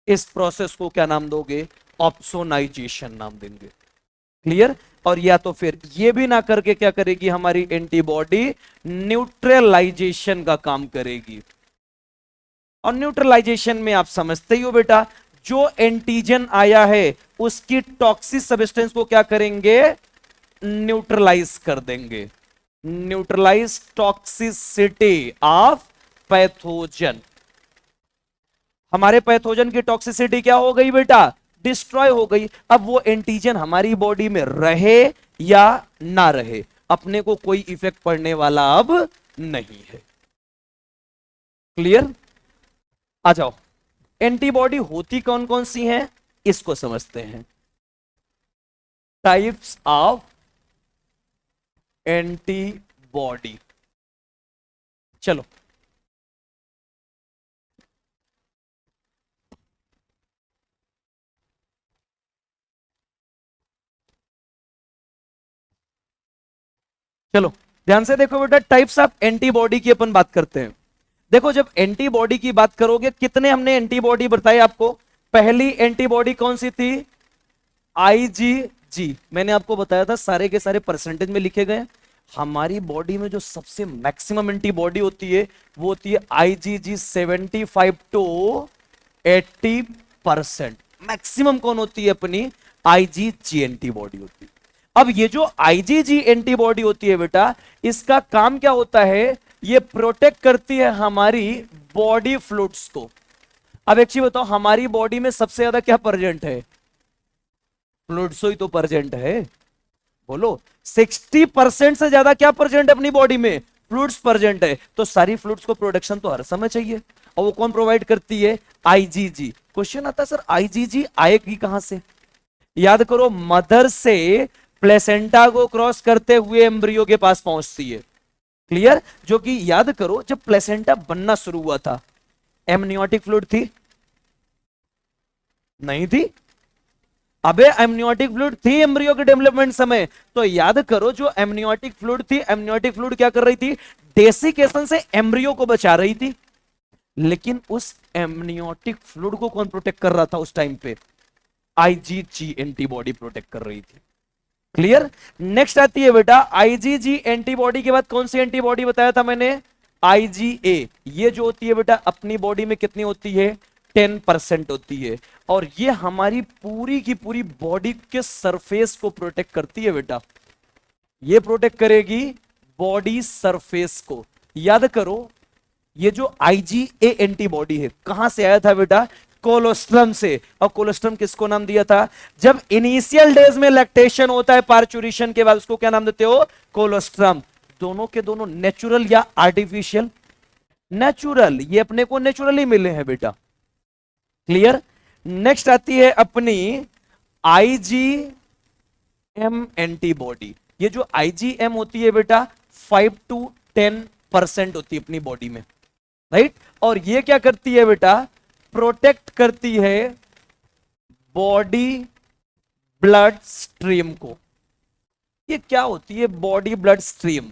इस प्रोसेस को क्या नाम दोगे? ऑप्सोनाइजेशन नाम देंगे। क्लियर? और या तो फिर ये भी ना करके क्या करेगी हमारी एंटीबॉडी? न्यूट्रलाइजेशन का काम करेगी। और न्यूट्रलाइजेशन में आप समझते ही हो बेटा, जो एंटीजन आया है उसकी टॉक्सिक सब्सटेंस को क्या करेंगे? न्यूट्रलाइज कर देंगे। Neutralize toxicity of pathogen. हमारे पैथोजन की टॉक्सिसिटी क्या हो गई बेटा? डिस्ट्रॉय हो गई। अब वो एंटीजन हमारी बॉडी में रहे या ना रहे, अपने को कोई इफेक्ट पड़ने वाला अब नहीं है। क्लियर? आ जाओ, एंटीबॉडी होती कौन कौन सी हैं इसको समझते हैं। Types of antibody. चलो, चलो ध्यान से देखो बेटा, टाइप्स ऑफ एंटीबॉडी की अपन बात करते हैं। देखो जब एंटीबॉडी की बात करोगे, कितने हमने एंटीबॉडी बताए आपको? पहली एंटीबॉडी कौन सी थी? आईजी जी मैंने आपको बताया था सारे के सारे परसेंटेज में लिखे गए हैं। हमारी बॉडी में जो सबसे मैक्सिमम एंटीबॉडी होती है वो होती है आईजीजी 75 to 80%। मैक्सिमम कौन होती है? अपनी आईजीजी एंटीबॉडी होती है। अब ये जो आईजीजी एंटीबॉडी होती है बेटा, इसका काम क्या होता है? ये प्रोटेक्ट करती है हमारी बॉडी फ्लूइड्स को। अब एक चीज बताओ, हमारी बॉडी में सबसे ज्यादा क्या प्रेजेंट है? फ्लूइड्स ही तो प्रेजेंट है। बोलो, 60% से ज्यादा क्या प्रेजेंट है अपनी बॉडी में? फ्लूइड्स प्रेजेंट है। तो सारी फ्लूइड्स को प्रोडक्शन तो हर समय चाहिए, और वो कौन प्रोवाइड करती है? आईजीजी। क्वेश्चन आता है सर आईजीजी आएगी कहां से? याद करो, मदर से प्लेसेंटा को क्रॉस करते हुए एम्ब्रियो के पास पहुंचती है। क्लियर? जो कि याद करो, जब प्लेसेंटा बनना शुरू हुआ था, एमनियोटिक फ्लूइड थी? नहीं थी। अबे एमनियोटिक फ्लूइड थी एम्ब्रियो के डेवलपमेंट समय। तो याद करो, जो एमनियोटिक फ्लूइड थी, एमनियोटिक फ्लूइड क्या कर रही थी? डेसिकेशन से एम्ब्रियो को बचा रही थी। लेकिन उस एमनियोटिक फ्लूइड को कौन प्रोटेक्ट कर रहा था उस टाइम पे? आईजीजी एंटीबॉडी प्रोटेक्ट कर रही थी। क्लियर? नेक्स्ट आती है बेटा आईजीजी एंटीबॉडी के बाद कौन सी एंटीबॉडी बताया था मैंने? आईजीए। ये जो होती है बेटा अपनी बॉडी में कितनी होती है? 10% होती है। और ये हमारी पूरी की पूरी बॉडी के सरफेस को प्रोटेक्ट करती है बेटा। ये प्रोटेक्ट करेगी बॉडी सरफेस को। याद करो, ये जो आईजीए एंटीबॉडी है कहां से आया था बेटा? कोलोस्ट्रम से। और कोलोस्ट्रम किसको नाम दिया था? जब इनिशियल डेज में लैक्टेशन होता है पार्चुरेशन के बाद, उसको क्या नाम देते हो? कोलोस्ट्रम। दोनों के दोनों नेचुरल या आर्टिफिशियल? नेचुरल। ये अपने को नेचुरली मिले हैं बेटा। क्लियर? नेक्स्ट आती है अपनी आईजीएम एंटीबॉडी। ये जो आईजीएम होती है बेटा 5 to 10% होती है अपनी बॉडी में, राइट? और ये क्या करती है बेटा? प्रोटेक्ट करती है बॉडी ब्लड स्ट्रीम को। ये क्या होती है बॉडी ब्लड स्ट्रीम?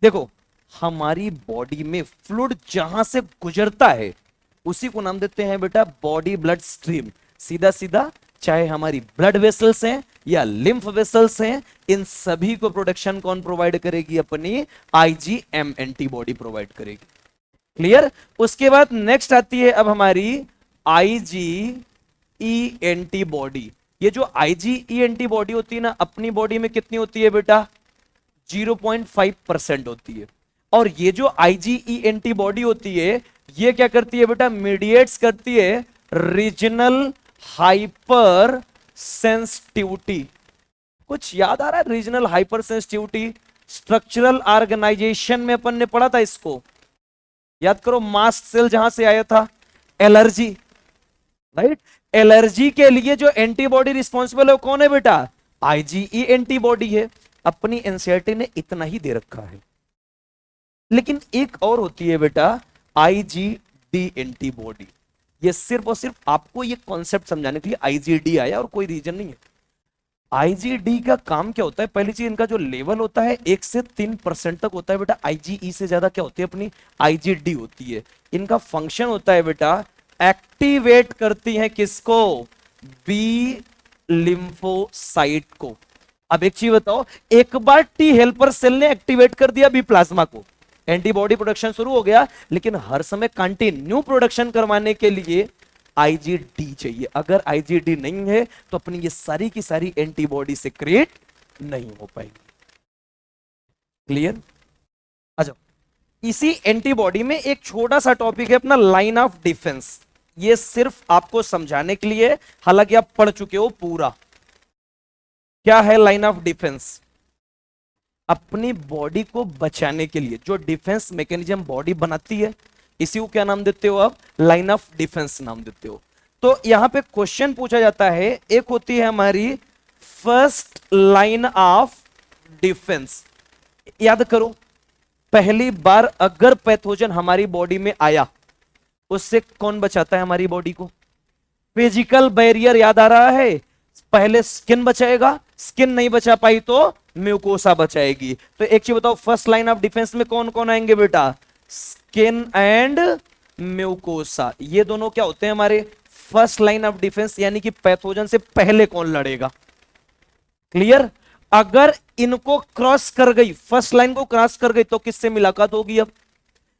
देखो, हमारी बॉडी में फ्लूइड जहां से गुजरता है उसी को नाम देते हैं बेटा बॉडी ब्लड स्ट्रीम। सीधा सीधा, चाहे हमारी ब्लड वेसल्स हैं या लिम्फ वेसल्स हैं, इन सभी को प्रोटेक्शन कौन प्रोवाइड करेगी? अपनी आईजीएम एंटीबॉडी प्रोवाइड करेगी। क्लियर? उसके बाद नेक्स्ट आती है अब हमारी आईजीई एंटीबॉडी। ये जो आईजीई एंटीबॉडी होती है ना, अपनी बॉडी में कितनी होती है बेटा? 0.5% होती है। और ये जो आईजीई एंटीबॉडी होती है, ये क्या करती है बेटा? मीडिएट्स करती है रीजनल हाइपर सेंसिटिविटी। कुछ याद आ रहा है? Regional hyper sensitivity structural organization में अपन ने पढ़ा था इसको। याद करो, मास्ट सेल जहां से आया था, एलर्जी, राइट? एलर्जी के लिए जो एंटीबॉडी रिस्पॉन्सिबल है वो कौन है बेटा? आईजीई एंटीबॉडी है। अपनी एनसीईआरटी ने इतना ही दे रखा है। लेकिन एक और होती है बेटा आईजीडी एंटीबॉडी। ये सिर्फ और सिर्फ आपको ये कॉन्सेप्ट समझाने के लिए आईजीडी आया और कोई रीजन नहीं है। आईजीडी का काम क्या होता है? पहली चीज, इनका जो लेवल होता है 1 से 3% तक होता है बेटा। आईजीई से ज्यादा क्या होती है? अपनी आईजीडी होती है। इनका फंक्शन होता है बेटा, एक्टिवेट करती है किसको? बी लिम्फोसाइट को। अब एक चीज बताओ, एक बार टी हेल्पर सेल ने एक्टिवेट कर दिया बी प्लाज्मा को, एंटीबॉडी प्रोडक्शन शुरू हो गया। लेकिन हर समय कंटिन्यू प्रोडक्शन करवाने के लिए आईजीडी चाहिए। अगर आईजीडी नहीं है तो अपनी ये सारी की सारी एंटीबॉडी से क्रिएट नहीं हो पाएगी। क्लियर? अच्छा, इसी एंटीबॉडी में एक छोटा सा टॉपिक है अपना लाइन ऑफ डिफेंस। ये सिर्फ आपको समझाने के लिए, हालांकि आप पढ़ चुके हो पूरा। क्या है लाइन ऑफ डिफेंस? अपनी बॉडी को बचाने के लिए जो डिफेंस मैकेनिज्म बॉडी बनाती है, इसी को क्या नाम देते हो आप? लाइन ऑफ डिफेंस नाम देते हो। तो यहां पे क्वेश्चन पूछा जाता है, एक होती है हमारी फर्स्ट लाइन ऑफ डिफेंस। याद करो, पहली बार अगर पैथोजन हमारी बॉडी में आया, उससे कौन बचाता है हमारी बॉडी को? फिजिकल बैरियर याद आ रहा है? पहले स्किन बचाएगा, स्किन नहीं बचा पाई तो म्यूकोसा बचाएगी। तो एक चीज बताओ, फर्स्ट लाइन ऑफ डिफेंस में कौन कौन आएंगे बेटा? Skin and mucosa. ये दोनों क्या होते हैं हमारे फर्स्ट लाइन ऑफ डिफेंस, यानी कि पैथोजन से पहले कौन लड़ेगा? क्लियर। अगर इनको क्रॉस कर गई, फर्स्ट लाइन को क्रॉस कर गई, तो किससे मुलाकात होगी? अब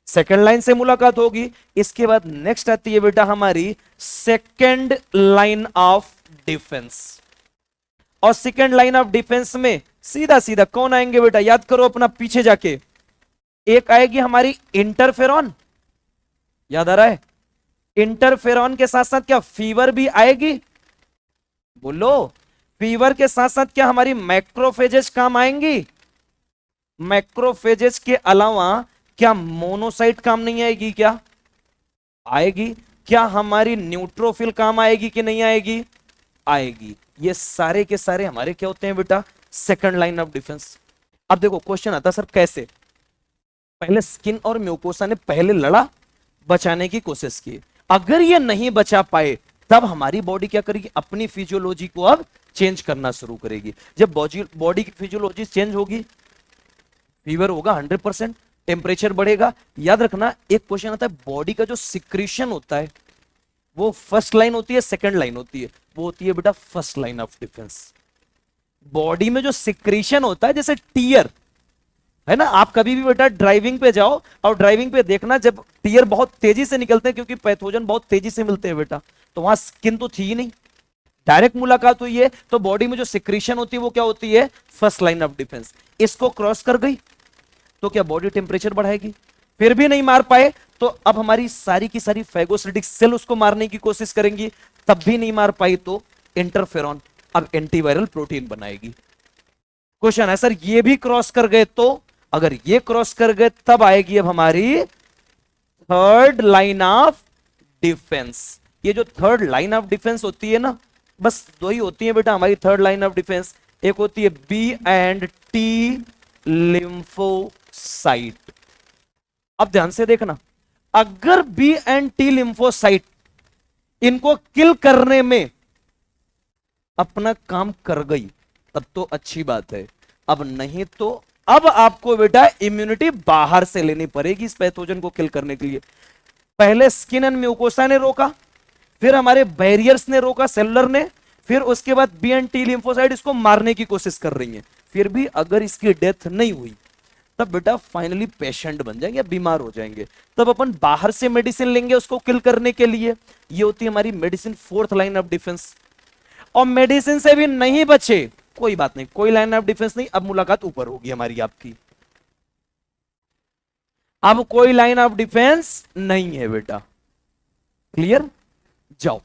सेकेंड लाइन से मुलाकात होगी। इसके बाद नेक्स्ट आती है बेटा हमारी सेकेंड लाइन ऑफ डिफेंस। और सेकेंड लाइन ऑफ डिफेंस में सीधा सीधा कौन आएंगे बेटा? याद करो अपना पीछे जाके। एक आएगी हमारी इंटरफेरॉन, याद आ रहा है? इंटरफेरॉन के साथ साथ क्या फीवर भी आएगी? बोलो। फीवर के साथ साथ क्या हमारी मैक्रोफेजेस काम आएंगी? मैक्रोफेजेस के अलावा क्या मोनोसाइट काम नहीं आएगी? क्या आएगी? क्या हमारी न्यूट्रोफिल काम आएगी कि नहीं आएगी? आएगी। ये सारे के सारे हमारे क्या होते हैं बेटा? Second line of defence. अब देखो क्वेश्चन आता सर कैसे? पहले स्किन और म्यूकोसा ने पहले लड़ा, बचाने की कोशिश की। अगर ये नहीं बचा पाए तब हमारी बॉडी क्या करेगी? अपनी फिजियोलॉजी को अब चेंज करना शुरू करेगी। जब बॉडी की फिजियोलॉजी चेंज होगी, फीवर होगा 100%, टेम्परेचर बढ़ेगा। याद रखना एक क्वेश्चन आता है, बॉडी का जो सिक्रीशन होता है वो फर्स्ट लाइन होती है, सेकंड लाइन होती है? वो होती है बेटा first line of defence. Body में जो सिक्रीशन होता है, जैसे टीयर है ना, आप कभी भी बेटा ड्राइविंग पे जाओ और ड्राइविंग पे देखना, जब टीयर बहुत तेजी से निकलते हैं, क्योंकि पैथोजन बहुत तेजी से मिलते हैं बेटा, तो वहां स्किन तो थी ही नहीं, डायरेक्ट मुलाकात हुई है, तो बॉडी में जो सिक्रीशन होती है वो क्या होती है? First line of defence. इसको क्रॉस कर गई तो क्या बॉडी टेम्परेचर बढ़ाएगी? फिर भी नहीं मार पाए तो अब हमारी सारी की सारी फैगोसिटिक सेल उसको मारने की कोशिश करेंगी, तब भी नहीं मार पाई तो इंटरफेरॉन अब एंटीवायरल प्रोटीन बनाएगी। क्वेश्चन है सर ये भी क्रॉस कर गए तो? अगर ये क्रॉस कर गए तब आएगी अब हमारी थर्ड लाइन ऑफ डिफेंस। ये जो थर्ड लाइन ऑफ डिफेंस होती है ना, बस दो ही होती है बेटा हमारी थर्ड लाइन ऑफ डिफेंस। एक होती है बी एंड टी लिम्फोसाइट। अब ध्यान से देखना, अगर बी एंड टी लिम्फोसाइट इनको किल करने में अपना काम कर गई तब तो अच्छी बात है, अब नहीं तो अब आपको बेटा इम्यूनिटी बाहर से लेनी पड़ेगी इस पैथोजन को किल करने के लिए। पहले स्किन एंड म्यूकोसा ने रोका, फिर हमारे बैरियर्स ने रोका, सेलुलर ने, फिर उसके बाद बी एंड टी लिम्फोसाइट इसको मारने की कोशिश कर रही है। फिर भी अगर इसकी डेथ नहीं हुई तब बेटा फाइनली पेशेंट बन जाएंगे, बीमार हो जाएंगे, तब अपन बाहर से मेडिसिन लेंगे उसको किल करने के लिए। ये होती है हमारी medicine fourth line of defence. और मेडिसिन से भी नहीं बचे, कोई बात नहीं, कोई लाइन ऑफ डिफेंस नहीं, अब मुलाकात ऊपर होगी हमारी आपकी। अब कोई लाइन ऑफ डिफेंस नहीं है बेटा, क्लियर? जाओ।